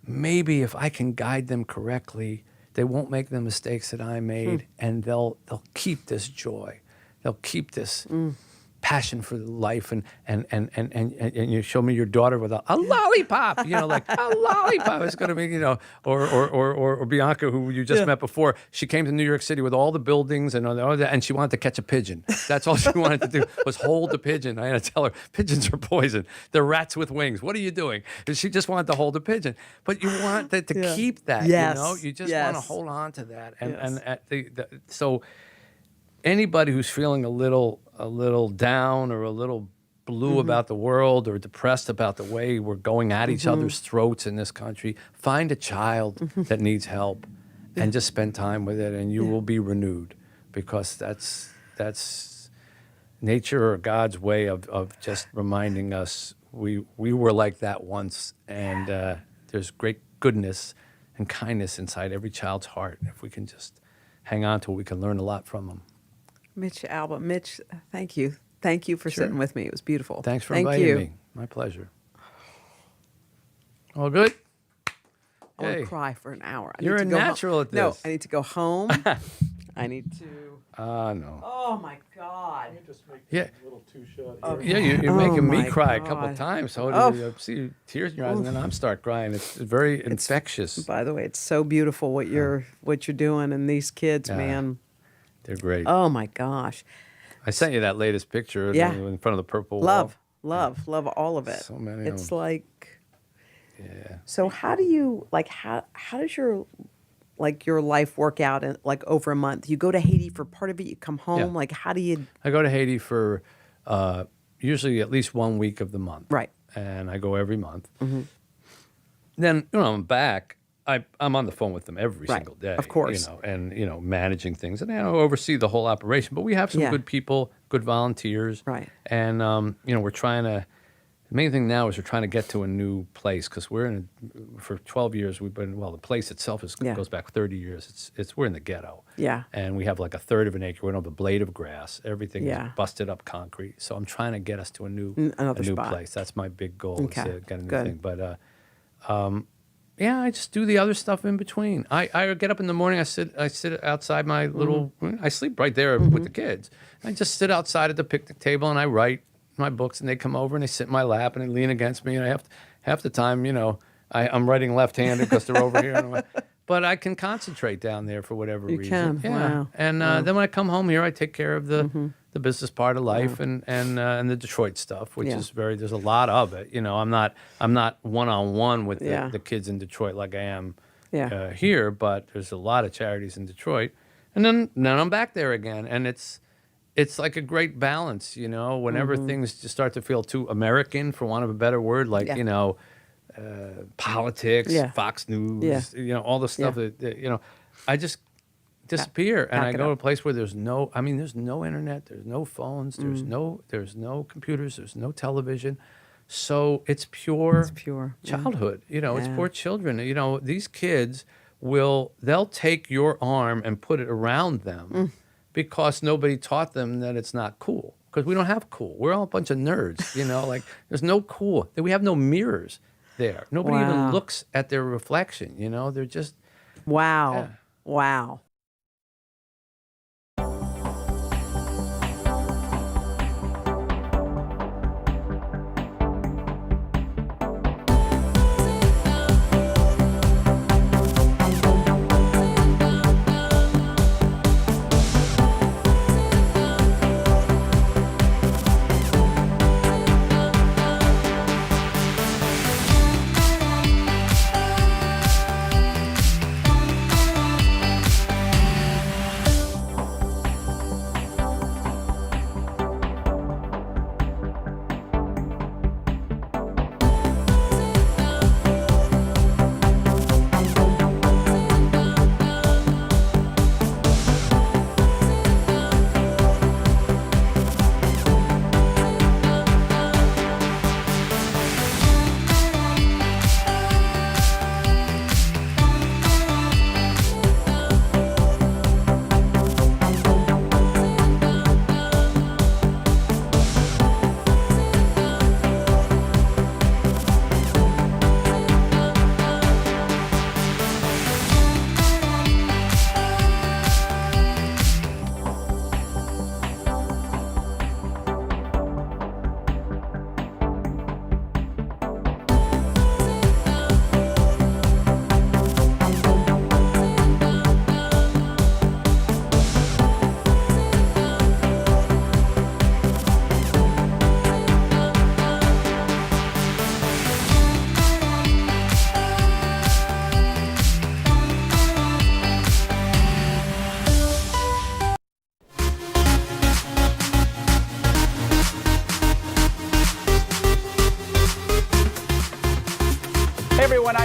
maybe if I can guide them correctly, they won't make the mistakes that I made, and they'll keep this joy, they'll keep this passion for life, and you show me your daughter with a lollipop, like a lollipop is going to be, or Bianca, who you just met before. She came to New York City with all the buildings and all that, and she wanted to catch a pigeon. That's all she wanted to do, was hold the pigeon. I had to tell her, pigeons are poison. They're rats with wings. What are you doing? And she just wanted to hold a pigeon. But you want to keep that, you just want to hold on to that. So anybody who's feeling a little down, or a little blue about the world, or depressed about the way we're going at each other's throats in this country, find a child that needs help and just spend time with it, and you will be renewed, because that's nature, or God's way of just reminding us we were like that once, and there's great goodness and kindness inside every child's heart. If we can just hang on to it, we can learn a lot from them. Mitch Albom. Mitch, thank you. Thank you for sitting with me. It was beautiful. Thanks for inviting me. My pleasure. All good? I want to cry for an hour. You're a natural at this. No, I need to go home. I need to. No. Oh, my God. Yeah. A little too short. Yeah, you're making me cry a couple of times. So you see tears in your eyes, and then I'm start crying. It's very infectious. By the way, it's so beautiful what you're doing, and these kids, man. They're great. Oh my gosh! I sent you that latest picture in front of the purple wall. Love all of it. So many. It's like, So how do you how does your life work out in over a month? You go to Haiti for part of it. You come home. Yeah. How do you? I go to Haiti for usually at least 1 week of the month. Right. And I go every month. Then I'm back. I'm on the phone with them every single day, of course, and managing things, and I oversee the whole operation. But we have some good people, good volunteers, right? And we're trying to. The main thing now is we're trying to get to a new place, because we're for 12 years we've been. Well, the place itself goes back 30 years. We're in the ghetto. Yeah. And we have like a third of an acre. We don't have a blade of grass. Everything is busted up concrete. So I'm trying to get us to a new place. That's my big goal. Okay. Is to get a new thing. But I just do the other stuff in between. I get up in the morning. I sit outside my little. I sleep right there with the kids. I just sit outside at the picnic table, and I write my books, and they come over and they sit in my lap and they lean against me, and I half the time, I'm writing left-handed because they're over here. But I can concentrate down there for whatever reason. You can. Yeah. Wow. And then when I come home here, I take care of the business part of life and the Detroit stuff, which is there's a lot of it. I'm not one-on-one with the kids in Detroit like I am here, but there's a lot of charities in Detroit. And then I'm back there again, and it's like a great balance, whenever things just start to feel too American, for want of a better word, like, politics, Fox News, all the stuff that, I just disappear, and I go to a place where there's no internet, there's no phones, there's no computers, there's no television. So it's pure childhood, it's poor children. These kids they'll take your arm and put it around them because nobody taught them that it's not cool. Because we don't have cool. We're all a bunch of nerds, there's no cool. We have no mirrors there. Nobody even looks at their reflection, they're just. Wow. Wow.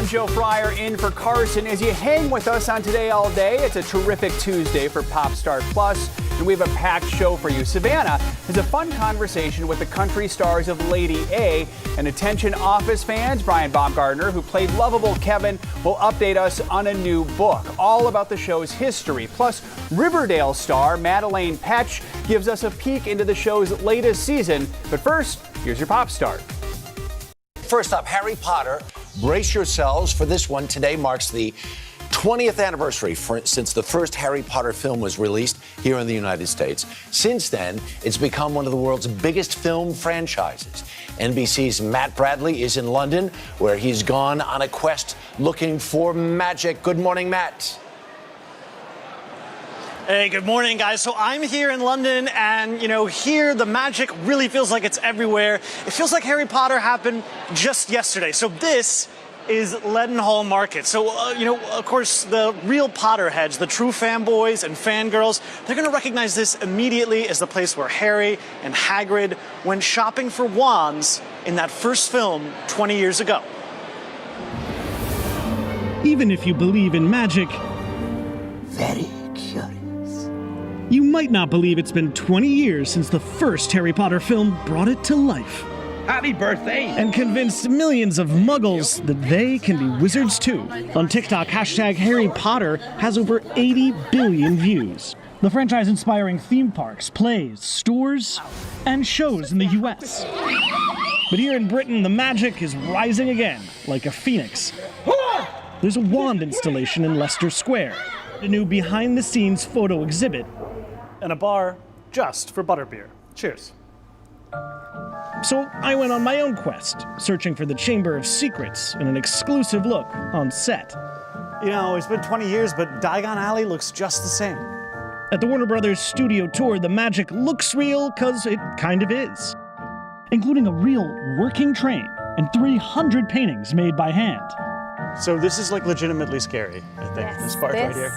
I'm Joe Fryer in for Carson. As you hang with us on Today All Day, it's a terrific Tuesday for Popstar Plus, and we have a packed show for you. Savannah has a fun conversation with the country stars of Lady A, and attention Office fans, Brian Baumgartner, who played lovable Kevin, will update us on a new book, all about the show's history. Plus, Riverdale star Madelaine Petsch gives us a peek into the show's latest season. But first, here's your pop star. First up, Harry Potter. Brace yourselves for this one. Today marks the 20th anniversary since the first Harry Potter film was released here in the United States. Since then, it's become one of the world's biggest film franchises. NBC's Matt Bradley is in London, where he's gone on a quest looking for magic. Good morning, Matt. Hey, good morning, guys. So I'm here in London, and, here the magic really feels like it's everywhere. It feels like Harry Potter happened just yesterday. So this is Leadenhall Market. So, of course, the real Potterheads, the true fanboys and fangirls, they're going to recognize this immediately as the place where Harry and Hagrid went shopping for wands in that first film 20 years ago. Even if you believe in magic, very curious. You might not believe it's been 20 years since the first Harry Potter film brought it to life. Happy birthday! And convinced millions of muggles that they can be wizards too. On TikTok, hashtag Harry Potter has over 80 billion views. The franchise inspiring theme parks, plays, stores, and shows in the US. But here in Britain, the magic is rising again, like a phoenix. There's a wand installation in Leicester Square, a new behind-the-scenes photo exhibit, and a bar just for butterbeer. Cheers. So I went on my own quest, searching for the Chamber of Secrets and an exclusive look on set. It's been 20 years, but Diagon Alley looks just the same. At the Warner Brothers studio tour, the magic looks real because it kind of is, including a real working train and 300 paintings made by hand. So this is like legitimately scary, I think, this part right here.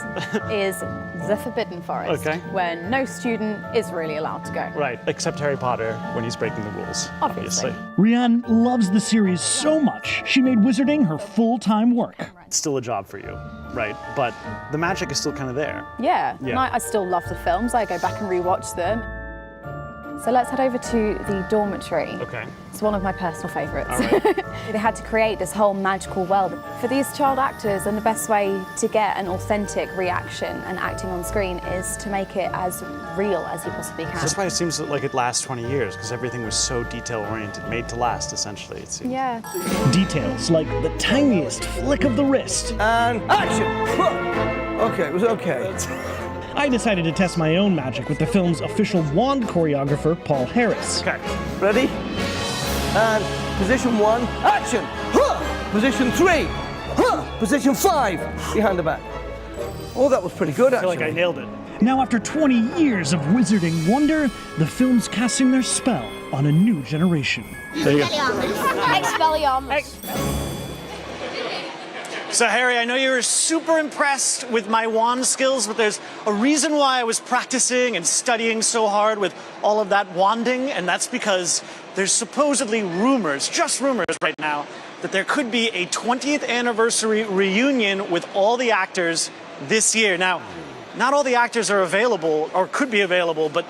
Is the Forbidden Forest, okay, where no student is really allowed to go. Right, except Harry Potter when he's breaking the rules, obviously. Rianne loves the series so much, she made wizarding her full-time work. It's still a job for you, right? But the magic is still kind of there. Yeah. And I still love the films. I go back and rewatch them. So let's head over to the dormitory. Okay. It's one of my personal favourites. All right. They had to create this whole magical world. For these child actors, and the best way to get an authentic reaction and acting on screen is to make it as real as you possibly can. That's why it seems like it lasts 20 years, because everything was so detail-oriented, made to last, essentially, it seems. Yeah. Details like the tiniest flick of the wrist. And action! Okay, it was okay. I decided to test my own magic with the film's official wand choreographer, Paul Harris. Okay. Ready? And position 1, action! Position 3, position 5, behind the back. Oh, that was pretty good, actually. I feel like I nailed it. Now, after 20 years of wizarding wonder, the film's casting their spell on a new generation. There you go. Expelliarmus. So, Harry, I know you were super impressed with my wand skills, but there's a reason why I was practicing and studying so hard with all of that wanding, and that's because there's supposedly rumors, just rumors right now, that there could be a 20th anniversary reunion with all the actors this year. Now, not all the actors are available, or could be available, but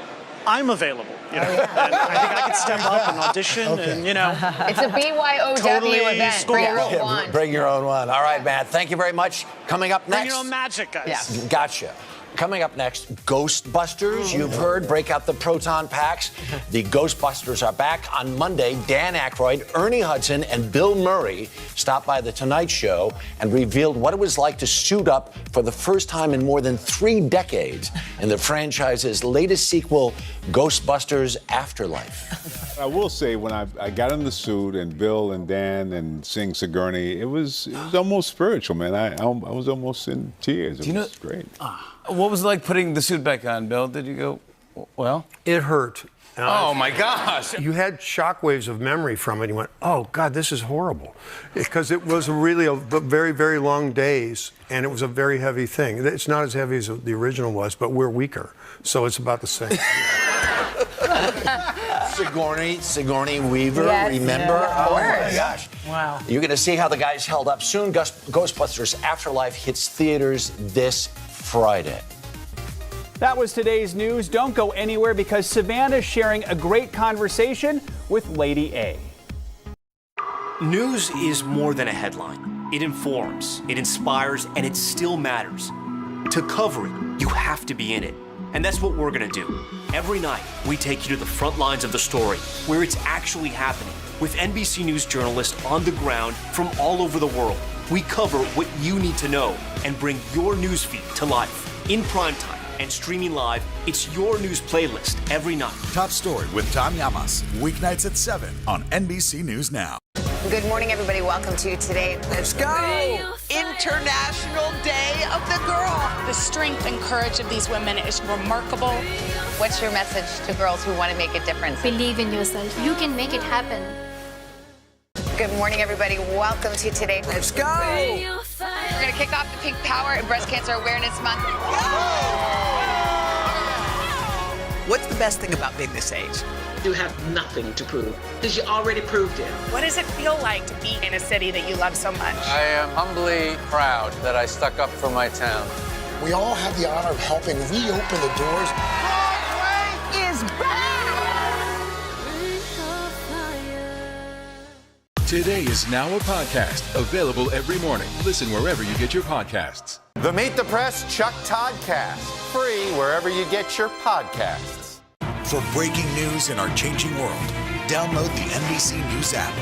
I'm available. And I think I could step up and audition, and It's a BYOW totally event. Bring your own wand. Bring your own one. All right, Matt. Thank you very much. Coming up next. Bring your own magic, guys. Yeah. Gotcha. Coming up next, Ghostbusters. You've heard, break out the proton packs. The Ghostbusters are back on Monday. Dan Aykroyd, Ernie Hudson, and Bill Murray stopped by The Tonight Show and revealed what it was like to suit up for the first time in more than 3 decades in the franchise's latest sequel, Ghostbusters Afterlife. I will say, when I got in the suit and Bill and Dan and Sing Sigourney, it was almost spiritual, man. I was almost in tears. It was great. What was it like putting the suit back on, Bill? Did you go, well? It hurt. Oh, my gosh. You had shockwaves of memory from it. You went, oh, God, this is horrible. Because it was really a very, very long days, and it was a very heavy thing. It's not as heavy as the original was, but we're weaker. So it's about the same. Sigourney Weaver, Yes, remember? yeah, of Oh my course. gosh. Wow. You're going to see how the guys held up. Soon, Ghostbusters Afterlife hits theaters this Friday. That was today's news. Don't go anywhere because Savannah's sharing a great conversation with Lady A. News is more than a headline. It informs, it inspires, and it still matters. To cover it, you have to be in it. And that's what we're gonna do. Every night, we take you to the front lines of the story, where it's actually happening, with NBC News journalists on the ground from all over the world. We cover what you need to know and bring your newsfeed to life. In primetime and streaming live, it's your news playlist every night. Top Story with Tom Llamas, weeknights at 7 on NBC News Now. Good morning, everybody. Welcome to today. Let's go! International Day of the Girl. The strength and courage of these women is remarkable. What's your message to girls who want to make a difference? Believe in yourself. You can make it happen. Good morning, everybody. Welcome to today. Let's go! We're going to kick off the Pink Power and Breast Cancer Awareness Month. What's the best thing about being this age? You have nothing to prove because you already proved it. What does it feel like to be in a city that you love so much? I am humbly proud that I stuck up for my town. We all have the honor of helping reopen the doors. Broadway is back! Today is now a podcast available every morning. Listen wherever you get your podcasts. The Meet the Press Chuck Toddcast, free wherever you get your podcasts. For breaking news in our changing world, download the NBC News app.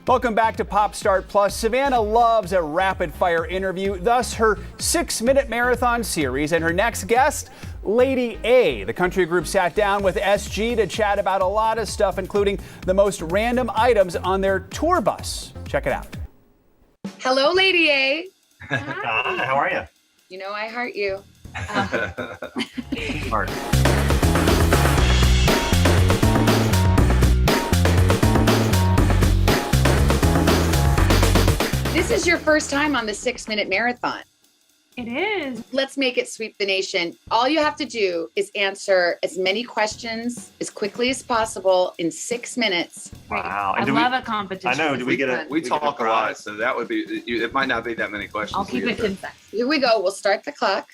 Welcome back to Pop Start Plus. Savannah loves a rapid-fire interview, thus her 6-minute marathon series. And her next guest, Lady A. The country group sat down with SG to chat about a lot of stuff, including the most random items on their tour bus. Check it out. Hello, Lady A. Hi, how are you? You know I heart you. Heart. This is your first time on the 6-minute marathon. It is. Let's make it sweep the nation. All you have to do is answer as many questions as quickly as possible in 6 minutes. Wow. I love a competition. I know. Do we get a? We talk a lot, so that would be. It might not be that many questions. I'll keep it concise. Here we go. We'll start the clock.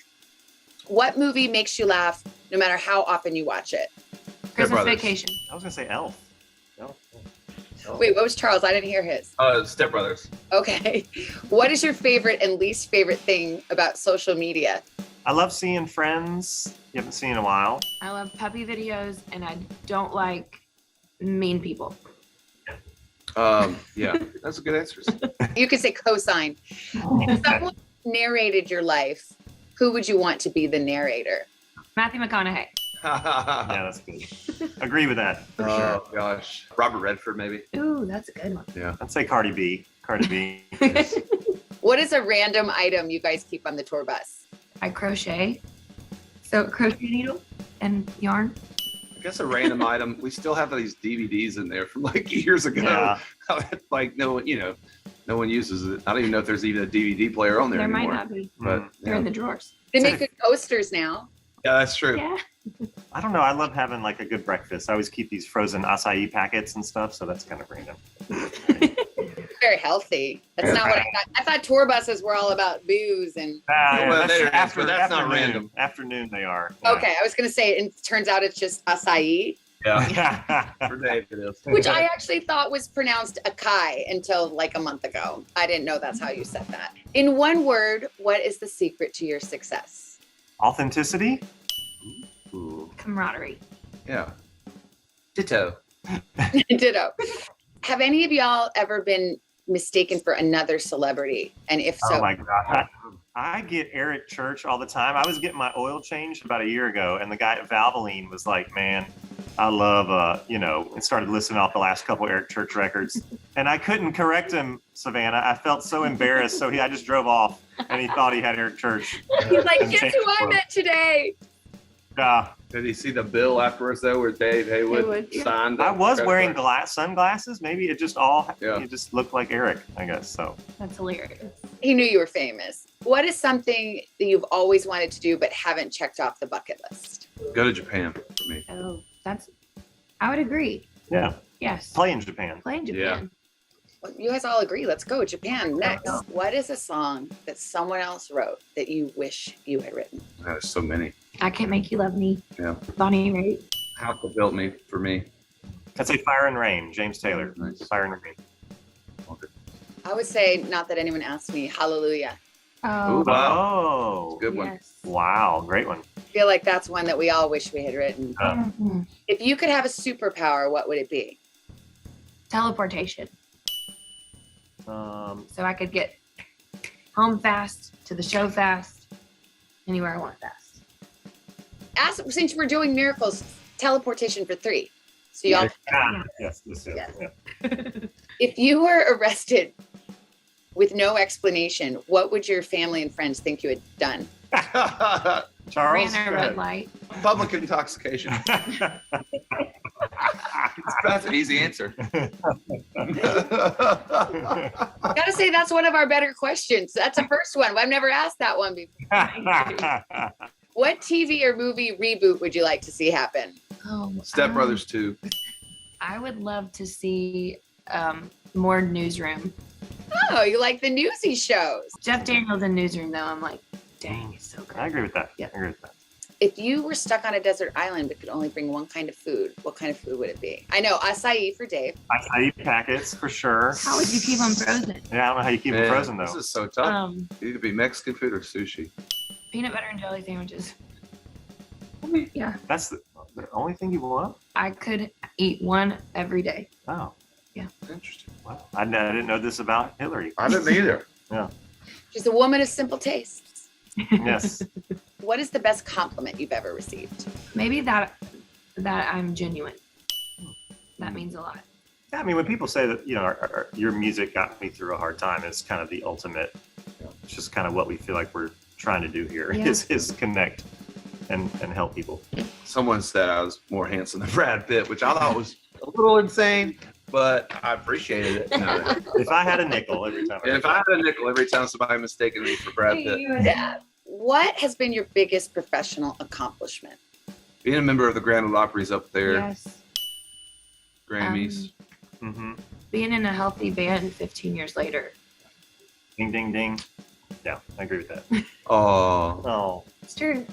What movie makes you laugh no matter how often you watch it? Christmas Vacation. I was gonna say Elf. Wait, what was Charles? I didn't hear his. Step Brothers. Okay. What is your favorite and least favorite thing about social media? I love seeing friends you haven't seen in a while. I love puppy videos, and I don't like mean people. Yeah, that's a good answer. You could say cosign. If someone narrated your life, who would you want to be the narrator? Matthew McConaughey. Yeah, that's good. Agree with that for sure. Oh gosh, Robert Redford maybe. Ooh, that's a good one. Yeah, I'd say Cardi B. Cardi B. What is a random item you guys keep on the tour bus? I crochet. So crochet needle and yarn. I guess a random item. We still have these DVDs in there from like years ago. Yeah. Like no one, no one uses it. I don't even know if there's even a DVD player on there There anymore. might not be. But They're in the drawers. They make good coasters now. yeah, that's true. Yeah. I don't know. I love having like a good breakfast. I always keep these frozen acai packets and stuff, so that's kind of random. Very healthy. That's not what I thought. I thought tour buses were all about booze and. Well, there it is, but after, that's not afternoon. random. Afternoon they are. Okay, I was gonna say, and it turns out it's just acai, Yeah, for Dave it is. which I actually thought was pronounced acai until like a month ago. I didn't know that's how you said that. In one word, what is the secret to your success? Authenticity. Ooh. Camaraderie. Yeah. Ditto. Ditto. Have any of y'all ever been mistaken for another celebrity? And if so, Oh my gosh. I get Eric Church all the time. I was getting my oil changed about a year ago, and the guy at Valvoline was like, man, I love, and started listing off the last couple Eric Church records. And I couldn't correct him, Savannah. I felt so embarrassed. So I just drove off, and he thought he had Eric Church. he's like, And guess changed who I the met today? Yeah. Did he see the bill afterwards though, where Dave Haywood signed? I was the wearing credit sunglasses. Maybe it just it just looked like Eric, I guess. So That's hilarious. He knew you were famous. What is something that you've always wanted to do but haven't checked off the bucket list? card? Go to Japan for me. Oh. I would agree. Yeah. Yes. Play in Japan. Play in Japan. Well, you guys all agree. Let's go. Japan next. What is a song that someone else wrote that you wish you had written? There's so many. I Can't Make You Love Me. Yeah. Bonnie Raitt. House That Built Me for me. I'd say Fire and Rain, James Taylor. Nice. Fire and Rain. I would say, not that anyone asked me, Hallelujah. Oh. Ooh, wow. Good one. Yes. Wow, great one. I feel like that's one that we all wish we had written. Mhm. If you could have a superpower, what would it be? Teleportation. Um, So I could get home fast, to the show fast, anywhere I want fast. Since we're doing miracles, teleportation for 3. So y'all. Yes. Yeah. If you were arrested with no explanation, what would your family and friends think you had done? Charles? Ran a red light. Public intoxication. That's an easy answer. Gotta say, that's one of our better questions. That's the first one. I've never asked that one before. What TV or movie reboot would you like to see happen? Oh, Step Brothers 2. I would love to see more Newsroom. Oh, you like the newsy shows. Jeff Daniels in Newsroom, though, I'm like, dang, it's so good. I agree with that. Yeah. I agree with that. If you were stuck on a desert island but could only bring one kind of food, what kind of food would it be? I know, acai for Dave. Acai packets for sure. How would you keep them frozen? Yeah, I don't know how you keep them Man, frozen though. This is so tough. It'd either be Mexican food or sushi. Peanut butter and jelly sandwiches. Yeah. That's the only thing you want? I could eat one every day. Oh. Yeah. Interesting. Wow. I didn't know this about Hillary. I didn't either. Yeah. She's a woman of simple tastes. Yes. What is the best compliment you've ever received? Maybe that I'm genuine. That means a lot. Yeah, I mean, when people say that, your music got me through a hard time, it's kind of the ultimate. It's just kind of what we feel like we're trying to do here Yeah. is connect and help people. Someone said I was more handsome than Brad Pitt, which I thought was a little insane, but I appreciated it. No. If I had a nickel every time. If I had a nickel every time somebody mistaken me for Brad Pitt. Yeah. What has been your biggest professional accomplishment? Being a member of the Grand Ole Opry's up there. Yes. Grammys. Being in a healthy band 15 years later. Ding, ding, ding. Yeah, I agree with that. Oh. It's true.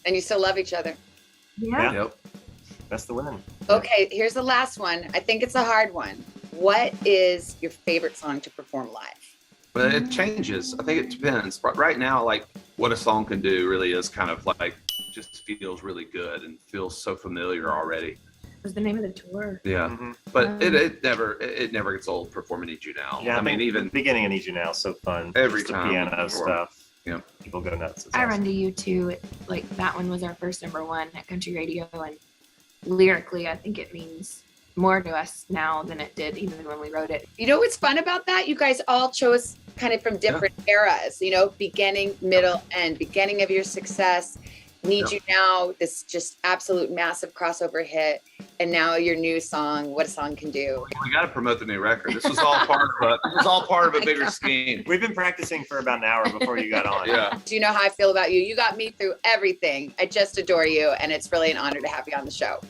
And you still love each other. Yeah. Yep. That's the win. Okay, here's the last one. I think it's a hard one. What is your favorite song to perform live? But it changes. I think it depends. Right now, like what a song can do really is kind of like just feels really good and feels so familiar already. Was the name of the tour? Yeah. But it never gets old performing Need You Now. Yeah, I mean, even the beginning of Need You Now is so fun. Every Just the time piano before. stuff. Yeah. People go nuts. It's I awesome. Run to You Too. Like that one was our first #1 at country radio, and lyrically, I think it means more to us now than it did even when we wrote it. You know what's fun about that? You guys all chose kind of from different eras, beginning, middle, end, beginning of your success, Need You Now, this just absolute massive crossover hit, and now your new song, What a Song Can Do. we got to promote the new record. This was all part of a bigger scheme. We've been practicing for about an hour before you got on. Yeah. Do you know how I feel about you? You got me through everything. I just adore you, and it's really an honor to have you on the show.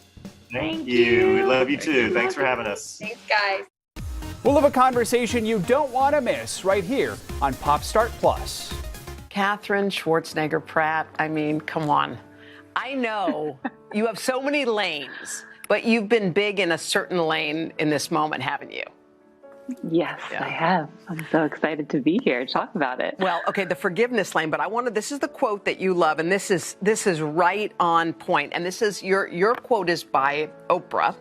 Thank you. We love you too. Thanks for having us. Thanks, guys. We'll have a conversation you don't want to miss right here on Pop Start Plus. Katherine Schwarzenegger Pratt, I mean, come on. I know you have so many lanes, but you've been big in a certain lane in this moment, haven't you? Yes, I have. I'm so excited to be here to talk about it. Well, okay, the forgiveness lane, but this is the quote that you love, and this is right on point. And this is your quote is by Oprah,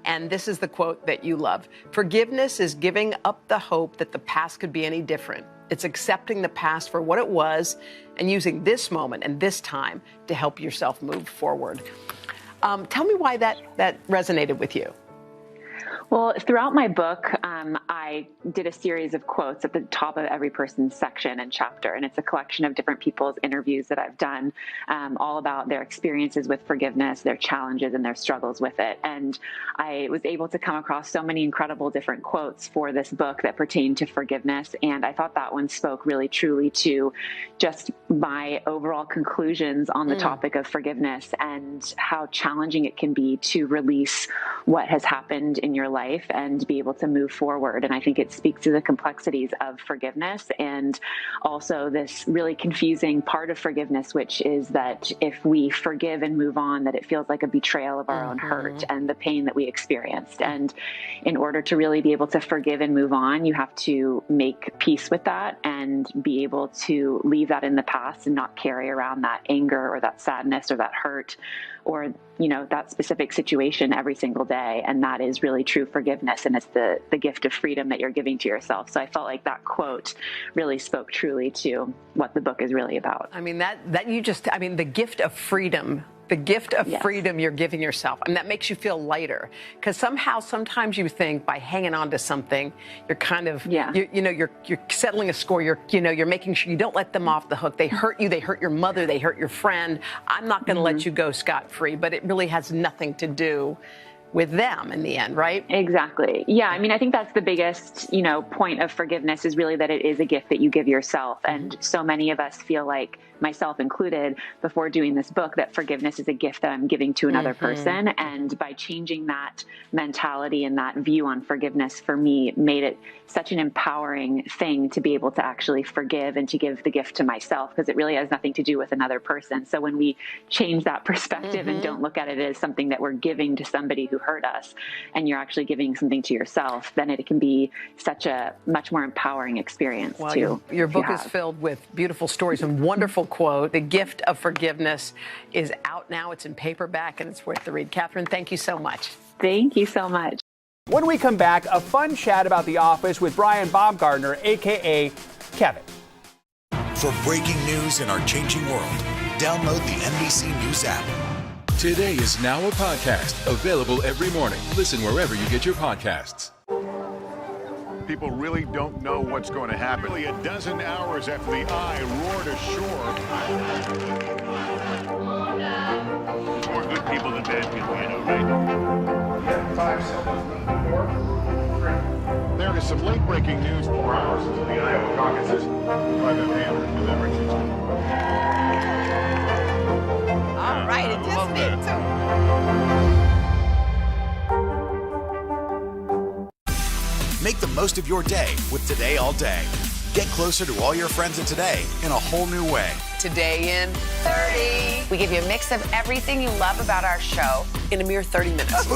and this is the quote that you love. Forgiveness is giving up the hope that the past could be any different. It's accepting the past for what it was and using this moment and this time to help yourself move forward. Tell me why that resonated with you. Well, throughout my book, I did a series of quotes at the top of every person's section and chapter, and it's a collection of different people's interviews that I've done, all about their experiences with forgiveness, their challenges, and their struggles with it. And I was able to come across so many incredible different quotes for this book that pertain to forgiveness, and I thought that one spoke really truly to just my overall conclusions on the topic of forgiveness and how challenging it can be to release what has happened in your life and be able to move forward. And I think it speaks to the complexities of forgiveness and also this really confusing part of forgiveness, which is that if we forgive and move on, that it feels like a betrayal of our own hurt and the pain that we experienced. And in order to really be able to forgive and move on, you have to make peace with that and be able to leave that in the past and not carry around that anger or that sadness or that hurt or, you know, that specific situation every single day. And that is really true forgiveness. And it's the gift of freedom that you're giving to yourself. So I felt like that quote really spoke truly to what the book is really about. I mean, the gift of freedom. The gift of freedom you're giving yourself. And that makes you feel lighter. Because sometimes you think by hanging on to something, you're kind of, you're settling a score. You're making sure you don't let them off the hook. They hurt you. They hurt your mother. They hurt your friend. I'm not going to let you go scot-free. But it really has nothing to do with them in the end, right? Exactly. Yeah. I mean, I think that's the biggest, point of forgiveness is really that it is a gift that you give yourself. And so many of us feel like, myself included, before doing this book, that forgiveness is a gift that I'm giving to another person. And by changing that mentality and that view on forgiveness, for me, made it such an empowering thing to be able to actually forgive and to give the gift to myself, because it really has nothing to do with another person. So when we change that perspective and don't look at it as something that we're giving to somebody who hurt us, and you're actually giving something to yourself, then it can be such a much more empowering experience too. Your book is filled with beautiful stories and wonderful quote. The Gift of Forgiveness is out now. It's in paperback and it's worth the read. Catherine, thank you so much. Thank you so much. When we come back, a fun chat about The Office with Brian Baumgartner, a.k.a. Kevin. For breaking news in our changing world, download the NBC News app. Today is now a podcast available every morning. Listen wherever you get your podcasts. People really don't know what's going to happen. Only a dozen hours after the eye roared ashore. More good people than bad people, right? 5 seconds. 4, 3. There is some late-breaking news 4 hours into the Iowa caucuses. Private Hammond with everything. All right, it just me too. Make the most of your day with Today All Day. Get closer to all your friends at Today in a whole new way. Today in 30. We give you a mix of everything you love about our show in a mere 30 minutes.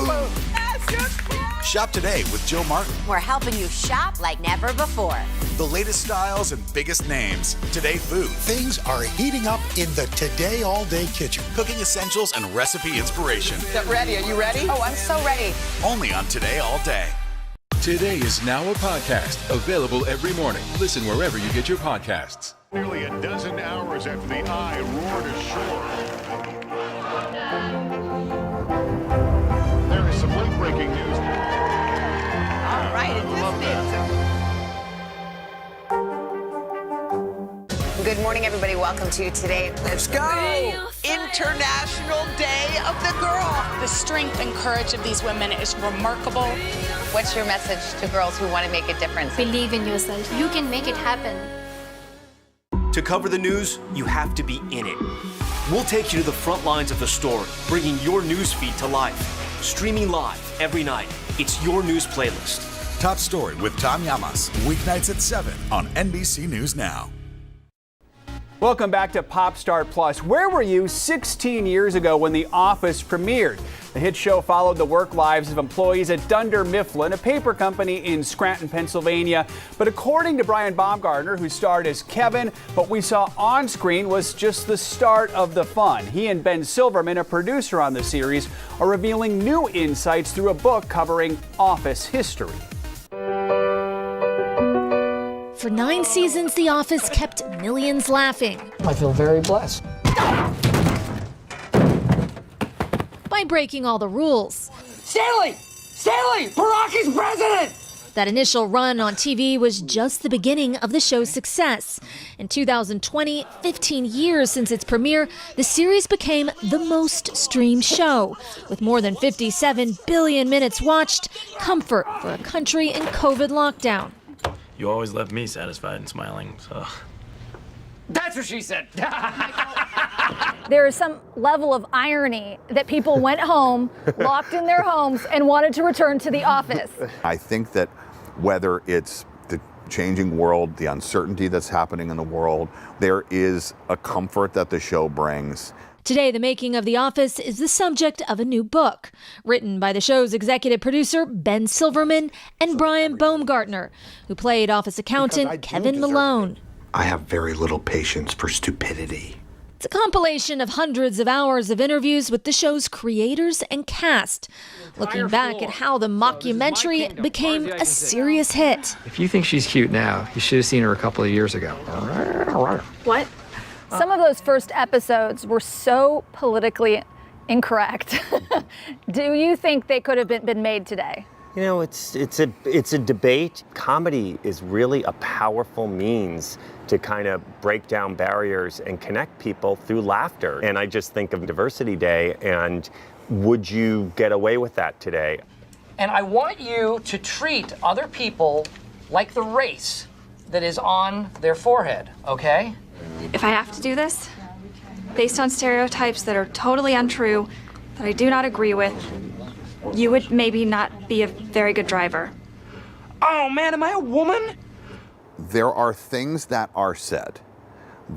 Shop today with Joe Martin. We're helping you shop like never before. The latest styles and biggest names. Today food. Things are heating up in the Today All Day kitchen. Cooking essentials and recipe inspiration. Get ready. Are you ready? Oh, I'm so ready. Only on Today All Day. Today is now a podcast available every morning. Listen wherever you get your podcasts. Nearly a dozen hours after the eye roared ashore. There is some late-breaking news. All right, it just me. Good morning, everybody. Welcome to Today. Let's go. International Day of the Girl. The strength and courage of these women is remarkable. What's your message to girls who want to make a difference? Believe in yourself. You can make it happen. To cover the news, you have to be in it. We'll take you to the front lines of the story, bringing your news feed to life. Streaming live every night. It's your news playlist. Top Story with Tom Llamas. Weeknights at 7 on NBC News Now. Welcome back to Popstar Plus. Where were you 16 years ago when The Office premiered? The hit show followed the work lives of employees at Dunder Mifflin, a paper company in Scranton, Pennsylvania. But according to Brian Baumgartner, who starred as Kevin, what we saw on screen was just the start of the fun. He and Ben Silverman, a producer on the series, are revealing new insights through a book covering Office history. For 9 seasons, The Office kept millions laughing. I feel very blessed. By breaking all the rules. Stanley! Stanley, Barack is president! That initial run on TV was just the beginning of the show's success. In 2020, 15 years since its premiere, the series became the most streamed show. With more than 57 billion minutes watched, comfort for a country in COVID lockdown. You always left me satisfied and smiling, so. That's what she said. There is some level of irony that people went home, locked in their homes, and wanted to return to the office. I think that whether it's the changing world, the uncertainty that's happening in the world, there is a comfort that the show brings. Today, the making of The Office is the subject of a new book, written by the show's executive producer, Ben Silverman, and Brian Baumgartner, who played Office accountant Kevin Malone. I have very little patience for stupidity. It's a compilation of hundreds of hours of interviews with the show's creators and cast, looking back at how the mockumentary became a serious hit. If you think she's cute now, you should have seen her a couple of years ago. What? Some of those first episodes were so politically incorrect. Do you think they could have been made today? You know, it's a debate. Comedy is really a powerful means to kind of break down barriers and connect people through laughter. And I just think of Diversity Day, and would you get away with that today? And I want you to treat other people like the race that is on their forehead, okay? If I have to do this, based on stereotypes that are totally untrue, that I do not agree with, you would maybe not be a very good driver. Oh man, am I a woman? There are things that are said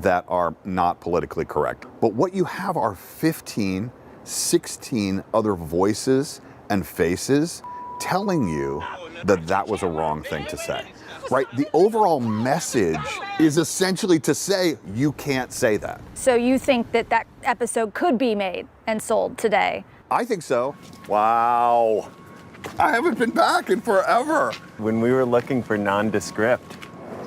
that are not politically correct. But what you have are 15, 16 other voices and faces telling you that that was a wrong thing to say. Right? The overall message is essentially to say you can't say that. So you think that episode could be made and sold today? I think so. Wow. I haven't been back in forever. When we were looking for nondescript,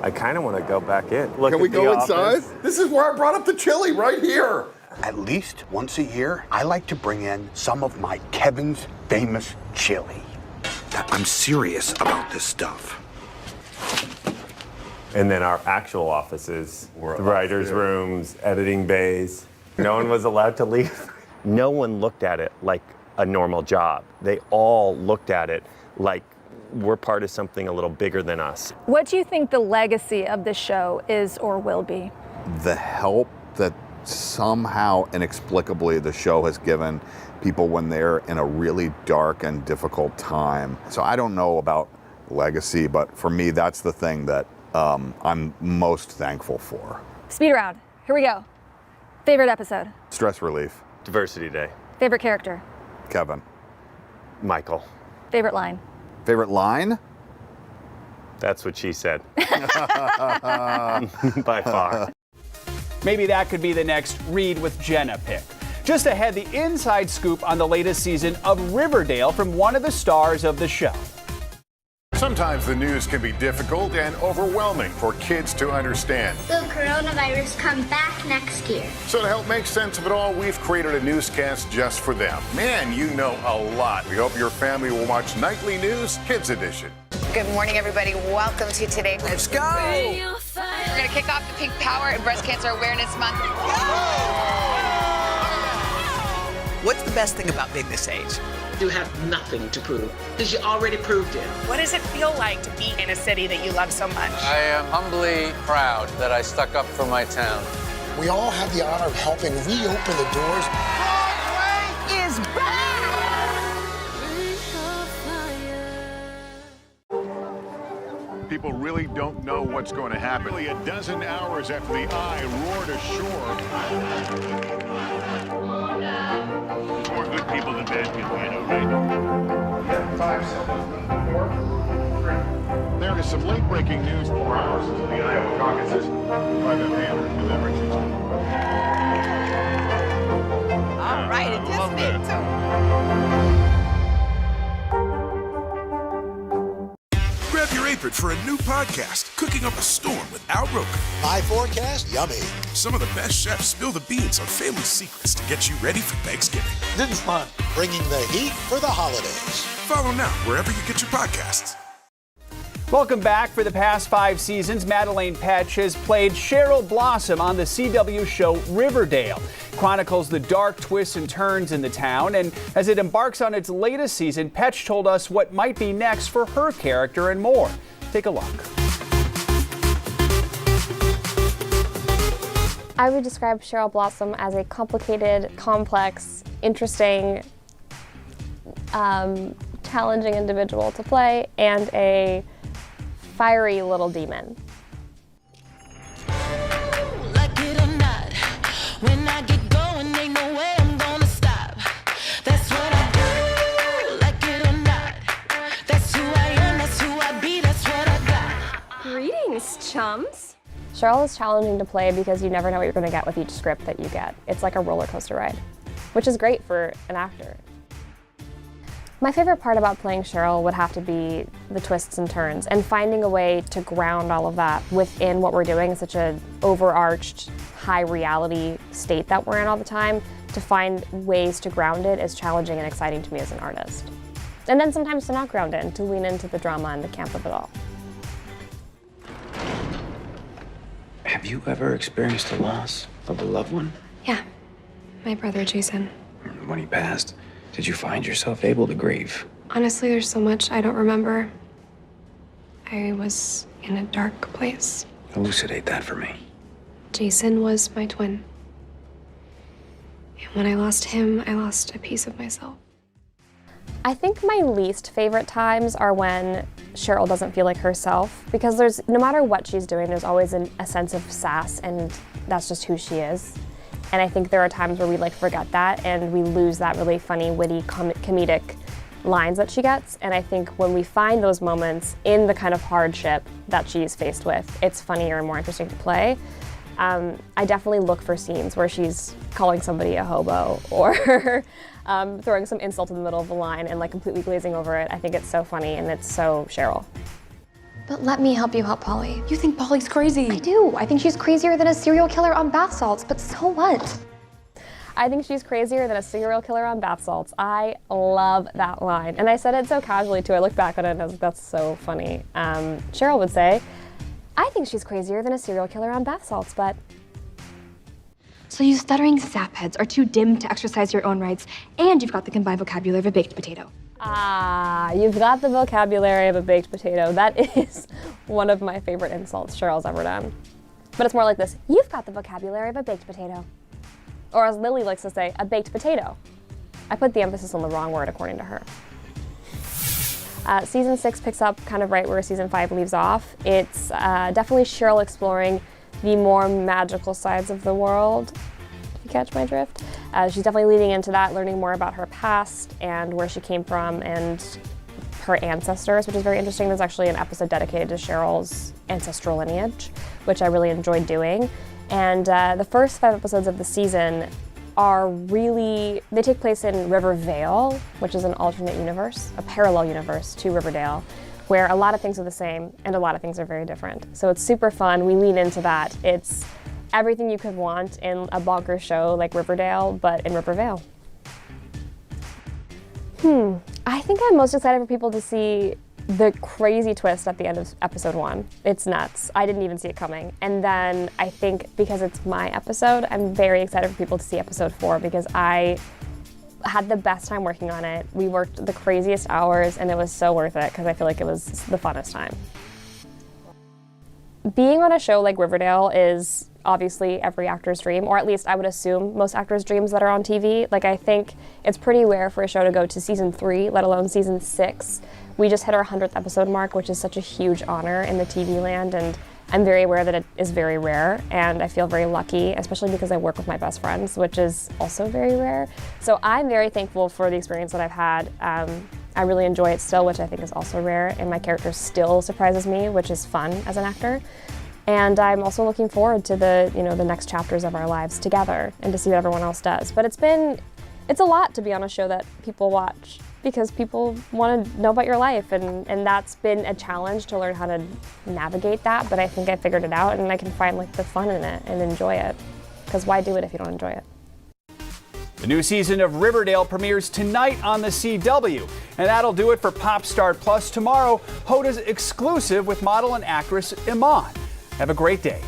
I kind of want to go back in. Can we go inside? This is where I brought up the chili, right here. At least once a year, I like to bring in some of my Kevin's famous chili. I'm serious about this stuff. And then our actual offices, the writers' rooms, editing bays. No one was allowed to leave. No one looked at it like a normal job. They all looked at it like we're part of something a little bigger than us. What do you think the legacy of this show is or will be? The help that somehow inexplicably the show has given people when they're in a really dark and difficult time. So I don't know about legacy, but for me, that's the thing that I'm most thankful for. Speed round. Here we go. Favorite episode? Stress relief. Diversity Day. Favorite character? Kevin. Michael. Favorite line? Favorite line? That's what she said. By far. Maybe that could be the next Read with Jenna pick. Just ahead, the inside scoop on the latest season of Riverdale from one of the stars of the show. Sometimes the news can be difficult and overwhelming for kids to understand. Will coronavirus come back next year? So to help make sense of it all, we've created a newscast just for them. Man, you know a lot. We hope your family will watch Nightly News Kids Edition. Good morning, everybody. Welcome to Today. Let's go. We're going to kick off the Pink Power and Breast Cancer Awareness Month. What's the best thing about being this age? You have nothing to prove because you already proved it. What does it feel like to be in a city that you love so much? I am humbly proud that I stuck up for my town. We all have the honor of helping reopen the doors. Broadway is back! People really don't know what's going to happen. Only a dozen hours after the Eye roared ashore. More good people than bad people, you know, right? 5 seconds. 4, 3. There is some late-breaking news 4 hours into the Iowa caucuses. Private Andrews with everything. All right, it just did too. Grab your apron for a new podcast, Cooking Up a Storm with Al Roker. My forecast, yummy. Some of the best chefs spill the beans on family secrets to get you ready for Thanksgiving. This is fun. bringing the heat for the holidays. Follow now wherever you get your podcasts. Welcome back. For the past 5 seasons, Madelaine Petsch has played Cheryl Blossom on the CW show Riverdale. Chronicles the dark twists and turns in the town, and as it embarks on its latest season, Petsch told us what might be next for her character and more. Take a look. I would describe Cheryl Blossom as a complicated, complex, interesting, challenging individual to play, and a fiery little demon. Like it or not, when I get going, ain't no way I'm gonna stop. That's what I do. Like it or not, that's who I am, that's who I be, that's what I got. Greetings, chums. Cheryl is challenging to play because you never know what you're going to get with each script that you get. It's like a roller coaster ride, which is great for an actor. My favorite part about playing Cheryl would have to be the twists and turns and finding a way to ground all of that within what we're doing in such an overarched, high reality state that we're in all the time. To find ways to ground it is challenging and exciting to me as an artist. And then sometimes to not ground it and to lean into the drama and the camp of it all. Have you ever experienced the loss of a loved one? Yeah, my brother Jason. When he passed, did you find yourself able to grieve? Honestly, there's so much I don't remember. I was in a dark place. Elucidate that for me. Jason was my twin. And when I lost him, I lost a piece of myself. I think my least favorite times are when Cheryl doesn't feel like herself, because there's, no matter what she's doing, there's always a sense of sass, and that's just who she is. And I think there are times where we forget that and we lose that really funny, witty, comedic lines that she gets. And I think when we find those moments in the kind of hardship that she's faced with, it's funnier and more interesting to play. I definitely look for scenes where she's calling somebody a hobo or throwing some insult in the middle of the line and completely glazing over it. I think it's so funny and it's so Cheryl. But let me help you help Polly. You think Polly's crazy? I do. I think she's crazier than a serial killer on bath salts, but so what? I think she's crazier than a serial killer on bath salts. I love that line. And I said it so casually too. I looked back on it and I was like, that's so funny. Cheryl would say, I think she's crazier than a serial killer on bath salts, but... So you stuttering sapheads are too dim to exercise your own rights, and you've got the combined vocabulary of a baked potato. Ah, you've got the vocabulary of a baked potato. That is one of my favorite insults Cheryl's ever done. But it's more like this, you've got the vocabulary of a baked potato. Or as Lily likes to say, a baked potato. I put the emphasis on the wrong word according to her. Season 6 picks up kind of right where season 5 leaves off. It's definitely Cheryl exploring the more magical sides of the world, if you catch my drift. She's definitely leaning into that, learning more about her past and where she came from and her ancestors, which is very interesting. There's actually an episode dedicated to Cheryl's ancestral lineage, which I really enjoyed doing. And the first 5 episodes of the season are really, they take place in Rivervale, which is an alternate universe, a parallel universe to Riverdale, where a lot of things are the same and a lot of things are very different. So it's super fun. We lean into that. It's everything you could want in a bonkers show like Riverdale, but in Rivervale. I think I'm most excited for people to see the crazy twist at the end of episode 1. It's nuts. I didn't even see it coming. And then I think because it's my episode, I'm very excited for people to see episode 4 because I had the best time working on it. We worked the craziest hours and it was so worth it because I feel like it was the funnest time. Being on a show like Riverdale is obviously every actor's dream, or at least I would assume most actors' dreams that are on TV. I think it's pretty rare for a show to go to season 3, let alone season 6. We just hit our 100th episode mark, which is such a huge honor in the TV land, and I'm very aware that it is very rare, and I feel very lucky, especially because I work with my best friends, which is also very rare. So I'm very thankful for the experience that I've had. I really enjoy it still, which I think is also rare, and my character still surprises me, which is fun as an actor. And I'm also looking forward to the next chapters of our lives together and to see what everyone else does. But it's a lot to be on a show that people watch because people want to know about your life, and that's been a challenge to learn how to navigate that, but I think I figured it out and I can find the fun in it and enjoy it, because why do it if you don't enjoy it? The new season of Riverdale premieres tonight on the CW. And that'll do it for Pop Star Plus. Tomorrow, Hoda's exclusive with model and actress Iman. Have a great day.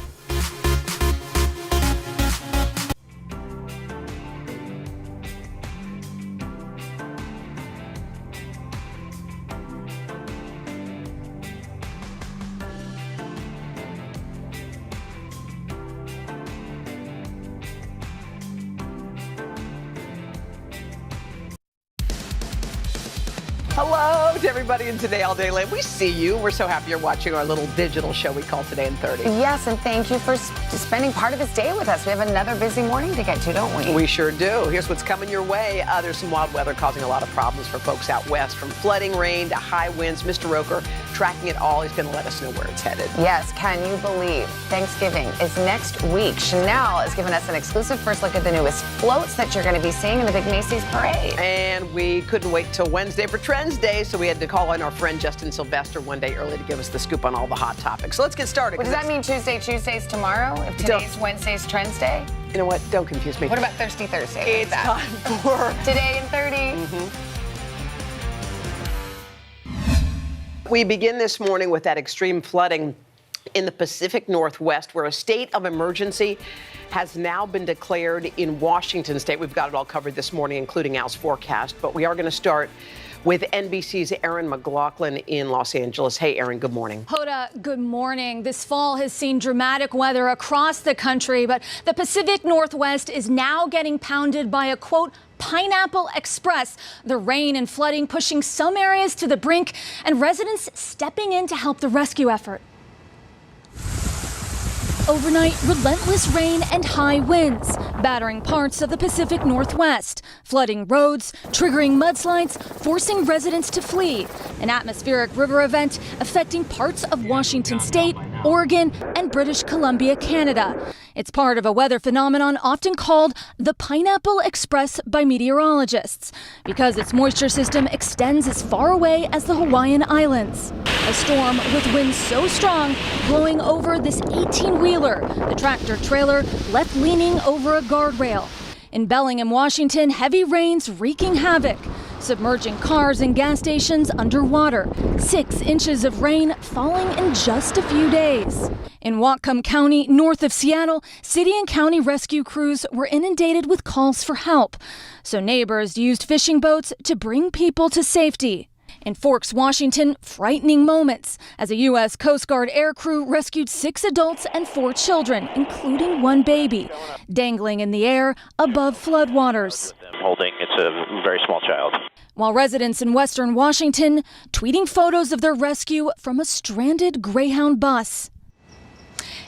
Hello to everybody in Today All Day Late. We see you. We're so happy you're watching our little digital show we call Today in 30. Yes, and thank you for spending part of this day with us. We have another busy morning to get to, don't we? We sure do. Here's what's coming your way. There's some wild weather causing a lot of problems for folks out west, from flooding, rain to high winds. Mr. Roker tracking it all. He's going to let us know where it's headed. Yes, can you believe Thanksgiving is next week? Chanel has given us an exclusive first look at the newest floats that you're going to be seeing in the big Macy's parade. And we couldn't wait till Wednesday for Trends Day, so we had to call in our friend Justin Sylvester one day early to give us the scoop on all the hot topics. So let's get started. Well, does that mean Tuesday's tomorrow? If today's Wednesday's Trends Day? You know what? Don't confuse me. What about Thirsty Thursday? It's time for Today in 30. We begin this morning with that extreme flooding in the Pacific Northwest, where a state of emergency has now been declared in Washington state. We've got it all covered this morning, including Al's forecast. But we are going to start with NBC's Erin McLaughlin in Los Angeles. Hey, Erin, good morning. Hoda, good morning. This fall has seen dramatic weather across the country, but the Pacific Northwest is now getting pounded by a, quote, Pineapple Express. The rain and flooding pushing some areas to the brink, and residents stepping in to help the rescue effort. Overnight, relentless rain and high winds, battering parts of the Pacific Northwest, flooding roads, triggering mudslides, forcing residents to flee. An atmospheric river event affecting parts of Washington state, Oregon, and British Columbia, Canada. It's part of a weather phenomenon often called the Pineapple Express by meteorologists, because its moisture system extends as far away as the Hawaiian Islands. A storm with winds so strong, blowing over this 18-wheeler, the tractor-trailer left leaning over a guardrail. In Bellingham, Washington, heavy rains wreaking havoc, submerging cars and gas stations underwater. 6 inches of rain falling in just a few days. In Whatcom County, north of Seattle, city and county rescue crews were inundated with calls for help. So neighbors used fishing boats to bring people to safety. In Forks, Washington, frightening moments as a U.S. Coast Guard air crew rescued 6 adults and 4 children, including 1 baby, dangling in the air above floodwaters. It's a very small child. While residents in western Washington tweeting photos of their rescue from a stranded Greyhound bus.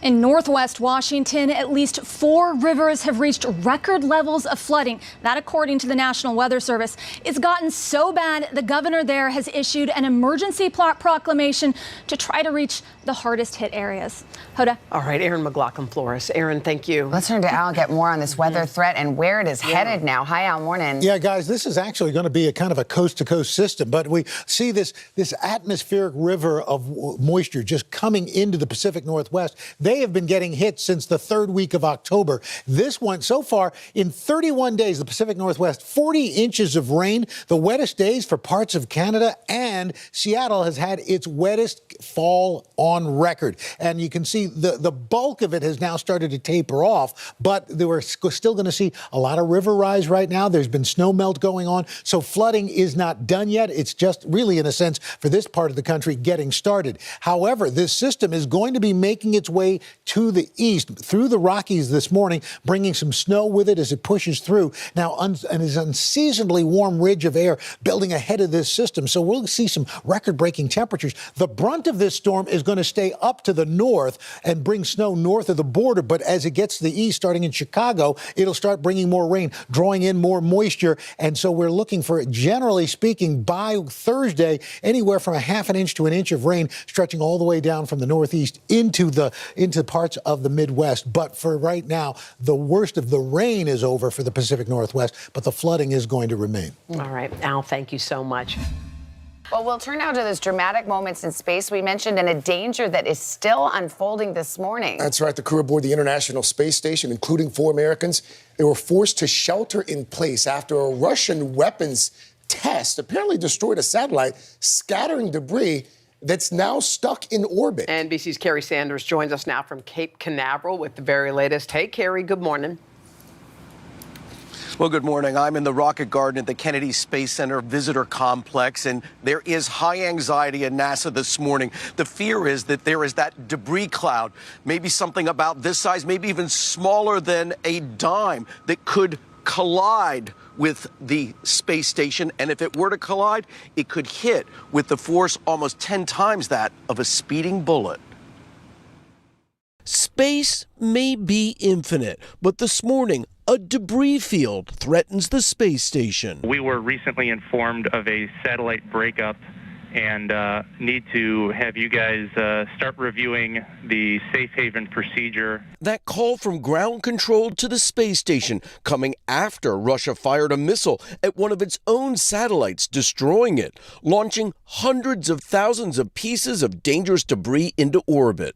In northwest Washington, at least 4 rivers have reached record levels of flooding. That, according to the National Weather Service. It's gotten so bad, the governor there has issued an emergency proclamation to try to reach the hardest hit areas. Hoda. All right, Erin McLaughlin Flores. Erin, thank you. Let's turn to Al, get more on this weather threat and where it is headed now. Hi, Al, morning. Yeah, guys, this is actually going to be a kind of a coast-to-coast system, but we see this atmospheric river of moisture just coming into the Pacific Northwest. They have been getting hit since the 3rd week of October. This one, so far, in 31 days, the Pacific Northwest, 40 inches of rain, the wettest days for parts of Canada, and Seattle has had its wettest fall on record. And you can see the bulk of it has now started to taper off, but we're still going to see a lot of river rise right now. There's been snow melt going on, so flooding is not done yet. It's just really, in a sense, for this part of the country, getting started. However, this system is going to be making its way to the east through the Rockies this morning, bringing some snow with it as it pushes through. Now, and is an unseasonably warm ridge of air building ahead of this system, so we'll see some record-breaking temperatures. The brunt of this storm is going to stay up to the north and bring snow north of the border, but as it gets to the east, starting in Chicago, it'll start bringing more rain, drawing in more moisture, and so we're looking for, generally speaking, by Thursday, anywhere from a half an inch to an inch of rain, stretching all the way down from the northeast into parts of the Midwest. But for right now, the worst of the rain is over for the Pacific Northwest, but the flooding is going to remain. All right, Al, thank you so much. Well, we'll turn now to those dramatic moments in space we mentioned and a danger that is still unfolding this morning. That's right. The crew aboard the International Space Station, including 4 Americans, they were forced to shelter in place after a Russian weapons test apparently destroyed a satellite, scattering debris that's now stuck in orbit. NBC's Carrie Sanders joins us now from Cape Canaveral with the very latest. Hey, Carrie, good morning. Well, good morning. I'm in the Rocket Garden at the Kennedy Space Center Visitor Complex, and there is high anxiety at NASA this morning. The fear is that there is that debris cloud, maybe something about this size, maybe even smaller than a dime, that could collide with the space station. And if it were to collide, it could hit with the force almost 10 times that of a speeding bullet. Space may be infinite, but this morning, a debris field threatens the space station. We were recently informed of a satellite breakup and need to have you guys start reviewing the safe haven procedure. That call from ground control to the space station coming after Russia fired a missile at one of its own satellites, destroying it, launching hundreds of thousands of pieces of dangerous debris into orbit,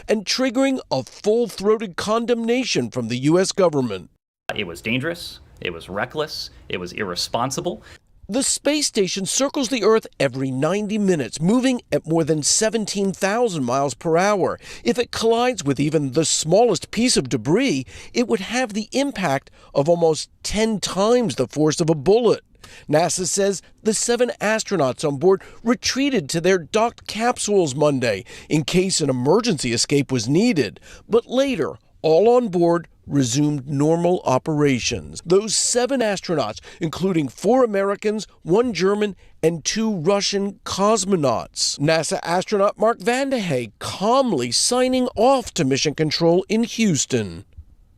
and triggering a full-throated condemnation from the U.S. government. It was dangerous, it was reckless, it was irresponsible. The space station circles the Earth every 90 minutes, moving at more than 17,000 miles per hour. If it collides with even the smallest piece of debris, it would have the impact of almost 10 times the force of a bullet. NASA says the 7 astronauts on board retreated to their docked capsules Monday in case an emergency escape was needed. But later, all on board resumed normal operations. Those 7 astronauts, including 4 Americans, 1 German, and 2 Russian cosmonauts. NASA astronaut Mark Vande Hei calmly signing off to mission control in Houston.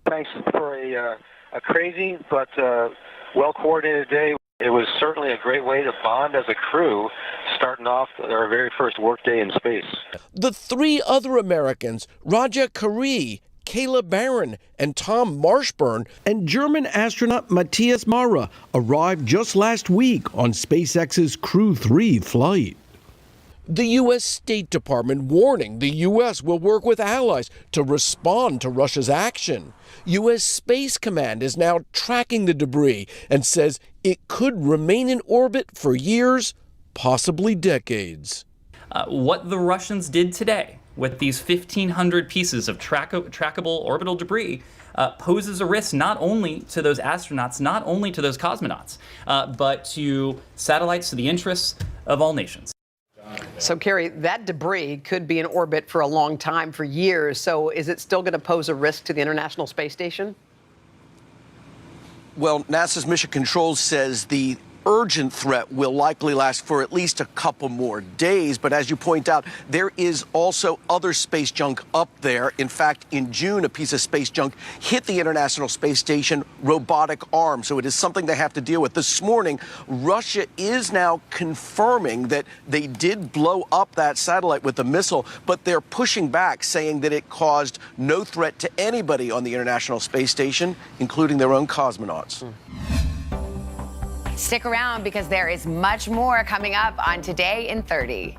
Thanks for a crazy but well-coordinated day. It was certainly a great way to bond as a crew, starting off our very first workday in space. The 3 other Americans, Raja Kari, Kayla Barron, and Tom Marshburn, and German astronaut Matthias Maurer arrived just last week on SpaceX's Crew 3 flight. The U.S. State Department warning the U.S. will work with allies to respond to Russia's action. U.S. Space Command is now tracking the debris and says it could remain in orbit for years, possibly decades. What the Russians did today with these 1,500 pieces of trackable orbital debris poses a risk not only to those astronauts, not only to those cosmonauts, but to satellites, to the interests of all nations. So, Carrie, that debris could be in orbit for a long time, for years. So is it still going to pose a risk to the International Space Station? Well, NASA's Mission Control says the urgent threat will likely last for at least a couple more days. But as you point out, there is also other space junk up there. In fact, in June, a piece of space junk hit the International Space Station robotic arm. So it is something they have to deal with. This morning, Russia is now confirming that they did blow up that satellite with a missile, but they're pushing back, saying that it caused no threat to anybody on the International Space Station, including their own cosmonauts. Stick around because there is much more coming up on Today in 30.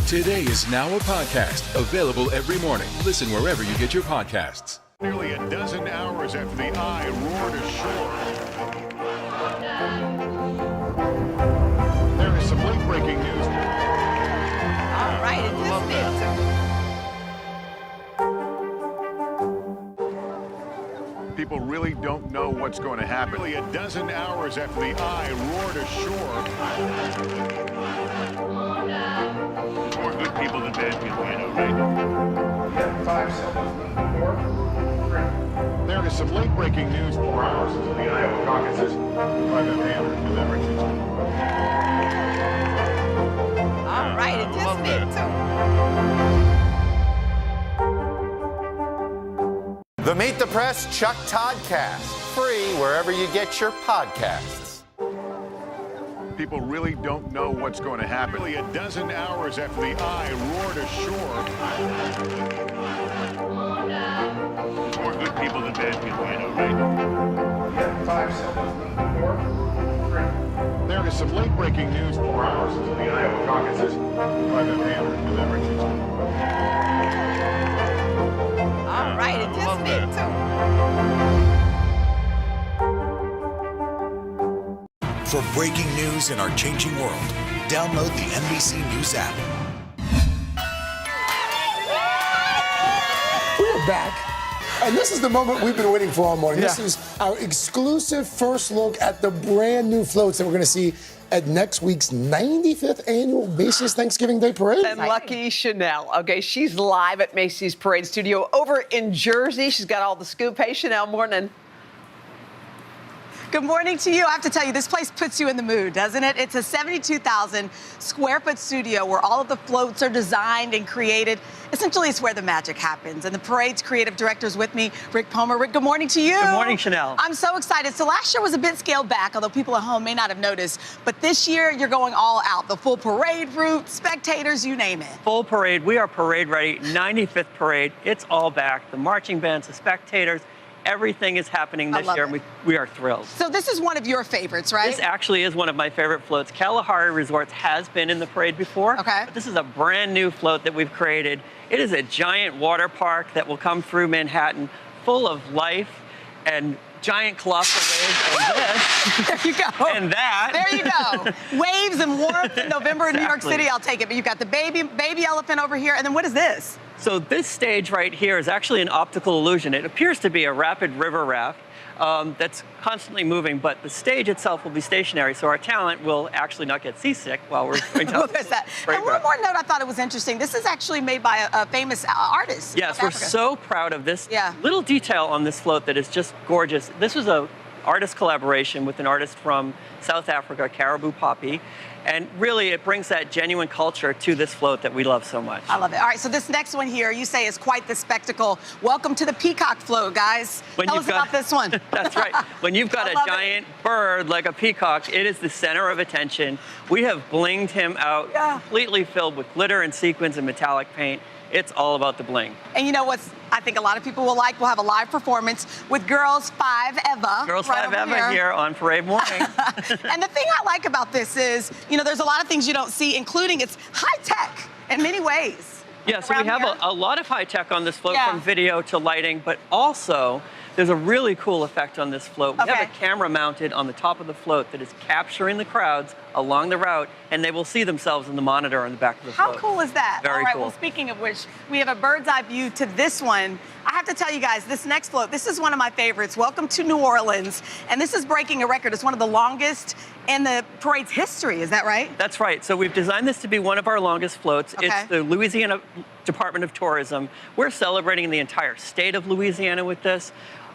Today is now a podcast available every morning. Listen wherever you get your podcasts. Nearly a dozen hours after the eye roared ashore. There is some late breaking news. All right, it is. People really don't know what's going to happen. Nearly a dozen hours after the eye roared ashore. More good people than bad people, I know, right? 5 seconds. 4, 3. There is some late breaking news 4 hours into the Iowa caucuses. By the Andrew New All right, it is me too. The Meet the Press Chuck Toddcast, free wherever you get your podcasts. People really don't know what's going to happen. Nearly a dozen hours after the eye roared ashore. More good people than bad people, I know, right? 5 seconds. 4, 3. There is some late-breaking news 4 hours into the Iowa caucuses. Private Banner delivering. All right, it just me too. For breaking news in our changing world, download the NBC News app. We're back. And this is the moment we've been waiting for all morning. Yeah. This is our exclusive first look at the brand new floats that we're going to see at next week's 95th annual Macy's Thanksgiving Day Parade. And lucky Chanel. Okay, she's live at Macy's Parade Studio over in Jersey. She's got all the scoop. Hey, Chanel, morning. Good morning to you. I have to tell you, this place puts you in the mood, doesn't it? It's a 72,000 square foot studio where all of the floats are designed and created. Essentially, it's where the magic happens. And the parade's creative director's with me, Rick Palmer. Rick, good morning to you. Good morning, Chanel. I'm so excited. So last year was a bit scaled back, although people at home may not have noticed. But this year, you're going all out. The full parade route, spectators, you name it. Full parade. We are parade ready. 95th parade. It's all back. The marching bands, the spectators. Everything is happening this year, and we are thrilled. So this is one of your favorites, right? This actually is one of my favorite floats. Kalahari Resorts has been in the parade before. Okay. But this is a brand new float that we've created. It is a giant water park that will come through Manhattan, full of life and giant colossal waves. And this. There you go. And that. There you go. Waves and warmth in November in New York City, I'll take it. But you've got the baby elephant over here. And then what is this? So this stage right here is actually an optical illusion. It appears to be a rapid river raft that's constantly moving, but the stage itself will be stationary, so our talent will actually not get seasick while we're going down. Well, there's that. And one more note I thought it was interesting. This is actually made by a famous artist. Yes, we're so proud of this Yeah. little detail on this float that is just gorgeous. This was a artist collaboration with an artist from South Africa, Caribou Poppy. And really, it brings that genuine culture to this float that we love so much. I love it. All right, so this next one here, you say is quite the spectacle. Welcome to the Peacock float, guys. Tell us about this one. That's right. When you've got a giant bird like a peacock, it is the center of attention. We have blinged him out, completely filled with glitter and sequins and metallic paint. It's all about the bling. And you know what's, I think a lot of people will like, we'll have a live performance with Girls 5 Eva. Girls right 5 over Eva here on parade morning. And the thing I like about this is, you know, there's a lot of things you don't see, including it's high tech in many ways. Yeah, so we have a lot of high tech on this float, from video to lighting, but also there's a really cool effect on this float. We have a camera mounted on the top of the float that is capturing the crowds along the route, and they will see themselves in the monitor on the back of the float. How cool is that? Very All right, cool. well, speaking of which, we have a bird's eye view to this one. I have to tell you guys, this next float, this is one of my favorites. Welcome to New Orleans. And this is breaking a record. It's one of the longest in the parade's history. Is that right? That's right. So we've designed this to be one of our longest floats. Okay. It's the Louisiana Department of Tourism. We're celebrating the entire state of Louisiana with this.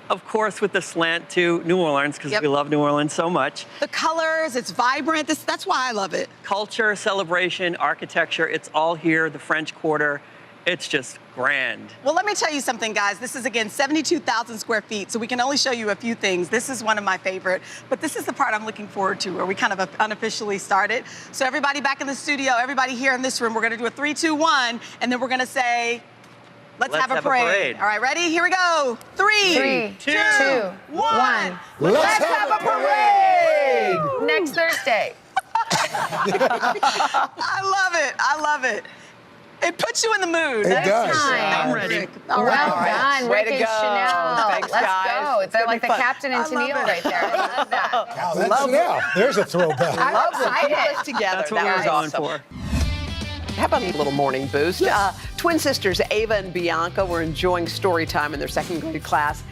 Of course, with the slant to New Orleans, because we love New Orleans so much. The colors, it's vibrant. That's why I love it. Culture, celebration, architecture, it's all here. The French Quarter, it's just grand. Well, let me tell you something, guys. This is, again, 72,000 square feet, so we can only show you a few things. This is one of my favorite, but this is the part I'm looking forward to, where we kind of unofficially started. So everybody back in the studio, everybody here in this room, we're going to do a 3, 2, 1, and then we're going to say, Let's have a parade. All right, ready? Here we go. 3, 2, 1. Let's have a parade! Next Thursday. I love it. I love it. It puts you in the mood. It does. I'm ready. All right. Well done, Way Rick to and go. Chanel. Thanks, Let's guys. go. It's It's gonna like be the fun. captain and I love Tennille it. right there. I love that. Wow, that's Chanel. There's a throwback. I'm Love to put excited. this together. That's what That we're was going awesome. for. How about a little morning boost? Twin sisters Ava and Bianca were enjoying story time in their second grade class.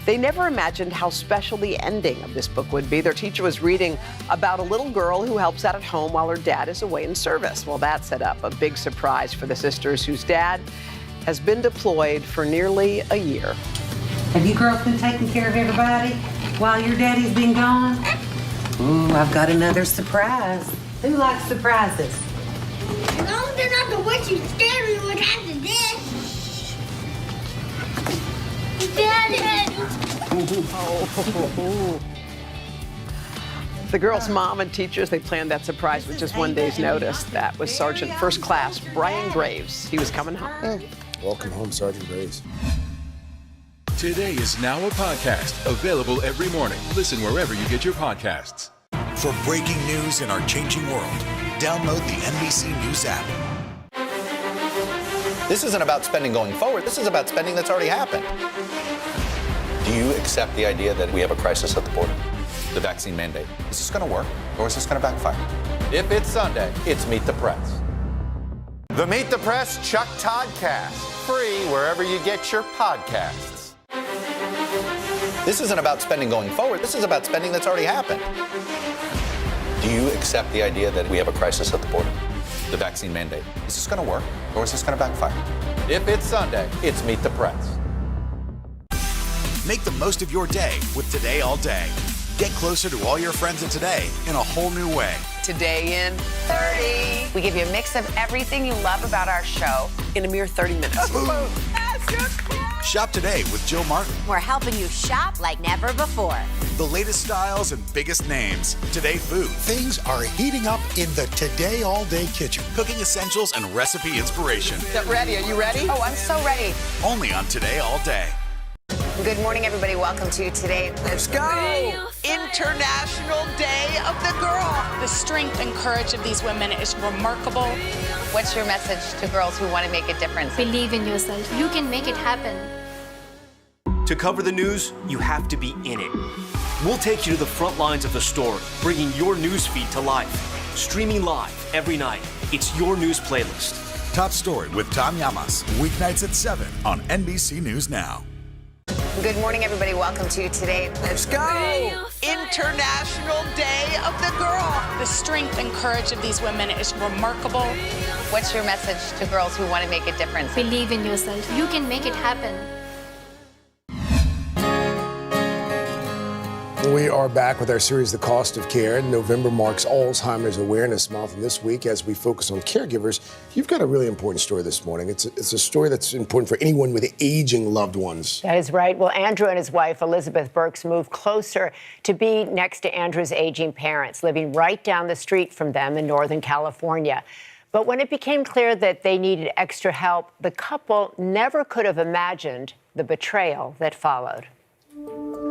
They never imagined how special the ending of this book would be. Their teacher was reading about a little girl who helps out at home while her dad is away in service. Well, that set up a big surprise for the sisters, whose dad has been deployed for nearly a year. Have you girls been taking care of everybody while your daddy's been gone? Ooh, I've got another surprise. Who likes surprises? As long as they're not the ones you scared me would have to dish. Daddy! The girls' mom and teachers, they planned that surprise with just one day's notice. That was Sergeant First Class Brian Graves. He was coming home. Welcome home, Sergeant Graves. Today is now a podcast, available every morning. Listen wherever you get your podcasts. For breaking news in our changing world, download the NBC News app. This isn't about spending going forward. This is about spending that's already happened. Do you accept the idea that we have a crisis at the border? The vaccine mandate. Is this going to work, or is this going to backfire? If it's Sunday, it's Meet the Press. The Meet the Press Chuck Toddcast, free wherever you get your podcasts. This isn't about spending going forward. This is about spending that's already happened. Do you accept the idea that we have a crisis at the border? The vaccine mandate. Is this going to work, or is this going to backfire? If it's Sunday, it's Meet the Press. Make the most of your day with Today All Day. Get closer to all your friends at Today in a whole new way. Today in 30. We give you a mix of everything you love about our show in a mere 30 minutes. Shop today with Jill Martin. We're helping you shop like never before. The latest styles and biggest names. Today food. Things are heating up in the Today All Day kitchen. Cooking essentials and recipe inspiration. Get ready. Are you ready? Oh, I'm so ready. Only on Today All Day. Good morning, everybody. Welcome to Today. Let's go. International Day of the Girl. The strength and courage of these women is remarkable. What's your message to girls who want to make a difference? Believe in yourself. You can make it happen. To cover the news, you have to be in it. We'll take you to the front lines of the story, bringing your news feed to life. Streaming live every night. It's your news playlist. Top Story with Tom Llamas. Weeknights at 7 on NBC News Now. Good morning, everybody. Welcome to Today. Let's go. International Day of the Girl. The strength and courage of these women is remarkable. What's your message to girls who want to make a difference? Believe in yourself. You can make it happen. We are back with our series, The Cost of Care. November marks Alzheimer's Awareness Month, and this week, as we focus on caregivers, you've got a really important story this morning. It's a story that's important for anyone with aging loved ones. That is right. Well, Andrew and his wife, Elizabeth Burks, moved closer to be next to Andrew's aging parents, living right down the street from them in Northern California. But when it became clear that they needed extra help, the couple never could have imagined the betrayal that followed.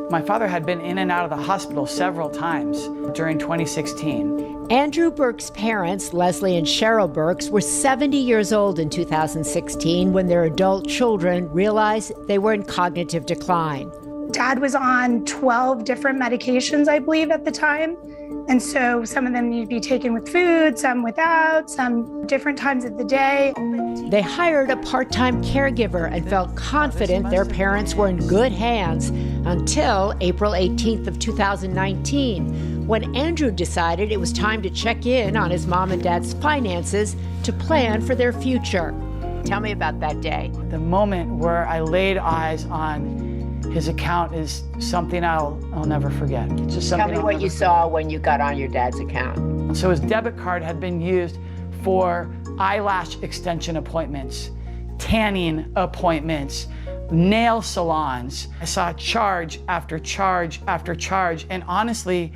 My father had been in and out of the hospital several times during 2016. Andrew Burke's parents, Leslie and Cheryl Burks, were 70 years old in 2016 when their adult children realized they were in cognitive decline. Dad was on 12 different medications, I believe, at the time. And so some of them need to be taken with food, some without, some different times of the day. They hired a part-time caregiver and felt confident their parents were in good hands until April 18th of 2019, when Andrew decided it was time to check in on his mom and dad's finances to plan for their future. Tell me about that day. The moment where I laid eyes on his account is something I'll never forget. It's just something. Tell me what you saw when you got on your dad's account. So his debit card had been used for eyelash extension appointments, tanning appointments, nail salons. I saw charge after charge after charge, and honestly,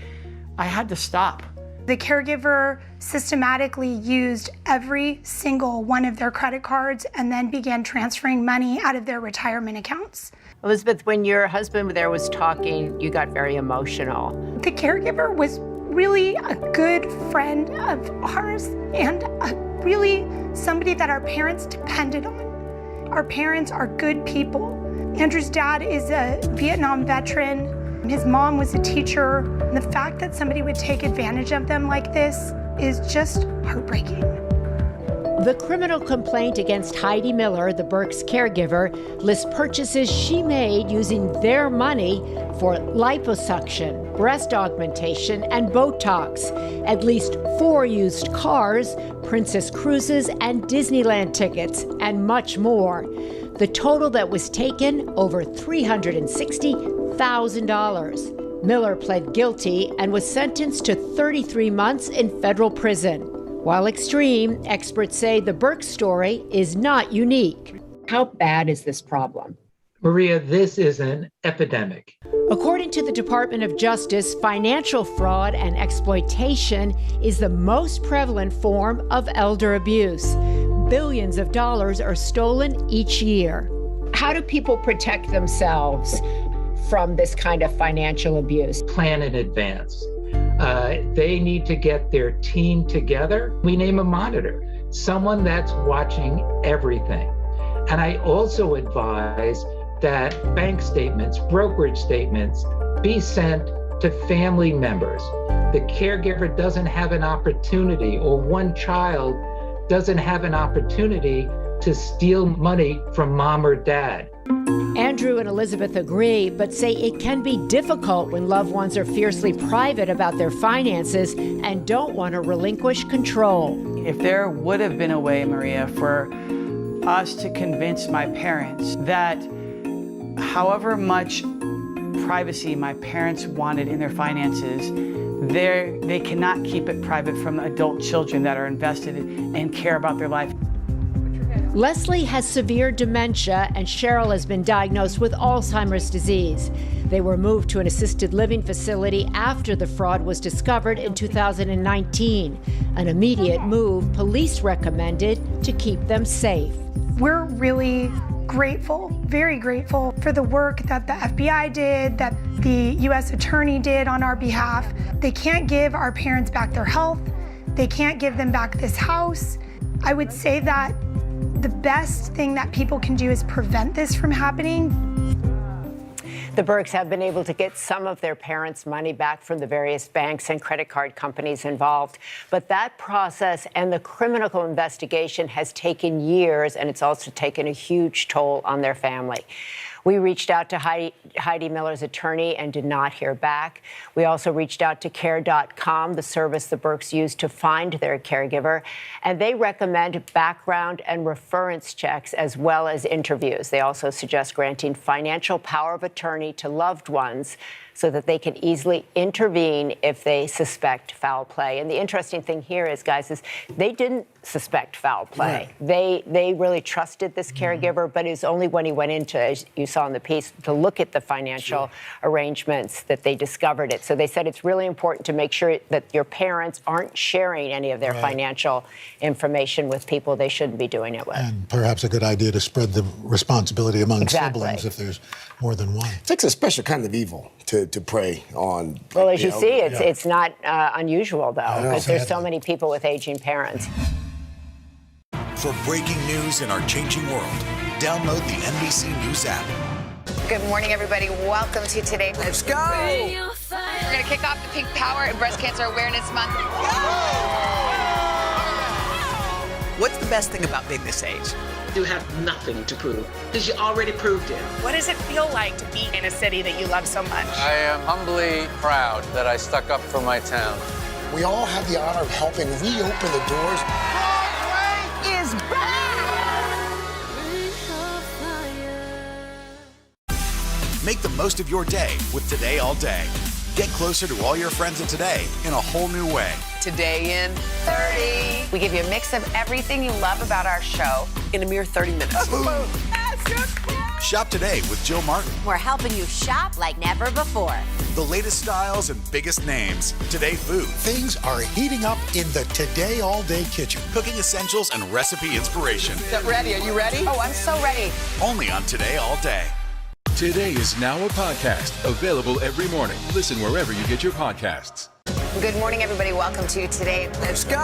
I had to stop. The caregiver systematically used every single one of their credit cards and then began transferring money out of their retirement accounts. Elizabeth, when your husband there was talking, you got very emotional. The caregiver was really a good friend of ours and really somebody that our parents depended on. Our parents are good people. Andrew's dad is a Vietnam veteran. His mom was a teacher. And the fact that somebody would take advantage of them like this is just heartbreaking. The criminal complaint against Heidi Miller, the Burks caregiver, lists purchases she made using their money for liposuction, breast augmentation, and Botox, at least 4 used cars, Princess Cruises, and Disneyland tickets, and much more. The total that was taken, over $360,000. Miller pled guilty and was sentenced to 33 months in federal prison. While extreme, experts say the Burke story is not unique. How bad is this problem? Maria, this is an epidemic. According to the Department of Justice, financial fraud and exploitation is the most prevalent form of elder abuse. Billions of dollars are stolen each year. How do people protect themselves from this kind of financial abuse? Plan in advance. They need to get their team together. We name a monitor, someone that's watching everything. And I also advise that bank statements, brokerage statements be sent to family members. The caregiver doesn't have an opportunity, or one child doesn't have an opportunity to steal money from mom or dad. Andrew and Elizabeth agree, but say it can be difficult when loved ones are fiercely private about their finances and don't want to relinquish control. If there would have been a way, Maria, for us to convince my parents that however much privacy my parents wanted in their finances, they cannot keep it private from adult children that are invested and care about their life. Leslie has severe dementia, and Cheryl has been diagnosed with Alzheimer's disease. They were moved to an assisted living facility after the fraud was discovered in 2019. An immediate move police recommended to keep them safe. We're really grateful, very grateful for the work that the FBI did, that the U.S. Attorney did on our behalf. They can't give our parents back their health. They can't give them back this house. I would say that the best thing that people can do is prevent this from happening. The Burks have been able to get some of their parents' money back from the various banks and credit card companies involved. But that process and the criminal investigation has taken years, and it's also taken a huge toll on their family. We reached out to Heidi Miller's attorney and did not hear back. We also reached out to Care.com, the service the Burks used to find their caregiver, and they recommend background and reference checks as well as interviews. They also suggest granting financial power of attorney to loved ones so that they can easily intervene if they suspect foul play. And the interesting thing here is, guys, is they didn't suspect foul play. Right. They really trusted this caregiver, but it's only when he went into, as you saw in the piece, to look at the financial arrangements that they discovered it. So they said it's really important to make sure that your parents aren't sharing any of their financial information with people they shouldn't be doing it with. And perhaps a good idea to spread the responsibility among siblings if there's more than one. It takes a special kind of evil to prey on. Well, as you see, it's not unusual, though, because there's so many people with aging parents. For breaking news in our changing world, download the NBC News app. Good morning, everybody. Welcome to Today. Let's go. We're going to kick off the Pink Power and Breast Cancer Awareness Month. What's the best thing about being this age? You have nothing to prove, because you already proved it. What does it feel like to be in a city that you love so much? I am humbly proud that I stuck up for my town. We all have the honor of helping reopen the doors. Broadway is back! Make the most of your day with Today All Day. Get closer to all your friends at Today in a whole new way. Today in 30. We give you a mix of everything you love about our show in a mere 30 minutes. Shop today with Jill Martin. We're helping you shop like never before. The latest styles and biggest names. Today Food. Things are heating up in the Today All Day kitchen. Cooking essentials and recipe inspiration. Get ready. Are you ready? Oh, I'm so ready. Only on Today All Day. Today is now a podcast, available every morning. Listen wherever you get your podcasts. Good morning, everybody. Welcome to Today. Let's go!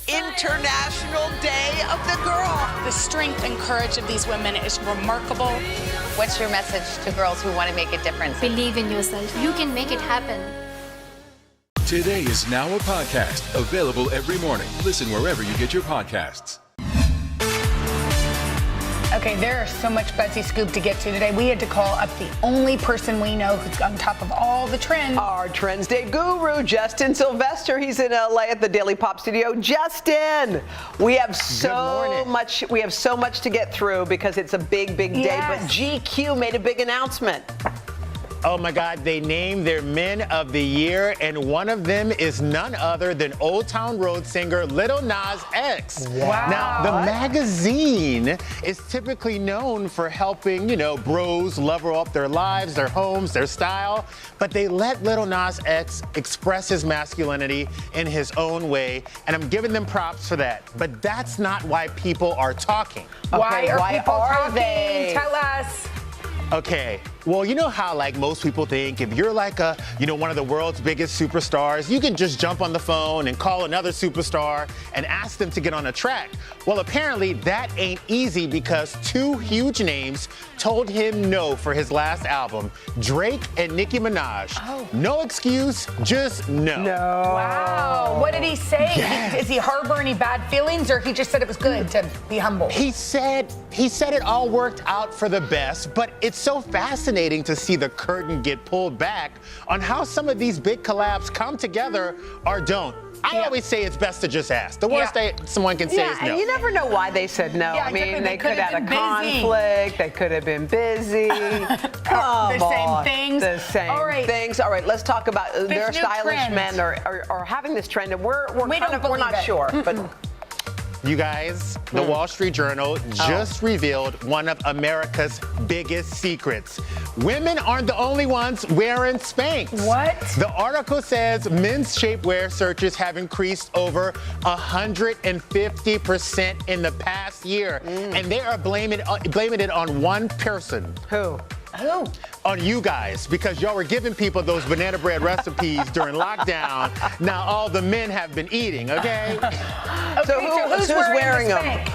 International Day of the Girl. The strength and courage of these women is remarkable. What's your message to girls who want to make a difference? Believe in yourself. You can make it happen. Today is now a podcast, available every morning. Listen wherever you get your podcasts. Okay, there's so much Buzzy Scoop to get to today. We had to call up the only person we know who's on top of all the trends. Our Trends Day guru, Justin Sylvester. He's in LA at the Daily Pop Studio. Justin, we have so much. We have so much to get through because it's a big day. But GQ made a big announcement. Oh my God, they named their Men of the Year, and one of them is none other than Old Town Road singer Lil Nas X. Wow. Now, the magazine is typically known for helping, bros level up their lives, their homes, their style, but they let Lil Nas X express his masculinity in his own way, and I'm giving them props for that. But that's not why people are talking. Why are people talking? Tell us. Okay, Well, you know how like most people think if you're like one of the world's biggest superstars, you can just jump on the phone and call another superstar and ask them to get on a track. Well, apparently that ain't easy because two huge names told him no for his last album, Drake and Nicki Minaj. Oh. No excuse, just no. Wow. What did he say? Yes. Is he harbor any bad feelings, or he just said it was good to be humble? He said it all worked out for the best, but it's so fascinating to see the curtain get pulled back on how some of these big collabs come together or don't. I always say it's best to just ask. The worst someone can say is no. And you never know why they said no. Yeah, I mean, exactly. they could have had a been busy. conflict. They could have been busy. The same things. The same things. All right, let's talk about their new stylish trend. men are having this trend, and we're don't not believe it. sure, but. You guys, the Wall Street Journal just revealed one of America's biggest secrets. Women aren't the only ones wearing Spanx. What? The article says men's shapewear searches have increased over 150% in the past year. And they are blaming it on one person. Who? On you guys, because y'all were giving people those banana bread recipes during lockdown. Now all the men have been eating, okay? So who's wearing them?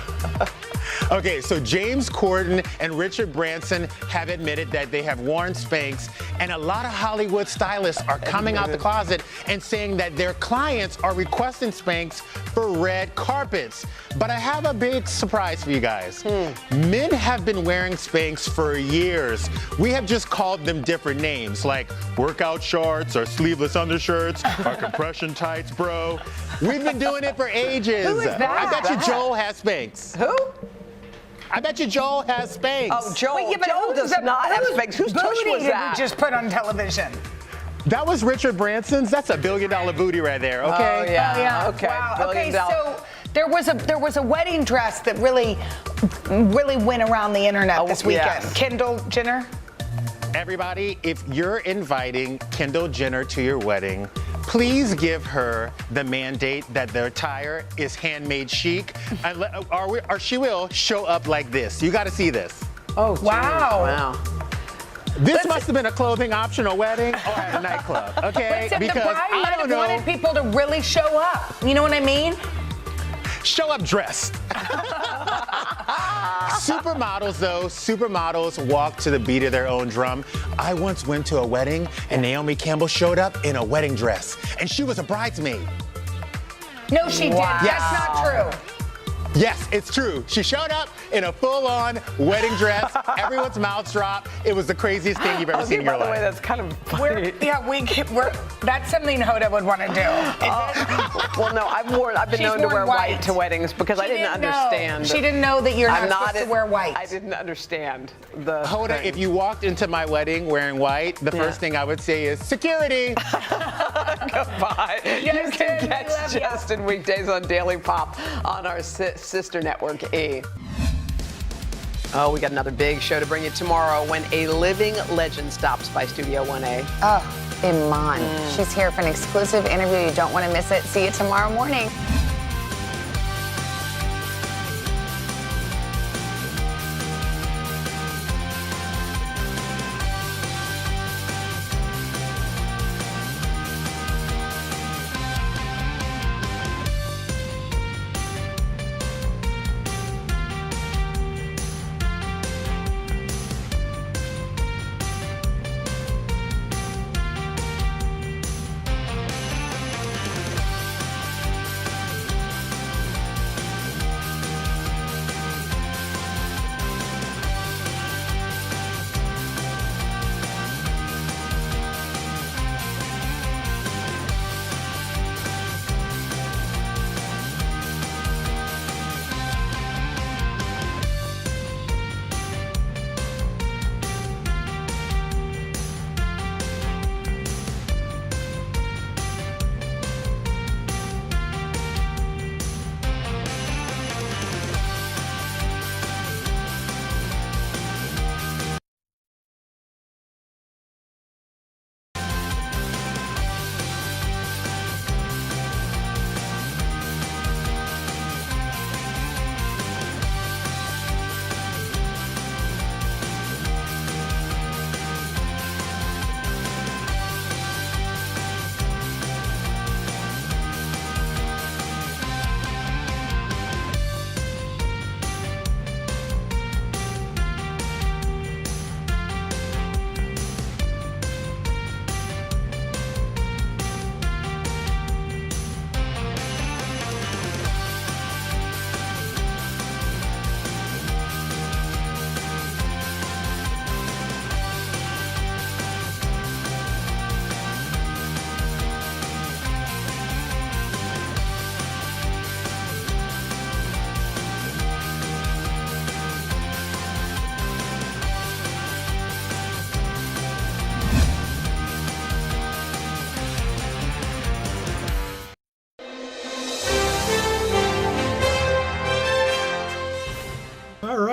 Okay, so James Corden and Richard Branson have admitted that they have worn Spanx, and a lot of Hollywood stylists are coming out the closet and saying that their clients are requesting Spanx for red carpets. But I have a big surprise for you guys. Men have been wearing Spanx for years. We have just called them different names, like workout shorts or sleeveless undershirts or compression tights, bro. We've been doing it for ages. Who is that? I bet you Joel has Spanx. Who? I bet you Joel has Spanx. Oh, Joel. Wait, yeah, but Joel does not have Spanx. Whose tush booty was did that? we just put on television? That was Richard Branson's. That's $1 billion booty right there, okay? Oh, yeah. Oh, yeah. Okay. Wow. $1 billion. Okay, so there was a wedding dress that really went around the internet this weekend. yes. Kendall Jenner. Everybody, if you're inviting Kendall Jenner to your wedding, please give her the mandate that the attire is handmade chic, or she will show up like this. You got to see this. Oh, wow. Wow. This must have been a clothing optional wedding or at a nightclub, okay? Listen, the bride might have wanted people to really show up. You know what I mean? Show up dressed. Supermodels walk to the beat of their own drum. I once went to a wedding and Naomi Campbell showed up in a wedding dress, and she was a bridesmaid. No, she didn't. That's not true. Yes, it's true. She showed up in a full-on wedding dress. Everyone's mouths dropped. It was the craziest thing you've ever seen in your life. By the way, that's kind of funny. That's something Hoda would want to do. Well, no, I've been known to wear white to weddings because I didn't understand. She didn't know that you're not supposed to wear white. I didn't understand the Hoda, thing. if you walked into my wedding wearing white, the first thing I would say is security. Goodbye. You can catch Justin weekdays on Daily Pop on our sister network E. Oh, we got another big show to bring you tomorrow when a living legend stops by Studio 1A. Oh, Iman. She's here for an exclusive interview. You don't want to miss it. See you tomorrow morning.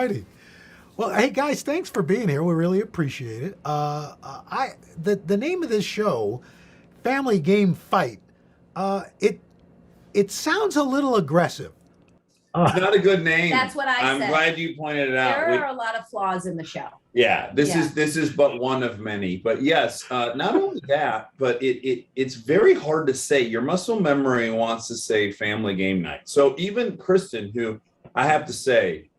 righty. Well, hey guys, thanks for being here. We really appreciate it. The name of this show, Family Game Fight, it sounds a little aggressive. It's not a good name. That's what I said. I'm glad you pointed it out. There are a lot of flaws in the show. Yeah, this is but one of many. But yes, not only that, but it's very hard to say. Your muscle memory wants to say Family Game Night. So even Kristen, who I have to say,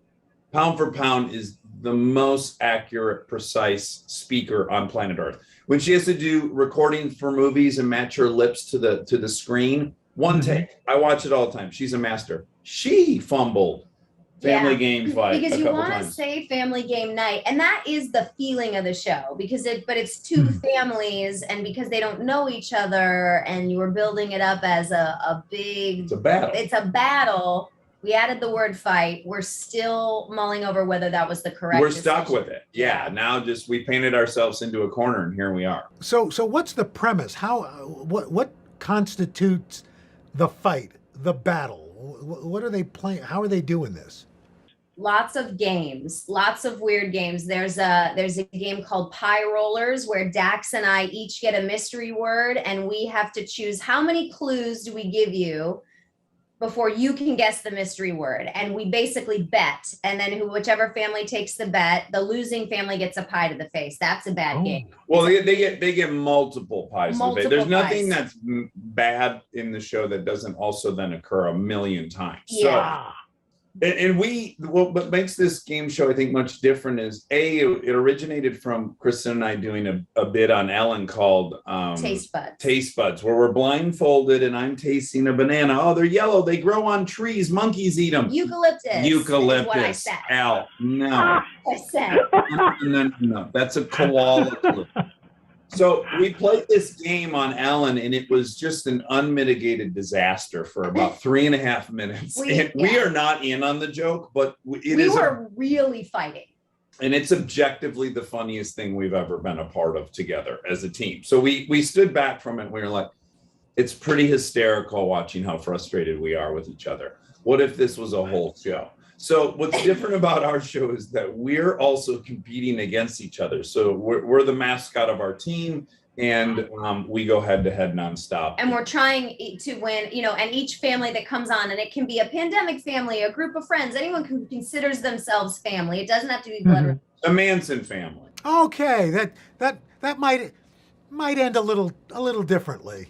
pound for pound is the most accurate, precise speaker on planet Earth. When she has to do recording for movies and match her lips to the screen, one take. I watch it all the time. She's a master. She fumbled Family Game Fight because a you couple want to times. say Family Game Night, and that is the feeling of the show but it's two families, and because they don't know each other, and you were building it up as a big. It's a battle. It's a battle. We added the word fight. We're still mulling over whether that was the correct. We're stuck with it. Yeah. Now we painted ourselves into a corner, and here we are. So what's the premise? What constitutes the fight, the battle? What are they playing? How are they doing this? Lots of games, lots of weird games. There's a game called Pie Rollers where Dax and I each get a mystery word, and we have to choose how many clues do we give you before you can guess the mystery word. And we basically bet, and then whichever family takes the bet, the losing family gets a pie to the face. That's a bad game. Well, they get multiple pies. Multiple There's nothing pies. that's bad in the show that doesn't also then occur a million times. Yeah. So, and what makes this game show, I think, much different is it originated from Kristen and I doing a bit on Ellen called Taste Buds, where we're blindfolded and I'm tasting a banana. Oh, they're yellow. They grow on trees. Monkeys eat them. Eucalyptus. Eucalyptus. Is what I said. Al, no. I said. No. That's a koala clue. So we played this game on Ellen, and it was just an unmitigated disaster for about 3.5 minutes. We are not in on the joke, but we were really fighting. And it's objectively the funniest thing we've ever been a part of together as a team. So we stood back from it. And we were like, it's pretty hysterical watching how frustrated we are with each other. What if this was a whole show? So what's different about our show is that we're also competing against each other. So we're the mascot of our team, and we go head to head nonstop. And we're trying to win, and each family that comes on, and it can be a pandemic family, a group of friends, anyone who considers themselves family. It doesn't have to be blood. The Manson family. Okay, that might end a little differently.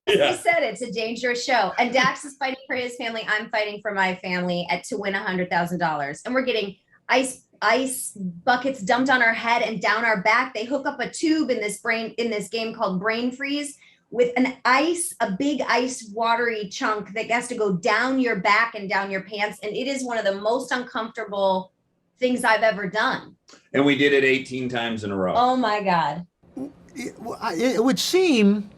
Yeah. He said it's a dangerous show. And Dax is fighting for his family. I'm fighting for my family to win $100,000. And we're getting ice buckets dumped on our head and down our back. They hook up a tube in this game called Brain Freeze with a big ice watery chunk that has to go down your back and down your pants. And it is one of the most uncomfortable things I've ever done. And we did it 18 times in a row. Oh my God. It would seem,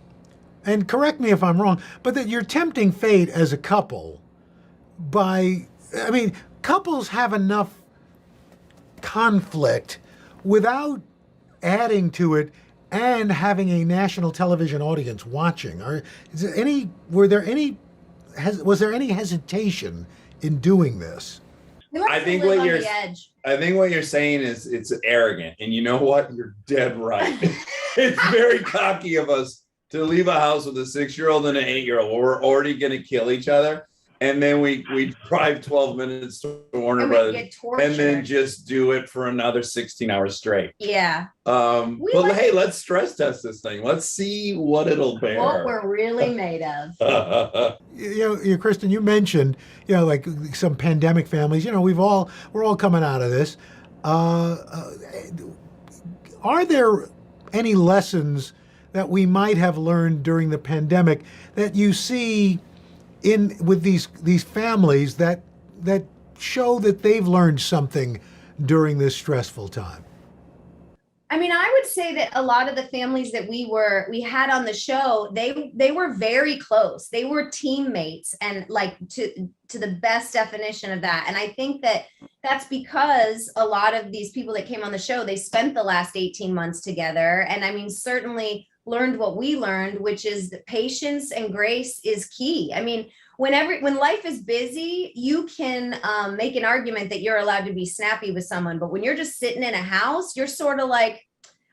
and correct me if I'm wrong, but that you're tempting fate as a couple couples have enough conflict without adding to it and having a national television audience watching. Was there any hesitation in doing this? I think what you're saying is it's arrogant, and you know what? You're dead right. It's very cocky of us to leave a house with a 6-year-old and an 8-year-old where we're already going to kill each other. And then we drive 12 minutes to Warner Brothers and then just do it for another 16 hours straight. Yeah. Hey, let's stress test this thing. Let's see what it'll bear. What we're really made of. Kristen, you mentioned, like some pandemic families, we're all coming out of this. Are there any lessons that we might have learned during the pandemic that you see with these families that show that they've learned something during this stressful time? I mean, I would say that a lot of the families that we had on the show, they were very close. They were teammates, and like to the best definition of that. And I think that's because a lot of these people that came on the show, they spent the last 18 months together. And I mean, certainly learned what we learned, which is that patience and grace is key. I mean, when life is busy, you can make an argument that you're allowed to be snappy with someone. But when you're just sitting in a house, you're sort of like,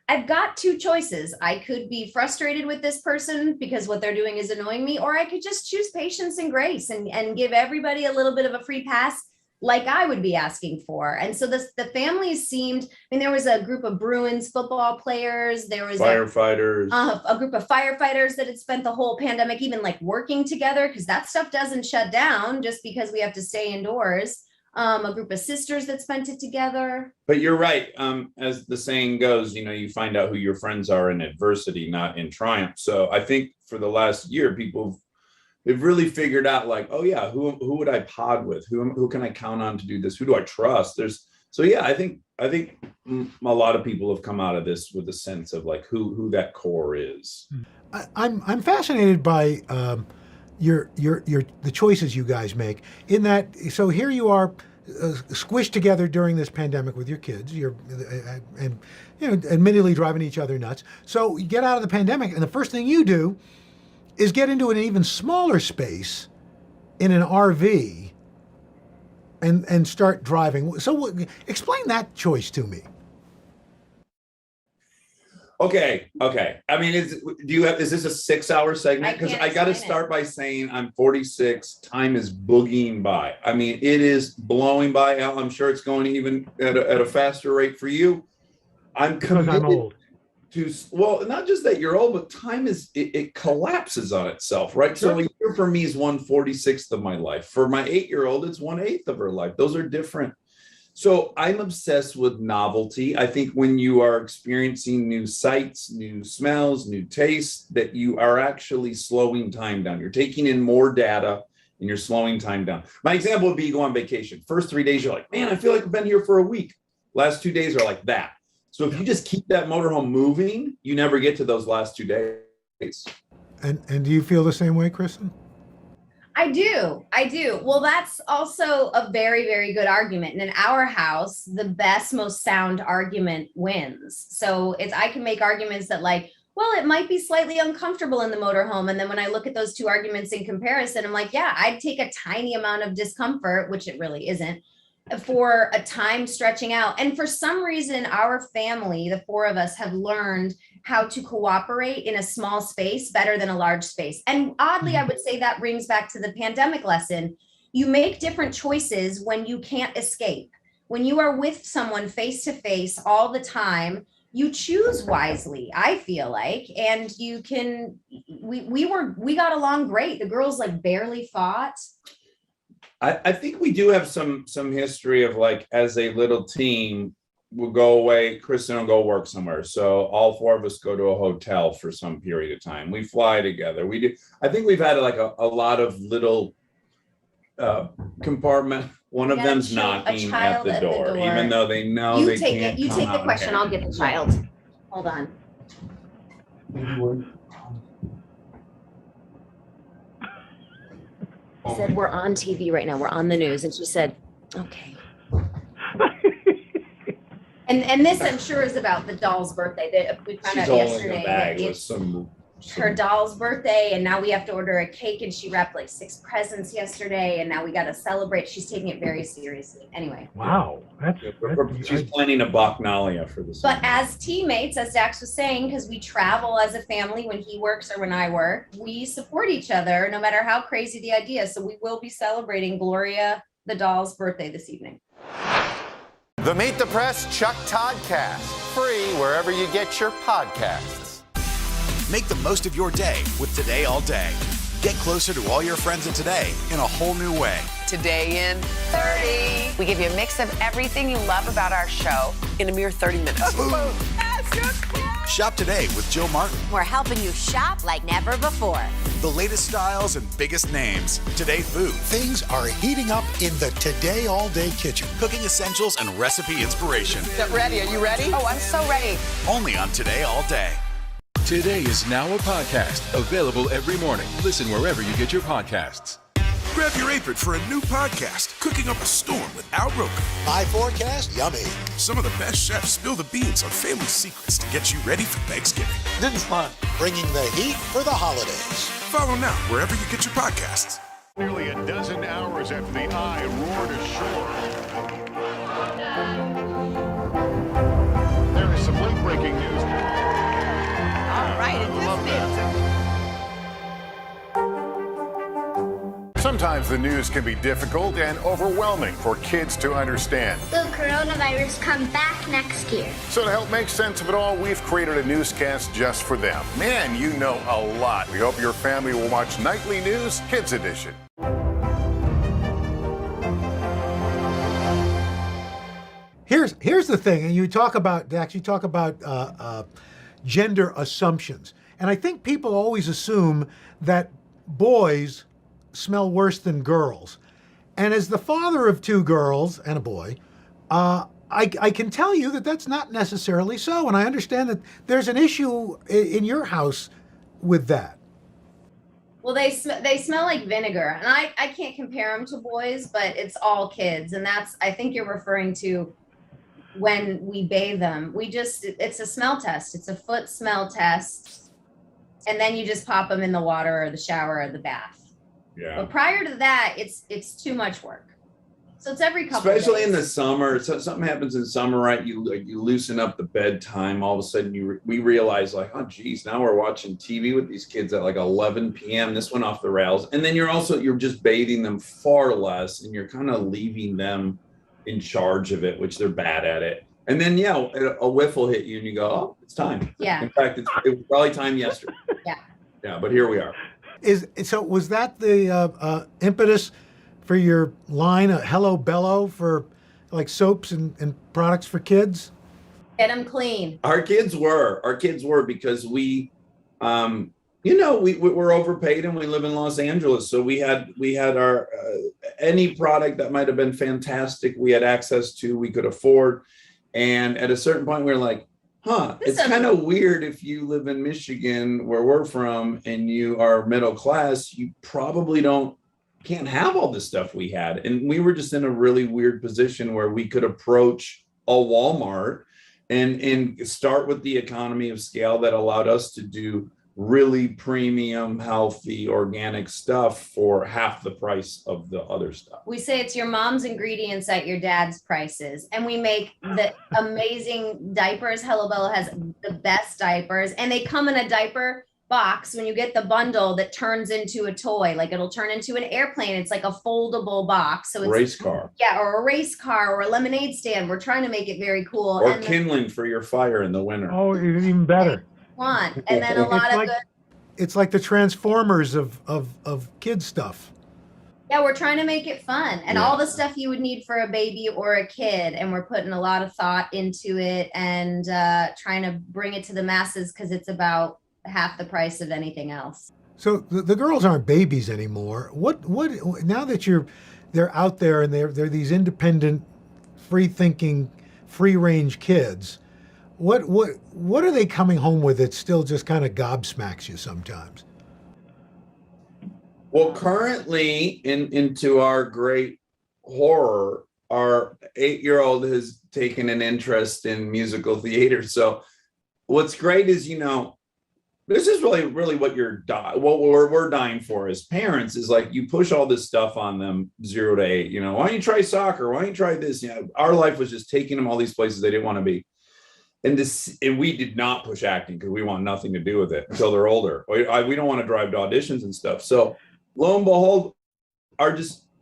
I've got two choices. I could be frustrated with this person because what they're doing is annoying me, or I could just choose patience and grace and give everybody a little bit of a free pass like I would be asking for. And so the families seemed, I mean, there was a group of Bruins football players, there was firefighters, a group of firefighters that had spent the whole pandemic even like working together, because that stuff doesn't shut down just because we have to stay indoors. A group of sisters that spent it together. But you're right. As the saying goes, you find out who your friends are in adversity, not in triumph. So I think for the last year, they've really figured out like, oh yeah, who would I pod with? Who can I count on to do this? Who do I trust? I think a lot of people have come out of this with a sense of like who that core is. I'm fascinated by the choices you guys make in that. So here you are, squished together during this pandemic with your kids. You're and admittedly driving each other nuts. So you get out of the pandemic, and the first thing you do is get into an even smaller space in an RV and start driving. So explain that choice to me. Okay. I mean, is this a 6-hour segment? Because I got to start by saying I'm 46. Time is boogieing by. I mean, it is blowing by. Al, I'm sure it's going even at a faster rate for you. I'm committed. I'm old. Well, not just that you're old, but time it collapses on itself, right? Sure. So a year for me is 1/46 of my life. For my 8-year-old, it's 1/8 of her life. Those are different. So I'm obsessed with novelty. I think when you are experiencing new sights, new smells, new tastes, that you are actually slowing time down. You're taking in more data and you're slowing time down. My example would be you go on vacation. First 3 days, you're like, man, I feel like I've been here for a week. Last 2 days are like that. So if you just keep that motorhome moving, you never get to those last 2 days. And do you feel the same way, Kristen? I do. Well, that's also a very, very good argument. And in our house, the best, most sound argument wins. So I can make arguments that like, well, it might be slightly uncomfortable in the motorhome. And then when I look at those two arguments in comparison, I'm like, yeah, I'd take a tiny amount of discomfort, which it really isn't, for a time stretching out. And for some reason, our family, the four of us, have learned how to cooperate in a small space better than a large space. And oddly, I would say that brings back to the pandemic lesson. You make different choices when you can't escape. When you are with someone face to face all the time, you choose wisely, I feel like, and you can, we got along great. The girls like barely fought. I think we do have some history of like, as a little team, we'll go away, Kristen will go work somewhere. So all four of us go to a hotel for some period of time. We fly together. We do. I think we've had like a lot of little compartment. One of them's knocking at the door, even though they know they can't. You take the question. I'll get the child. Hold on. I said, we're on TV right now. We're on the news. And she said, okay. And this, I'm sure, is about the doll's birthday. We found out yesterday that it's her doll's birthday, and now we have to order a cake, and she wrapped like 6 presents yesterday, and now we got to celebrate. She's taking it very seriously. Anyway. Wow. She's planning a Bacchanalia for this. But as teammates, as Dax was saying, because we travel as a family when he works or when I work, we support each other no matter how crazy the idea. So we will be celebrating Gloria, the doll's birthday this evening. The Meet the Press Chuck Toddcast, free wherever you get your podcasts. Make the most of your day with Today All Day. Get closer to all your friends at Today in a whole new way. Today in 30. We give you a mix of everything you love about our show in a mere 30 minutes. Shop today with Joe Martin. We're helping you shop like never before. The latest styles and biggest names. Today food. Things are heating up in the Today All Day kitchen. Cooking essentials and recipe inspiration. Get ready. Are you ready? Oh, I'm so ready. Only on Today All Day. Today is now a podcast, available every morning. Listen wherever you get your podcasts. Grab your apron for a new podcast, Cooking Up a Storm with Al Roker. My forecast, yummy. Some of the best chefs spill the beans on family secrets to get you ready for Thanksgiving. This is fun. Bringing the heat for the holidays. Follow now wherever you get your podcasts. Nearly a dozen hours after the eye roared ashore. There is some late-breaking news. All right, it Sometimes the news can be difficult and overwhelming for kids to understand. Will coronavirus come back next year? So to help make sense of it all, we've created a newscast just for them. Man, you know a lot. We hope your family will watch Nightly News Kids Edition. Here's the thing, and you talk about, Dax, you talk about gender assumptions. And I think people always assume that boys smell worse than girls. And as the father of two girls and a boy, I can tell you that that's not necessarily so. And I understand that there's an issue in your house with that. Well, they smell like vinegar, and I can't compare them to boys, but it's all kids. And I think you're referring to when we bathe them. It's a smell test. It's a foot smell test. And then you just pop them in the water or the shower or the bath. Yeah. But prior to that, it's too much work. So it's every couple especially of days. in the summer. So something happens in summer, right? You loosen up the bedtime. All of a sudden, we realize like, oh, geez, now we're watching TV with these kids at like 11 p.m. This went off the rails. And then you're just bathing them far less, and you're kind of leaving them in charge of it, which they're bad at it. And then, a whiff will hit you, and you go, oh, it's time. Yeah. In fact, it was probably time yesterday. Yeah. Yeah, but here we are. Was that the impetus for your line, Hello Bello, for like soaps and products for kids? Get them clean. Our kids were because we're overpaid and we live in Los Angeles. So we had our, any product that might've been fantastic, we had access to, we could afford. And at a certain point we were like, it's kind of weird if you live in Michigan, where we're from, and you are middle class, you probably can't have all the stuff we had. And we were just in a really weird position where we could approach a Walmart and start with the economy of scale that allowed us to do really premium, healthy, organic stuff for half the price of the other stuff. We say it's your mom's ingredients at your dad's prices. And we make the amazing diapers. Hello Bello has the best diapers. And they come in a diaper box when you get the bundle that turns into a toy. Like it'll turn into an airplane. It's like a foldable box. So it's race car. Yeah, or a race car or a lemonade stand. We're trying to make it very cool. Or kindling for your fire in the winter. Oh, even better. And then a lot of good. It's like the Transformers of kid stuff. Yeah, we're trying to make it fun and all the stuff you would need for a baby or a kid. And we're putting a lot of thought into it and trying to bring it to the masses because it's about half the price of anything else. So the girls aren't babies anymore. What now that they're out there and they're these independent, free thinking, free range kids, what are they coming home with that still just kind of gobsmacks you sometimes? Well, currently, into our great horror, our 8-year-old has taken an interest in musical theater. So what's great is, this is really what we're dying for as parents is like you push all this stuff on them 0 to 8. Why don't you try soccer? Why don't you try this? Our life was just taking them all these places they didn't want to be. And we did not push acting because we want nothing to do with it until they're older. We don't want to drive to auditions and stuff. So lo and behold,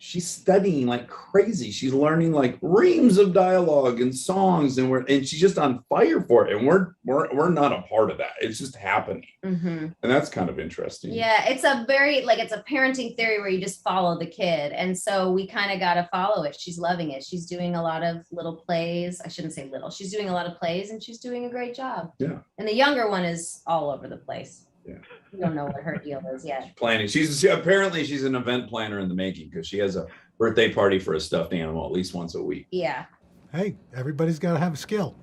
she's studying like crazy. She's learning like reams of dialogue and songs, and she's just on fire for it. And we're not a part of that. It's just happening, and that's kind of interesting. Yeah, it's it's a parenting theory where you just follow the kid, and so we kind of got to follow it. She's loving it. She's doing a lot of little plays. I shouldn't say little. She's doing a lot of plays, and she's doing a great job. Yeah. And the younger one is all over the place. Yeah. We don't know what her deal is yet. Planning. Apparently she's an event planner in the making because she has a birthday party for a stuffed animal at least once a week. Yeah. Hey, everybody's got to have a skill.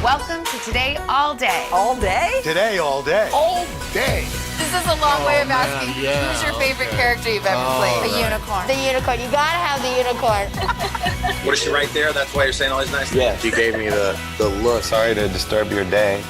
Welcome to Today All Day. All day? Today all day. All day. This is a long way of asking who's your favorite character you've ever played? The unicorn. The unicorn. You gotta have the unicorn. What is she right there? That's why you're saying all these nice things? Yeah, she gave me the look. Sorry to disturb your day.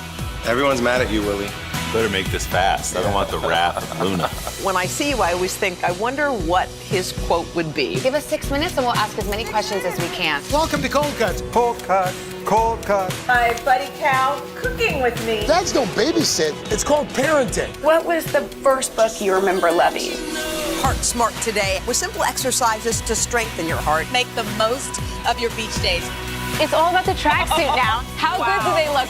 Everyone's mad at you, Willie. Better make this fast. I don't want the wrath of Luna. When I see you, I always think, I wonder what his quote would be. Give us 6 minutes and we'll ask as many questions as we can. Welcome to Cold Cuts. Cold Cut. Cold Cut. My buddy Cal cooking with me. Dads don't babysit. It's called parenting. What was the first book you remember loving? Heart Smart Today with simple exercises to strengthen your heart. Make the most of your beach days. It's all about the tracksuit now. How good do they look?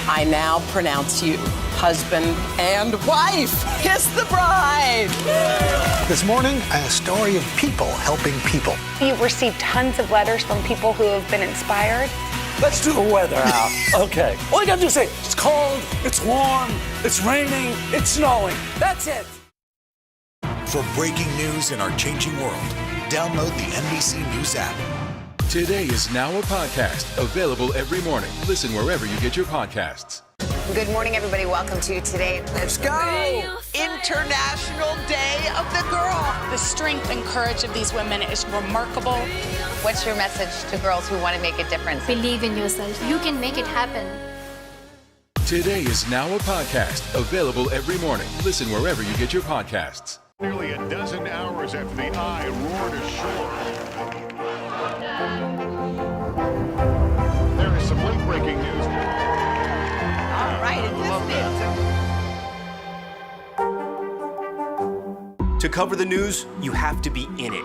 I now pronounce you husband and wife. Kiss the bride. This morning, a story of people helping people. You've received tons of letters from people who have been inspired. Let's do the weather out. Okay. All you gotta do is say, it's cold, it's warm, it's raining, it's snowing. That's it. For breaking news in our changing world, download the NBC News app. Today is now a podcast available every morning. Listen wherever you get your podcasts. Good morning, everybody. Welcome to Today. Let's go. International Day of the Girl. The strength and courage of these women is remarkable. What's your message to girls who want to make a difference? Believe in yourself. You can make it happen. Today is now a podcast available every morning. Listen wherever you get your podcasts. Nearly a dozen hours after the eye roared ashore. There is some late-breaking news. All right, To cover the news, you have to be in it.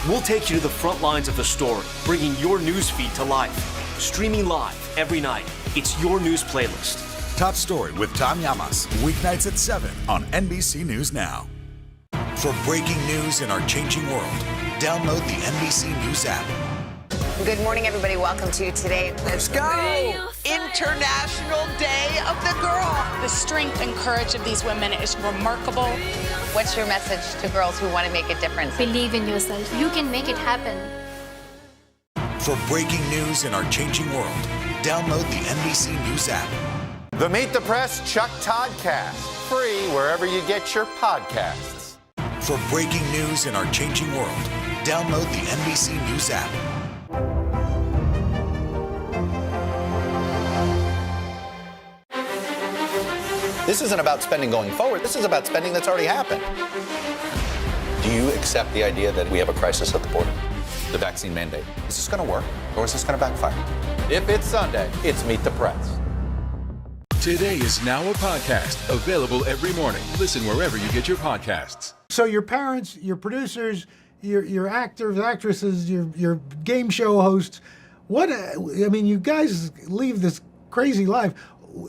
We'll take you to the front lines of the story, bringing your news feed to life. Streaming live every night. It's your news playlist. Top Story with Tom Llamas, weeknights at 7 on NBC News Now. For breaking news in our changing world, download the NBC News app. Good morning, everybody. Welcome to Today. Let's go. International Day of the Girl. The strength and courage of these women is remarkable. What's your message to girls who want to make a difference? Believe in yourself. You can make it happen. For breaking news in our changing world, download the NBC News app. The Meet the Press Chuck Toddcast. Free wherever you get your podcasts. For breaking news in our changing world, download the NBC News app. This isn't about spending going forward. This is about spending that's already happened. Do you accept the idea that we have a crisis at the border? The vaccine mandate. Is this going to work or is this going to backfire? If it's Sunday, it's Meet the Press. Today is now a podcast available every morning. Listen wherever you get your podcasts. So your parents, your producers, your actors, actresses, your game show hosts, you guys leave this crazy life.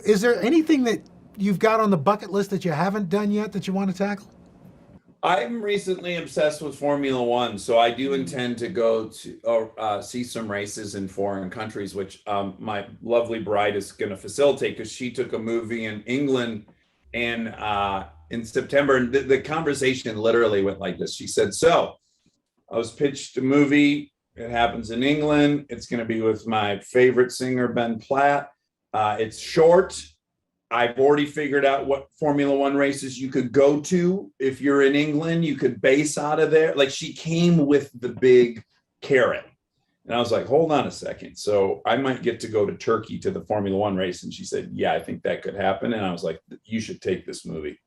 Is there anything that you've got on the bucket list that you haven't done yet that you want to tackle? I'm recently obsessed with Formula One, so I do intend to go to see some races in foreign countries, which my lovely bride is going to facilitate because she took a movie in England and in September. And the conversation literally went like this. She said, so I was pitched a movie. It happens in England. It's going to be with my favorite singer, Ben Platt. It's short. I've already figured out what Formula One races you could go to. If you're in England, you could base out of there. Like, she came with the big carrot. And I was like, hold on a second. So I might get to go to Turkey to the Formula One race. And she said, yeah, I think that could happen. And I was like, you should take this movie.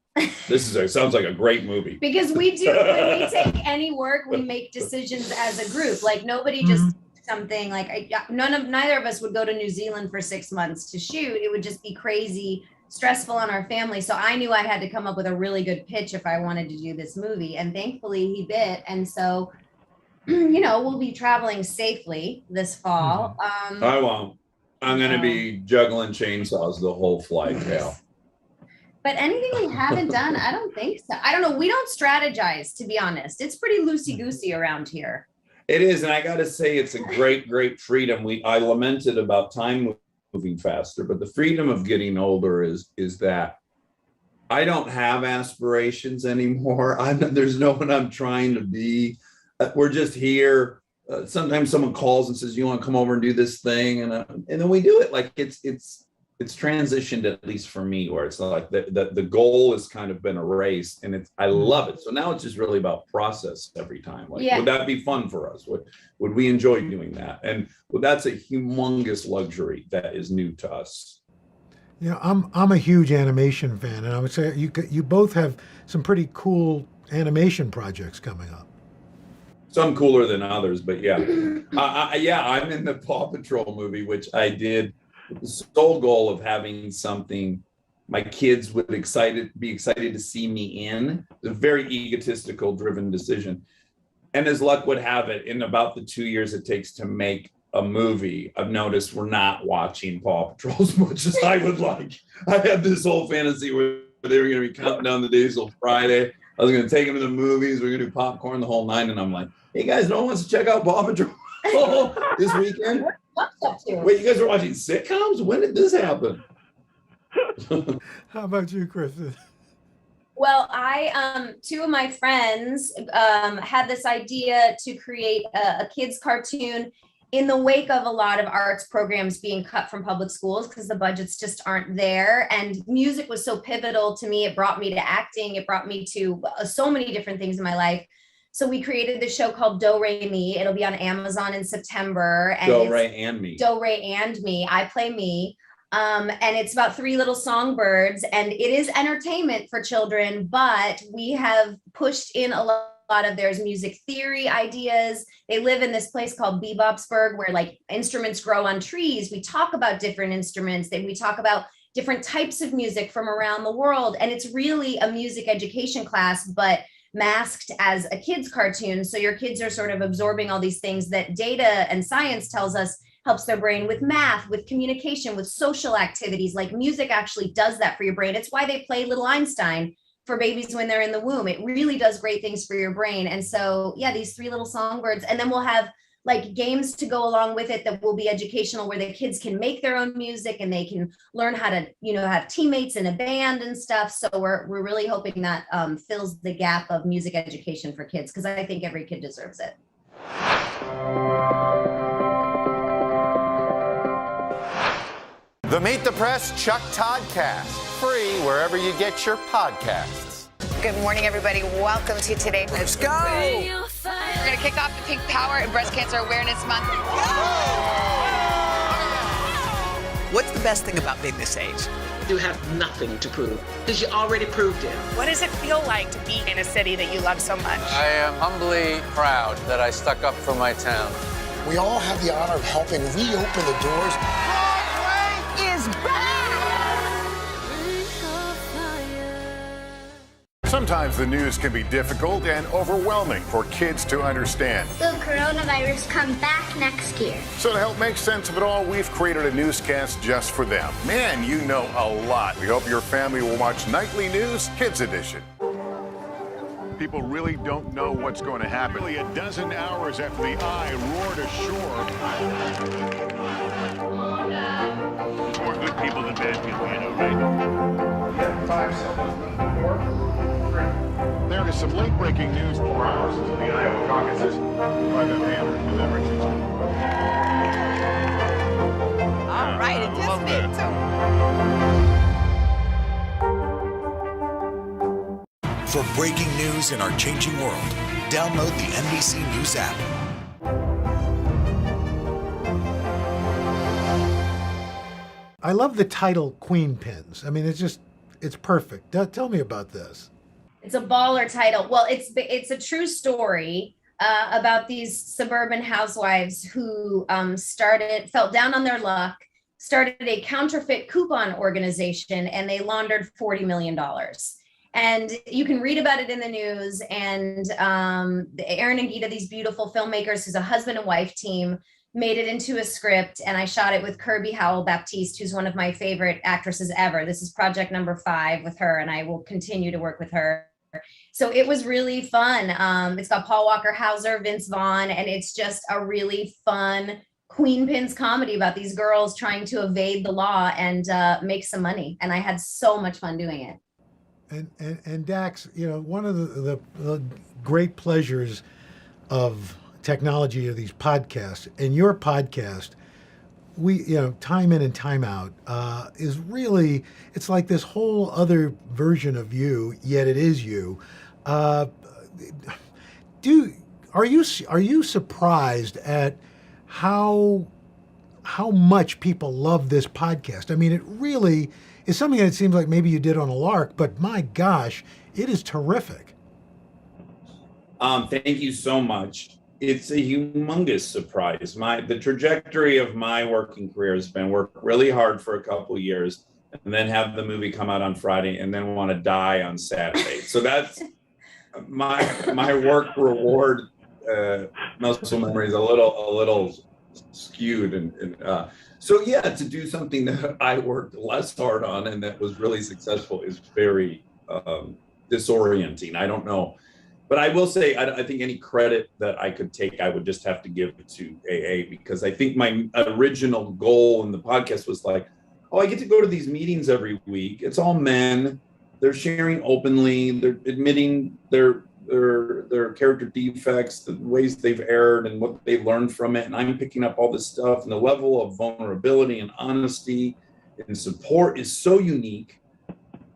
Sounds like a great movie. Because when we take any work, we make decisions as a group. Like, nobody just something like neither of us would go to New Zealand for 6 months to shoot. It would just be crazy stressful on our family. So I knew I had to come up with a really good pitch if I wanted to do this movie. And thankfully he bit. And so, we'll be traveling safely this fall. I won't. I'm going to be juggling chainsaws the whole flight, Cal. But anything we haven't done, I don't think so. I don't know. We don't strategize, to be honest. It's pretty loosey-goosey around here. It is. And I got to say, it's a great, great freedom. I lamented about time moving faster, but the freedom of getting older is that I don't have aspirations anymore. There's no one I'm trying to be. We're just here. Sometimes someone calls and says, you want to come over and do this thing? And then we do it. Like, it's it's transitioned, at least for me, where it's like the goal has kind of been erased, and I love it. So now it's just really about process every time. Like, would that be fun for us? Would we enjoy doing that? And that's a humongous luxury that is new to us. You know, I'm a huge animation fan, and I would say you both have some pretty cool animation projects coming up. Some cooler than others, but yeah. I'm in the Paw Patrol movie, which I did with the sole goal of having something my kids would be excited to see me in. It's a very egotistical, driven decision. And as luck would have it, in about the 2 years it takes to make a movie, I've noticed we're not watching Paw Patrol as much as I would like. I had this whole fantasy where they were going to be counting down the days till Friday. I was going to take them to the movies. We're going to do popcorn the whole night. And I'm like, hey guys, no one wants to check out Paw Patrol this weekend? Wait, you guys are watching sitcoms? When did this happen? How about you, Kristen? Well, two of my friends had this idea to create a kids cartoon in the wake of a lot of arts programs being cut from public schools because the budgets just aren't there. And music was so pivotal to me. It brought me to acting. It brought me to so many different things in my life. So we created this show called Do Re Mi. It'll be on Amazon in September. And Do Re and Me. Do Re and Me. I play me. And it's about three little songbirds, and it is entertainment for children, but we have pushed in a lot of there's music theory ideas. They live in this place called Bebopsburg, where like instruments grow on trees. We talk about different instruments, we talk about different types of music from around the world. And it's really a music education class, but masked as a kid's cartoon. So your kids are sort of absorbing all these things that data and science tells us helps their brain with math, with communication, with social activities. Like music actually does that for your brain. It's why they play Little Einstein for babies when they're in the womb. It really does great things for your brain. And so, yeah, these three little songbirds, and then we'll have like games to go along with it that will be educational, where the kids can make their own music and they can learn how to, have teammates in a band and stuff. So we're really hoping that fills the gap of music education for kids, because I think every kid deserves it. The Meet the Press Chuck Todd Cast, free wherever you get your podcasts. Good morning, everybody. Welcome to Today. Let's go. We're going to kick off the Pink Power and Breast Cancer Awareness Month. What's the best thing about being this age? You have nothing to prove, because you already proved it. What does it feel like to be in a city that you love so much? I am humbly proud that I stuck up for my town. We all have the honor of helping reopen the doors. Is back! Sometimes the news can be difficult and overwhelming for kids to understand. Will coronavirus come back next year? So to help make sense of it all, we've created a newscast just for them. Man, you know a lot. We hope your family will watch Nightly News Kids Edition. People really don't know what's going to happen. Nearly a dozen hours after the eye roared ashore. More good people than bad people, right? 5 seconds. 4, 3. There is some late-breaking news. 4 hours into the Iowa caucuses by the Hammer celebrities. All right, it just did too. For breaking news in our changing world, download the NBC News app. I love the title Queen Pins. I mean, it's perfect. Tell me about this. It's a baller title. Well, it's a true story about these suburban housewives who felt down on their luck, started a counterfeit coupon organization, and they laundered $40 million. And you can read about it in the news. And Aaron and Gita, these beautiful filmmakers, who's a husband and wife team, made it into a script, and I shot it with Kirby Howell-Baptiste, who's one of my favorite actresses ever. This is project number 5 with her, and I will continue to work with her. So it was really fun. It's got Paul Walker Hauser, Vince Vaughn, and it's just a really fun Queen Pins comedy about these girls trying to evade the law and make some money. And I had so much fun doing it. And Dax, one of the great pleasures of technology of these podcasts, and your podcast time in and time out is really, it's like this whole other version of you, yet it is you. Are you surprised at how much people love this podcast? I mean, it really is something that it seems like maybe you did on a lark, but my gosh, it is terrific. Thank you so much. It's a humongous surprise. The trajectory of my working career has been work really hard for a couple years and then have the movie come out on Friday and then want to die on Saturday. So that's my work reward muscle memory is a little skewed. So yeah, to do something that I worked less hard on and that was really successful is very disorienting. I don't know. But I will say, I think any credit that I could take, I would just have to give it to AA, because I think my original goal in the podcast was like, oh, I get to go to these meetings every week. It's all men. They're sharing openly. They're admitting their character defects, the ways they've erred and what they've learned from it. And I'm picking up all this stuff. And the level of vulnerability and honesty and support is so unique.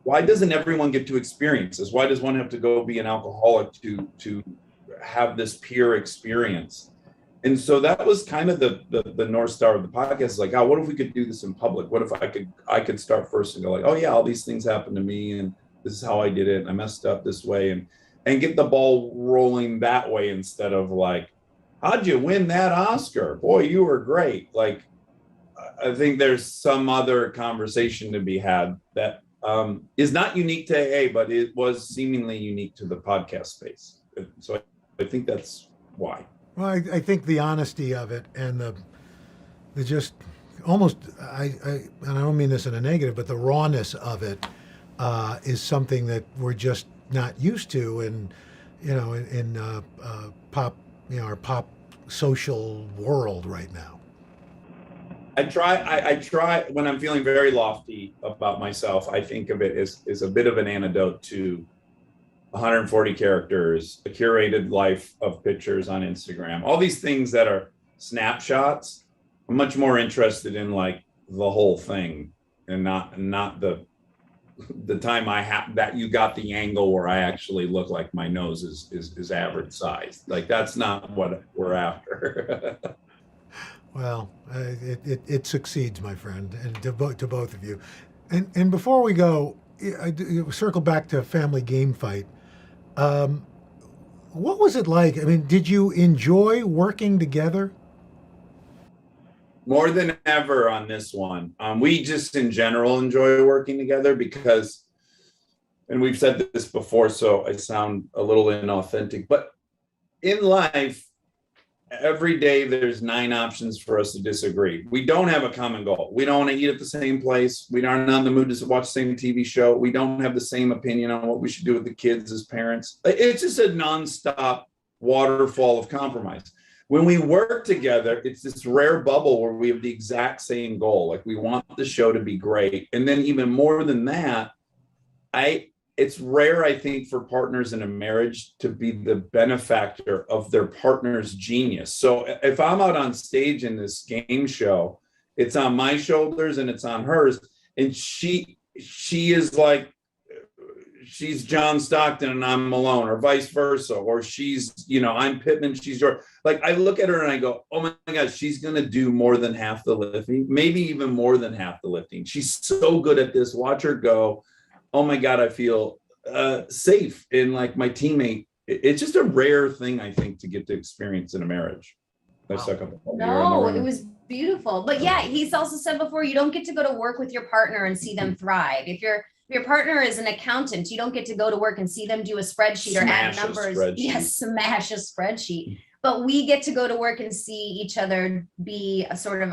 Why doesn't everyone get to experience this? Why does one have to go be an alcoholic to have this peer experience? And so that was kind of the North Star of the podcast. Is like, oh, what if we could do this in public? What if I could start first and go like, oh yeah, all these things happened to me and this is how I did it. And I messed up this way and get the ball rolling that way instead of like, how'd you win that Oscar? Boy, you were great. Like, I think there's some other conversation to be had that is not unique to AA, but it was seemingly unique to the podcast space. So I think that's why. Well, I think the honesty of it and the just almost, and I don't mean this in a negative, but the rawness of it is something that we're just not used to in pop, our pop social world right now. I try when I'm feeling very lofty about myself, I think of it as a bit of an antidote to 140 characters, a curated life of pictures on Instagram, all these things that are snapshots. I'm much more interested in like the whole thing and not the time that you got the angle where I actually look like my nose is average size. Like that's not what we're after. Well, it succeeds, my friend, and to both of you. And before we go, I circle back to Family Game Fight. What was it like? I mean, did you enjoy working together? More than ever on this one. We just in general enjoy working together because, and we've said this before, so I sound a little inauthentic, but in life, every day there's 9 options for us to disagree. We don't have a common goal. We don't want to eat at the same place. We aren't in the mood to watch the same TV show. We don't have the same opinion on what we should do with the kids as parents. It's just a nonstop waterfall of compromise. When we work together, it's this rare bubble where we have the exact same goal. Like we want the show to be great. And then even more than that, it's rare, I think, for partners in a marriage to be the benefactor of their partner's genius. So if I'm out on stage in this game show, it's on my shoulders and it's on hers. And she is like, she's John Stockton and I'm Malone, or vice versa. Or she's, I'm Pittman, she's George. Like I look at her and I go, oh my God, she's going to do more than half the lifting, maybe even more than half the lifting. She's so good at this. Watch her go. Oh my God, I feel safe in like my teammate. It's just a rare thing, I think, to get to experience in a marriage. No, it was beautiful. But yeah, he's also said before, you don't get to go to work with your partner and see them thrive. If your partner is an accountant, you don't get to go to work and see them do a spreadsheet or add numbers. Yes, smash a spreadsheet. But we get to go to work and see each other be a sort of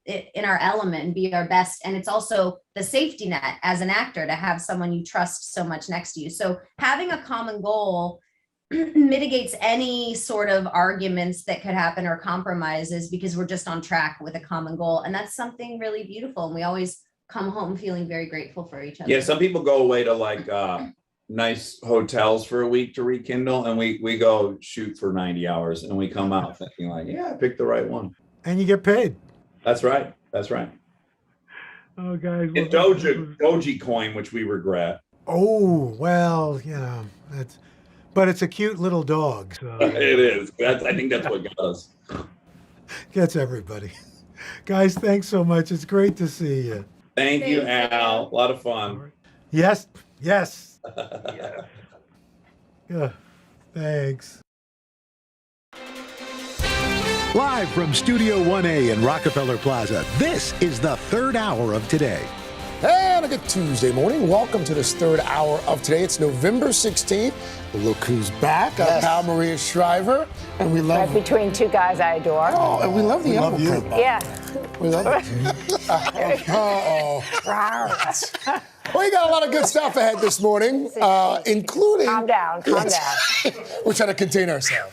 in our element, be our best. And it's also the safety net as an actor to have someone you trust so much next to you. So having a common goal mitigates any sort of arguments that could happen or compromises because we're just on track with a common goal. And that's something really beautiful. And we always come home feeling very grateful for each other. Yeah, some people go away to like nice hotels for a week to rekindle, and we go shoot for 90 hours and we come out thinking like, yeah, I picked the right one. And you get paid. That's right. That's right. Oh, guys. And Dogecoin, which we regret. Oh, well, but it's a cute little dog. So. It is. I think that's what got us. Gets everybody. Guys, thanks so much. It's great to see you. Thank you, Al. A lot of fun. Yes. Yeah. Yeah. Thanks. Live from Studio 1A in Rockefeller Plaza, this is the third hour of Today. And a good Tuesday morning. Welcome to this third hour of Today. It's November 16th. Look who's back. Our pal Maria Shriver. And we love Right between two guys I adore. Oh, and we love the Elmo print. Yeah. We love it. We got a lot of good stuff ahead this morning, including... Calm down. We're trying to contain ourselves.